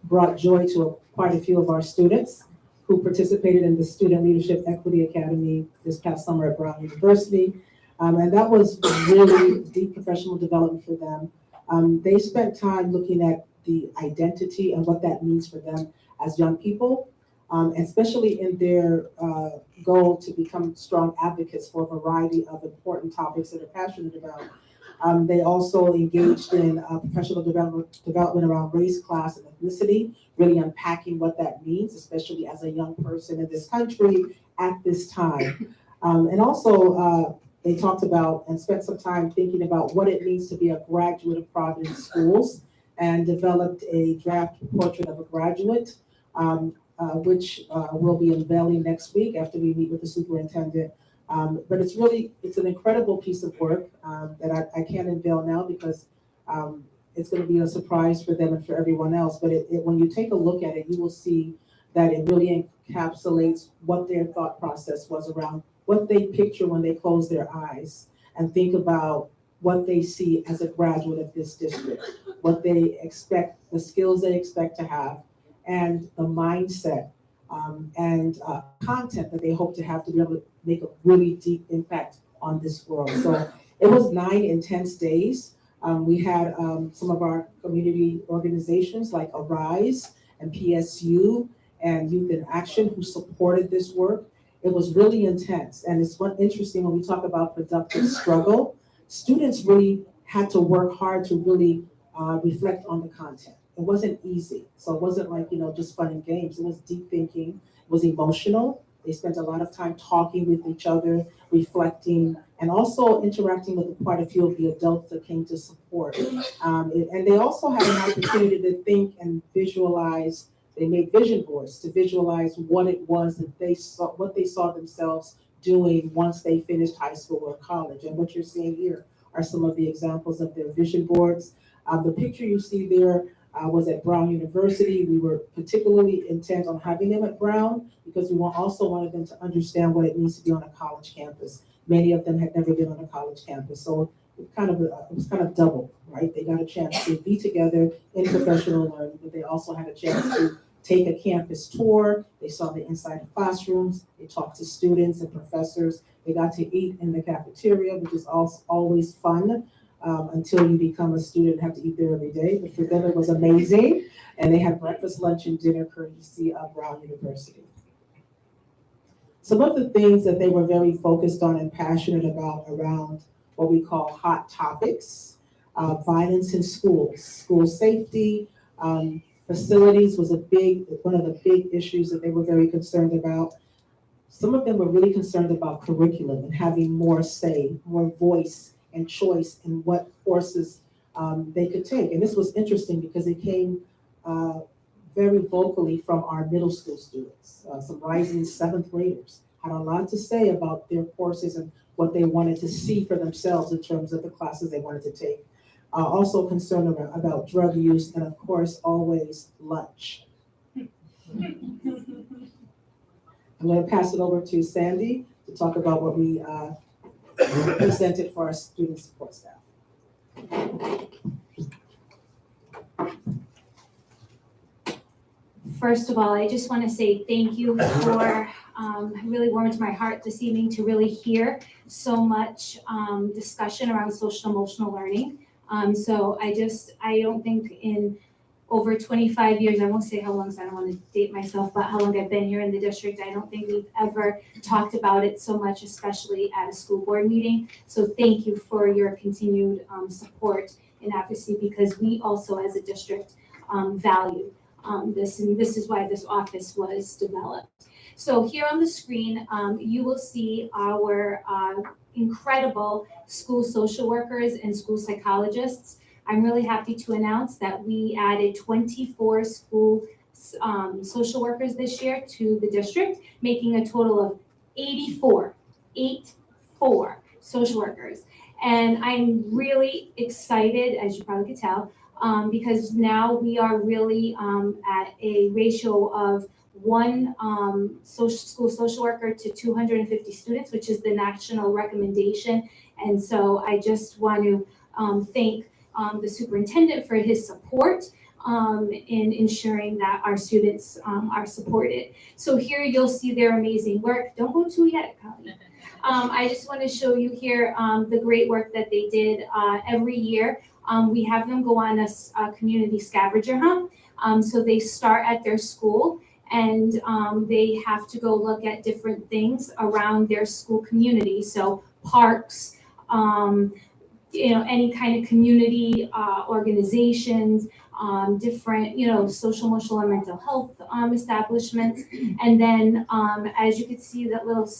brought joy to quite a few of our students who participated in the Student Leadership Equity Academy this past summer at Brown University. And that was really deep professional development for them. They spent time looking at the identity and what that means for them as young people, especially in their goal to become strong advocates for a variety of important topics that they're passionate about. They also engaged in professional development around race, class, and ethnicity, really unpacking what that means, especially as a young person in this country at this time. And also, they talked about and spent some time thinking about what it means to be a graduate of Providence schools and developed a draft portrait of a graduate, which we'll be unveiling next week after we meet with the superintendent. But it's an incredible piece of work that I can't unveil now because it's going to be a surprise for them and for everyone else. But when you take a look at it, you will see that it really encapsulates what their thought process was around what they picture when they close their eyes and think about what they see as a graduate of this district, what they expect, the skills they expect to have, and the mindset and content that they hope to have to be able to make a really deep impact on this world. So it was 9 intense days. We had some of our community organizations like Arise and PSU and Youth in Action who supported this work. It was really intense. And it's interesting when we talk about productive struggle, students really had to work hard to really reflect on the content. It wasn't easy. So it wasn't like, just fun and games. It was deep thinking. It was emotional. They spent a lot of time talking with each other, reflecting, and also interacting with quite a few of the adults that came to support. And they also had an opportunity to think and visualize They made vision boards to visualize what it was that they saw, what they saw themselves doing once they finished high school or college. And what you're seeing here are some of the examples of their vision boards. The picture you see there was at Brown University. We were particularly intent on having them at Brown because we also wanted them to understand what it means to be on a college campus. Many of them had never been on a college campus, so it was kind of double, right? They got a chance to be together in professional learning, but they also had a chance to take a campus tour. They saw the inside of classrooms. They talked to students and professors. They got to eat in the cafeteria, which is always fun until you become a student and have to eat there every day. But for them, it was amazing. And they had breakfast, lunch, and dinner courtesy of Brown University. Some of the things that they were very focused on and passionate about around what we call hot topics, violence in schools, school safety, facilities was one of the big issues that they were very concerned about. Some of them were really concerned about curriculum and having more say, more voice and choice in what courses they could take. And this was interesting because it came very vocally from our middle school students. Some rising seventh graders had a lot to say about their courses and what they wanted to see for themselves in terms of the classes they wanted to take. Also concerned about drug use, and of course, always lunch. I'm going to pass it over to Sandy to talk about what we presented for our student support staff. First of all, I just want to say thank you for really warmed my heart this evening to really hear so much discussion around social emotional learning. So I don't think in over 25 years, I won't say how long, so I don't want to date myself, but how long I've been here in the district, I don't think we've ever talked about it so much, especially at a school board meeting. So thank you for your continued support and advocacy, because we also as a district value this, and this is why this office was developed. So here on the screen, you will see our incredible school social workers and school psychologists. I'm really happy to announce that we added 24 school social workers this year to the district, making a total of 84 social workers. And I'm really excited, as you probably could tell, because now we are really at a ratio of one school social worker to 250 students, which is the national recommendation. And so I just want to thank the superintendent for his support in ensuring that our students are supported. So here you'll see their amazing work. Don't go too yet, Colleen. I just want to show you here the great work that they did every year. We have them go on a community scavenger hunt. So they start at their school and they have to go look at different things around their school community. So parks, any kind of community organizations, different, social, emotional, and mental health establishments. And then as you can see that little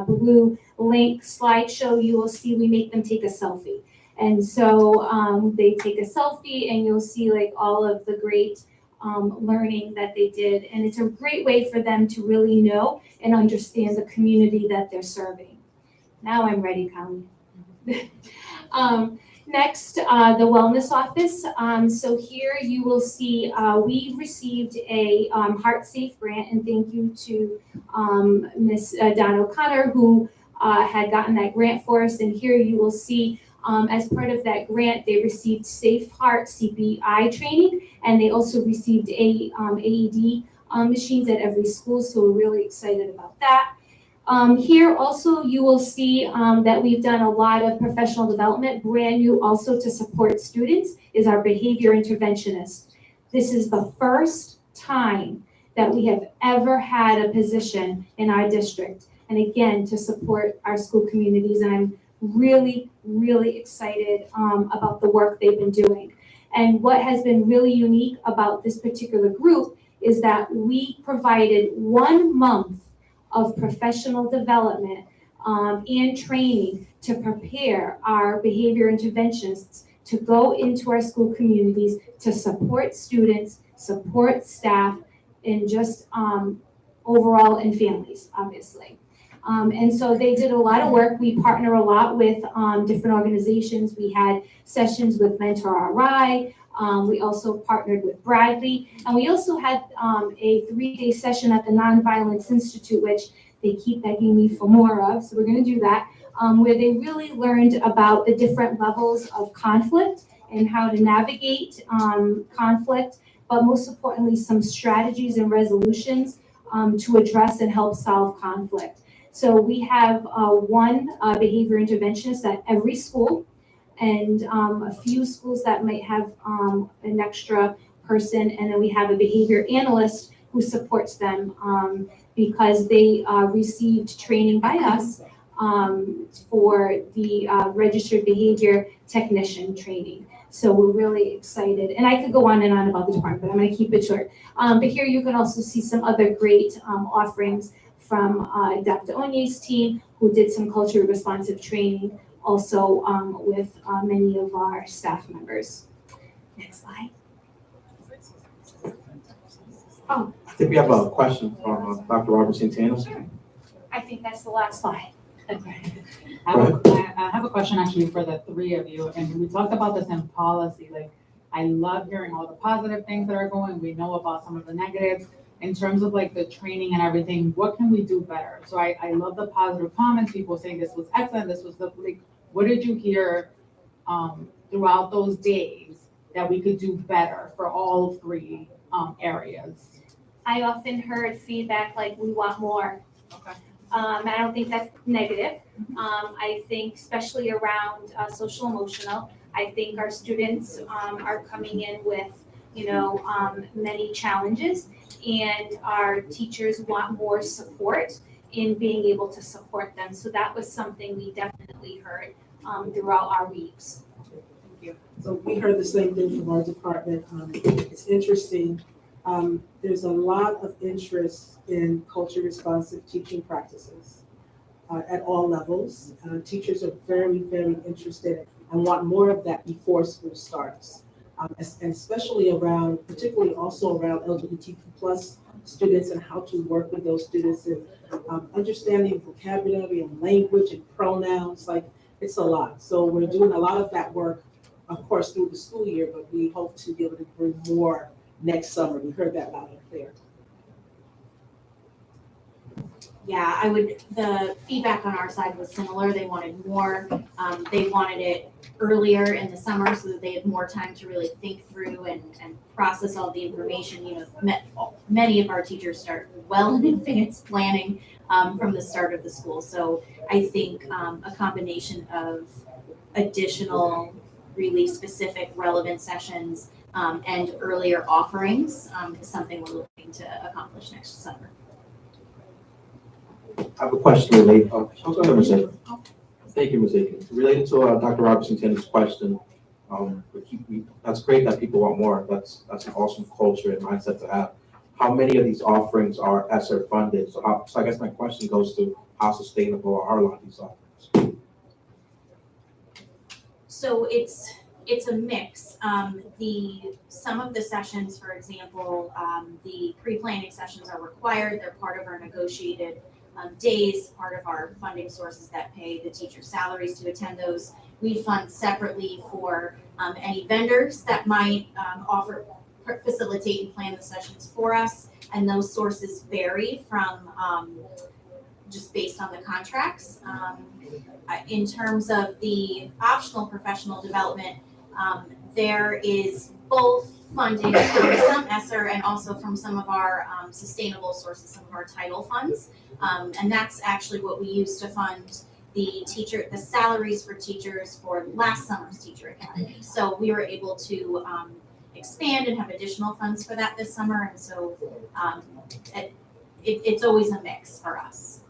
blue link slideshow, you will see we make them take a selfie. And so they take a selfie and you'll see like all of the great learning that they did. And it's a great way for them to really know and understand the community that they're serving. Now I'm ready, Colleen. Next, the wellness office. So here you will see we received a Heart Safe grant, and thank you to Miss Donna O'Connor who had gotten that grant for us. And here you will see as part of that grant, they received Safe Heart CPI training, and they also received AED machines at every school. So we're really excited about that. Here also you will see that we've done a lot of professional development. Brand new also to support students is our behavior interventionist. This is the first time that we have ever had a position in our district, and again to support our school communities. And I'm really, really excited about the work they've been doing. And what has been really unique about this particular group is that we provided 1 month of professional development and training to prepare our behavior interventionists to go into our school communities to support students, support staff, in just overall in families, obviously. And so they did a lot of work. We partner a lot with different organizations. We had sessions with Mentor RI. We also partnered with Bradley. And we also had a 3-day session at the Nonviolence Institute, which they keep begging me for more of. So we're going to do that, where they really learned about the different levels of conflict and how to navigate conflict, but most importantly, some strategies and resolutions to address and help solve conflict. So we have one behavior interventionist at every school, and a few schools that might have an extra person, and then we have a behavior analyst who supports them because they received training by us for the registered behavior technician training. So we're really excited. And I could go on and on about the department, but I'm going to keep it short. But here you can also see some other great offerings from Dr. Onye's team, who did some culturally responsive training also with many of our staff members. Next slide. Oh, I think we have a question from Dr. Robert Santana. I think that's the last slide. Okay. I have a question actually for the three of you, and we talked about this in policy. Like, I love hearing all the positive things that are going. We know about some of the negatives. In terms of like the training and everything, what can we do better? So I love the positive comments, people saying this was excellent, this was the, like, what did you hear throughout those days that we could do better for all three areas? I often heard feedback like, we want more. Okay. I don't think that's negative. I think especially around social emotional, I think our students are coming in with, many challenges, and our teachers want more support in being able to support them. So that was something we definitely heard throughout our weeks. Thank you. So we heard the same thing from our department. It's interesting. There's a lot of interest in culture responsive teaching practices at all levels. Teachers are very, very interested and want more of that before school starts. And especially around, particularly also around LGBTQ plus students and how to work with those students and understanding vocabulary and language and pronouns, like it's a lot. So we're doing a lot of that work, of course, through the school year, but we hope to be able to bring more next summer. We heard that loud and clear. Yeah, the feedback on our side was similar. They wanted more. They wanted it earlier in the summer so that they had more time to really think through and process all the information. Many of our teachers start well in advance planning from the start of the school. So I think a combination of additional, really specific, relevant sessions and earlier offerings is something we're looking to accomplish next summer. I have a question related. Go ahead, Ms. Aiken. Thank you, Ms. Aiken. Related to Dr. Robertson Tanner's question, that's great that people want more. That's an awesome culture and mindset to have. How many of these offerings are ESSER funded? So I guess my question goes to how sustainable are a lot of these offerings? So it's a mix. Some of the sessions, for example, the pre-planning sessions are required. They're part of our negotiated days, part of our funding sources that pay the teacher salaries to attend those. We fund separately for any vendors that might facilitate and plan the sessions for us, and those sources vary from just based on the contracts. In terms of the optional professional development, there is both funding from some ESSER and also from some of our sustainable sources, some of our title funds. And that's actually what we use to fund the salaries for teachers for last summer's Teacher Academy. So we were able to expand and have additional funds for that this summer. And so it's always a mix for us.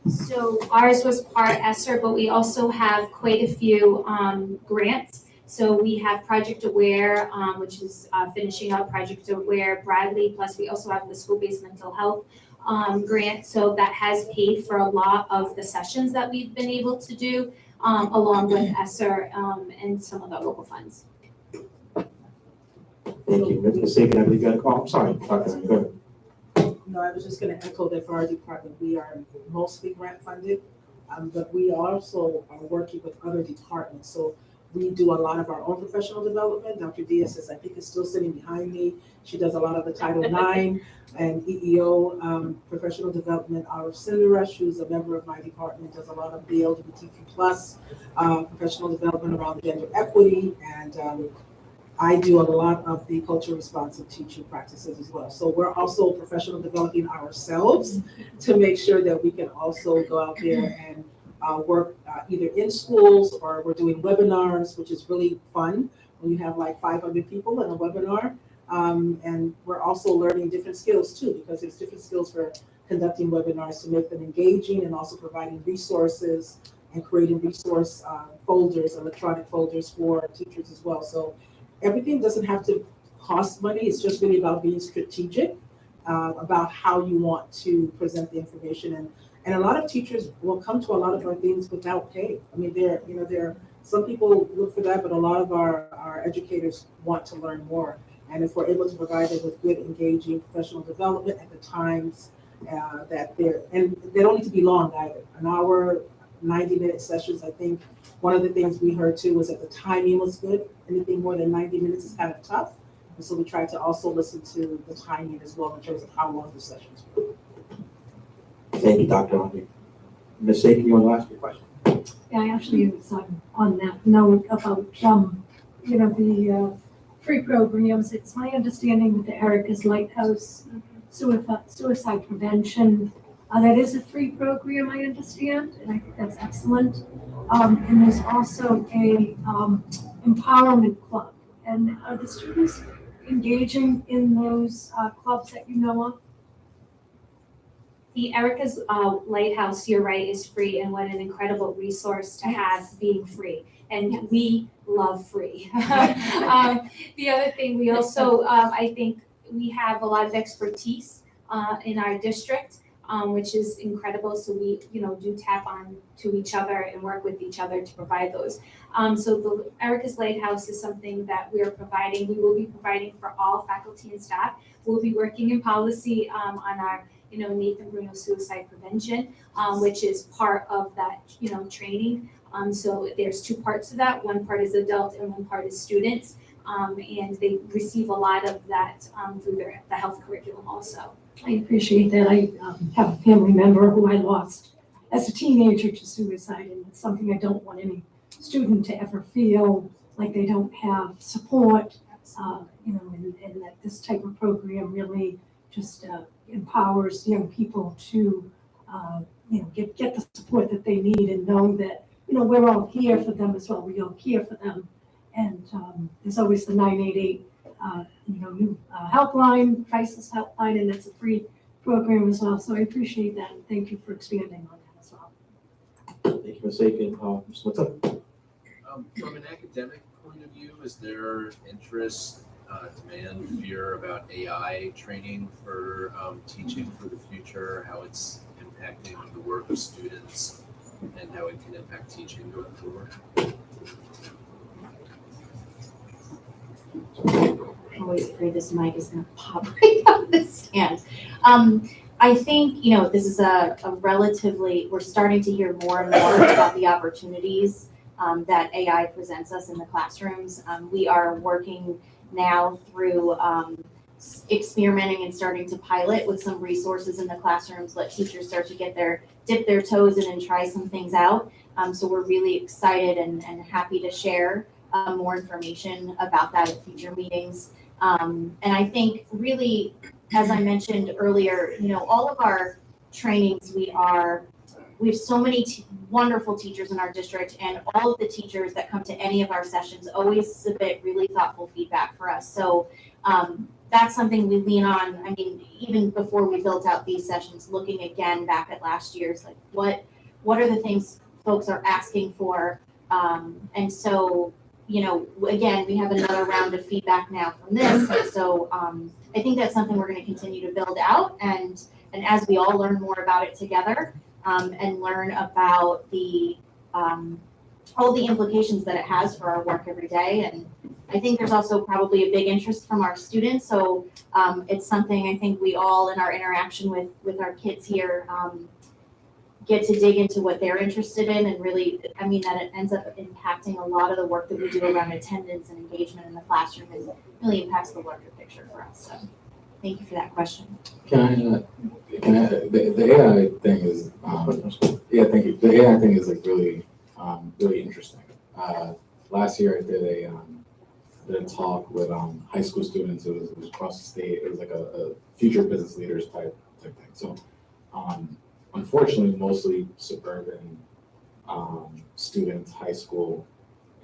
So ours was part ESSER, but we also have quite a few grants. So we have Project Aware, which is finishing up Project Aware, Bradley, plus we also have the school-based mental health grant. So that has paid for a lot of the sessions that we've been able to do, along with ESSER and some of the local funds. Thank you. Ms. Sagan, I believe you got a call. I'm sorry, Dr. Ryan, go ahead. No, I was just gonna echo that for our department, we are mostly grant funded, but we also are working with other departments. So we do a lot of our own professional development. Dr. Diaz is, I think, is still sitting behind me. She does a lot of the Title IX and EEO professional development. Our Cinderesh, who's a member of my department, does a lot of the LGBTQ plus professional development around gender equity, and I do a lot of the culturally responsive teaching practices as well. So we're also professional developing ourselves to make sure that we can also go out there and work either in schools, or we're doing webinars, which is really fun when you have like 500 people in a webinar. And we're also learning different skills too, because there's different skills for conducting webinars to make them engaging, and also providing resources and creating resource folders, electronic folders for teachers as well. So everything doesn't have to cost money. It's just really about being strategic about how you want to present the information. And a lot of teachers will come to a lot of our things without pay. I mean, some people look for that, but a lot of our educators want to learn more. And if we're able to provide them with good, engaging professional development at the times that and they don't need to be long either. An hour, 90-minute sessions, I think one of the things we heard too was that the timing was good. Anything more than 90 minutes is kind of tough. And so we try to also listen to the timing as well in terms of how long the sessions were. Thank you, Dr. Ryan. Ms. Sagan, you want to ask your question? Yeah, I actually was on that note about, the free programs. It's my understanding that the Erica's Lighthouse suicide prevention, that is a free program, I understand, and I think that's excellent. And there's also a empowerment club. And are the students engaging in those clubs that you know of? The Erica's Lighthouse, you're right, is free, and what an incredible resource to have being free. And we love free. The other thing, we also, I think we have a lot of expertise in our district, which is incredible. So we, do tap on to each other and work with each other to provide those. So the Erica's Lighthouse is something that we are providing. We will be providing for all faculty and staff. We'll be working in policy on our Nathan Bruno suicide prevention, which is part of that, training. So there's two parts to that. One part is adult and one part is students. And they receive a lot of that through the health curriculum also. I appreciate that. I have a family member who I lost as a teenager to suicide, and it's something I don't want any student to ever feel like they don't have support, and that this type of program really just empowers young people to, get the support that they need, and know that, we're all here for them as well. We all care for them. And there's always the 988, new helpline, crisis helpline, and that's a free program as well. So I appreciate that, and thank you for expanding on that as well. Thank you, Ms. Sagan. Mr. Matsuda. From an academic point of view, is there interest, demand, fear about AI training for teaching for the future, how it's impacting the work of students, and how it can impact teaching going forward? I'm always afraid this mic is going to pop right off the stand. I think, this is a relatively, we're starting to hear more and more about the opportunities that AI presents us in the classrooms. We are working now through experimenting and starting to pilot with some resources in the classrooms, let teachers start to dip their toes in and try some things out. So we're really excited and happy to share more information about that at future meetings. And I think really, as I mentioned earlier, all of our trainings, we have so many wonderful teachers in our district, and all of the teachers that come to any of our sessions always submit really thoughtful feedback for us. So that's something we lean on. I mean, even before we built out these sessions, looking again back at last year's, like what are the things folks are asking for? And so, again, we have another round of feedback now from this. And so I think that's something we're going to continue to build out. And as we all learn more about it together, and learn about all the implications that it has for our work every day, and I think there's also probably a big interest from our students, so it's something I think we all in our interaction with our kids here get to dig into what they're interested in, and really, I mean, that it ends up impacting a lot of the work that we do around attendance and engagement in the classroom, and really impacts the larger picture for us. So thank you for that question. The AI thing is, yeah, thank you. The AI thing is like really, really interesting. Last year I did a talk with high school students. It was across the state. It was like a future business leaders type thing. So, unfortunately, mostly suburban students, high school,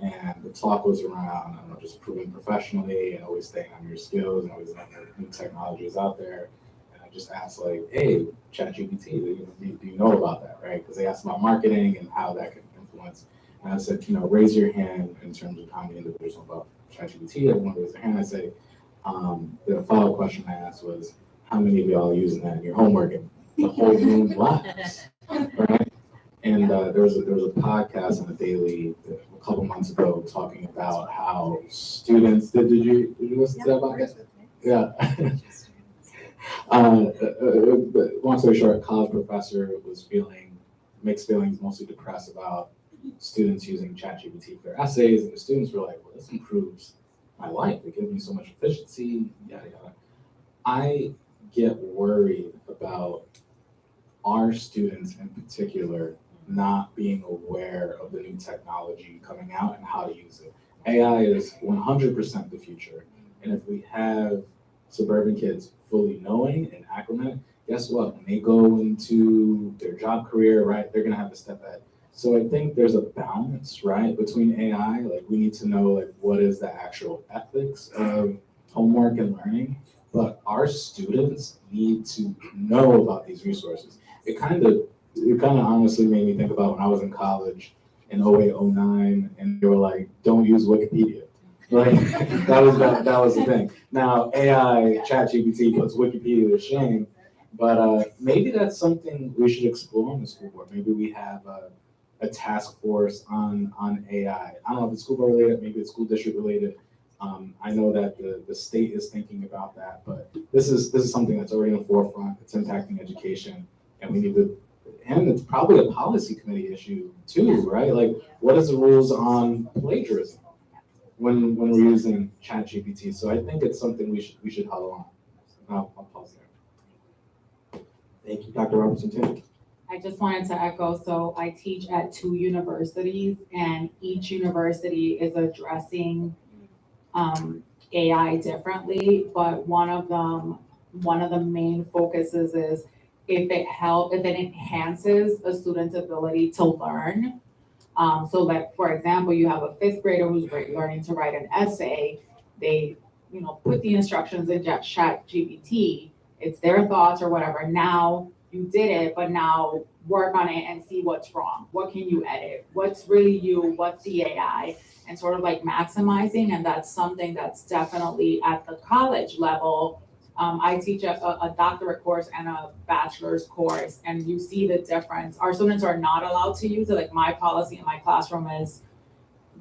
and the talk was around, I don't know, just improving professionally and always staying on your skills and always knowing that new technologies out there. And I just asked like, hey, ChatGPT, do you know about that, right? Because they asked about marketing and how that can influence. And I said, raise your hand in terms of how many individuals know about ChatGPT. Everyone raised their hand. I say, the follow-up question I asked was, how many of y'all are using that in your homework? And the whole room laughs, right? And there was a podcast on the Daily a couple months ago talking about how students. Did you listen to that podcast? Yeah. Long story short, a college professor was feeling mixed feelings, mostly depressed about students using ChatGPT for their essays, and the students were like, "Well, this improves my life. It gives me so much efficiency." Yada yada. I get worried about our students in particular not being aware of the new technology coming out and how to use it. AI is 100% the future. And if we have suburban kids fully knowing and acclimated, guess what? When they go into their job career, right, they're gonna have to step ahead. So I think there's a balance, right, between AI. Like we need to know like what is the actual ethics of homework and learning, but our students need to know about these resources. It kind of honestly made me think about when I was in college in 08, 09, and they were like, don't use Wikipedia. Like that was the thing. Now AI, ChatGPT puts Wikipedia to shame, but maybe that's something we should explore on the school board. Maybe we have a task force on AI. I don't know if it's school board related, maybe it's school district related. I know that the state is thinking about that, but this is something that's already in the forefront. It's impacting education, and we need to. And it's probably a policy committee issue too, right? Like, what is the rules on plagiarism when we're using ChatGPT? So I think it's something we should huddle on. I'll pause there. Thank you, Dr. Robertson. I just wanted to echo, so I teach at 2 universities, and each university is addressing AI differently, but one of the main focuses is if it enhances a student's ability to learn. So like, for example, you have a 5th grader who's learning to write an essay. They, put the instructions in ChatGPT. It's their thoughts or whatever. Now you did it, but now work on it and see what's wrong. What can you edit? What's really you? What's the AI? And sort of like maximizing. And that's something that's definitely at the college level. I teach a doctorate course and a bachelor's course, and you see the difference. Our students are not allowed to use it. Like my policy in my classroom is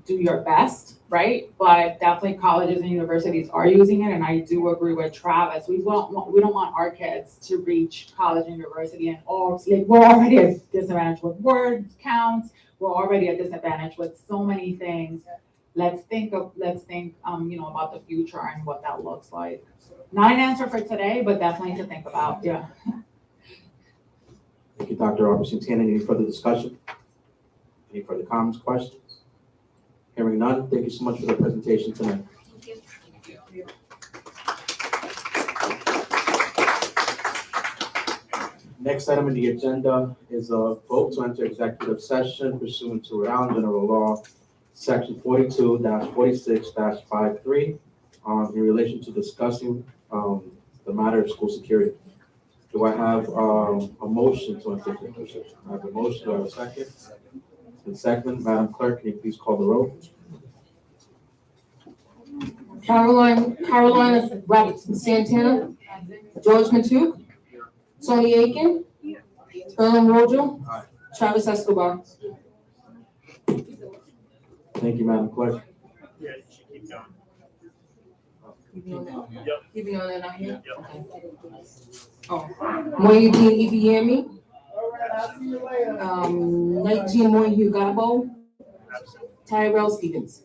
do your best, right? But definitely colleges and universities are using it, and I do agree with Travis. We don't want our kids to reach college and university and we're already at a disadvantage with word counts. We're already at a disadvantage with so many things. Let's think about the future and what that looks like. Not an answer for today, but definitely to think about. Yeah. Thank you, Dr. Robertson. Any further discussion? Any further comments, questions? Hearing none, thank you so much for the presentation tonight. Thank you. Next item on the agenda is a vote to enter executive session pursuant to Rhode Island General Law, Section 42-46-53, in relation to discussing the matter of school security. Do I have a motion to enter executive session? I have a motion. Do I have a second? And second, Madam Clerk, can you please call the roll? Carolina Robertson Santana, George Matuk, Tony Aiken, Erlen Rodgel, Travis Escobar. Thank you, Madam Clerk. Even though they're not here? Okay. Oh, Moyedin Ibiemi. Nineteen Moyhu Gabo. Tyrell Stevens.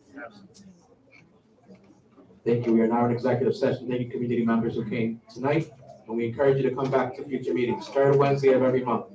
Thank you. We are now in executive session. Thank you, community members who came tonight, and we encourage you to come back to future meetings, third Wednesday of every month.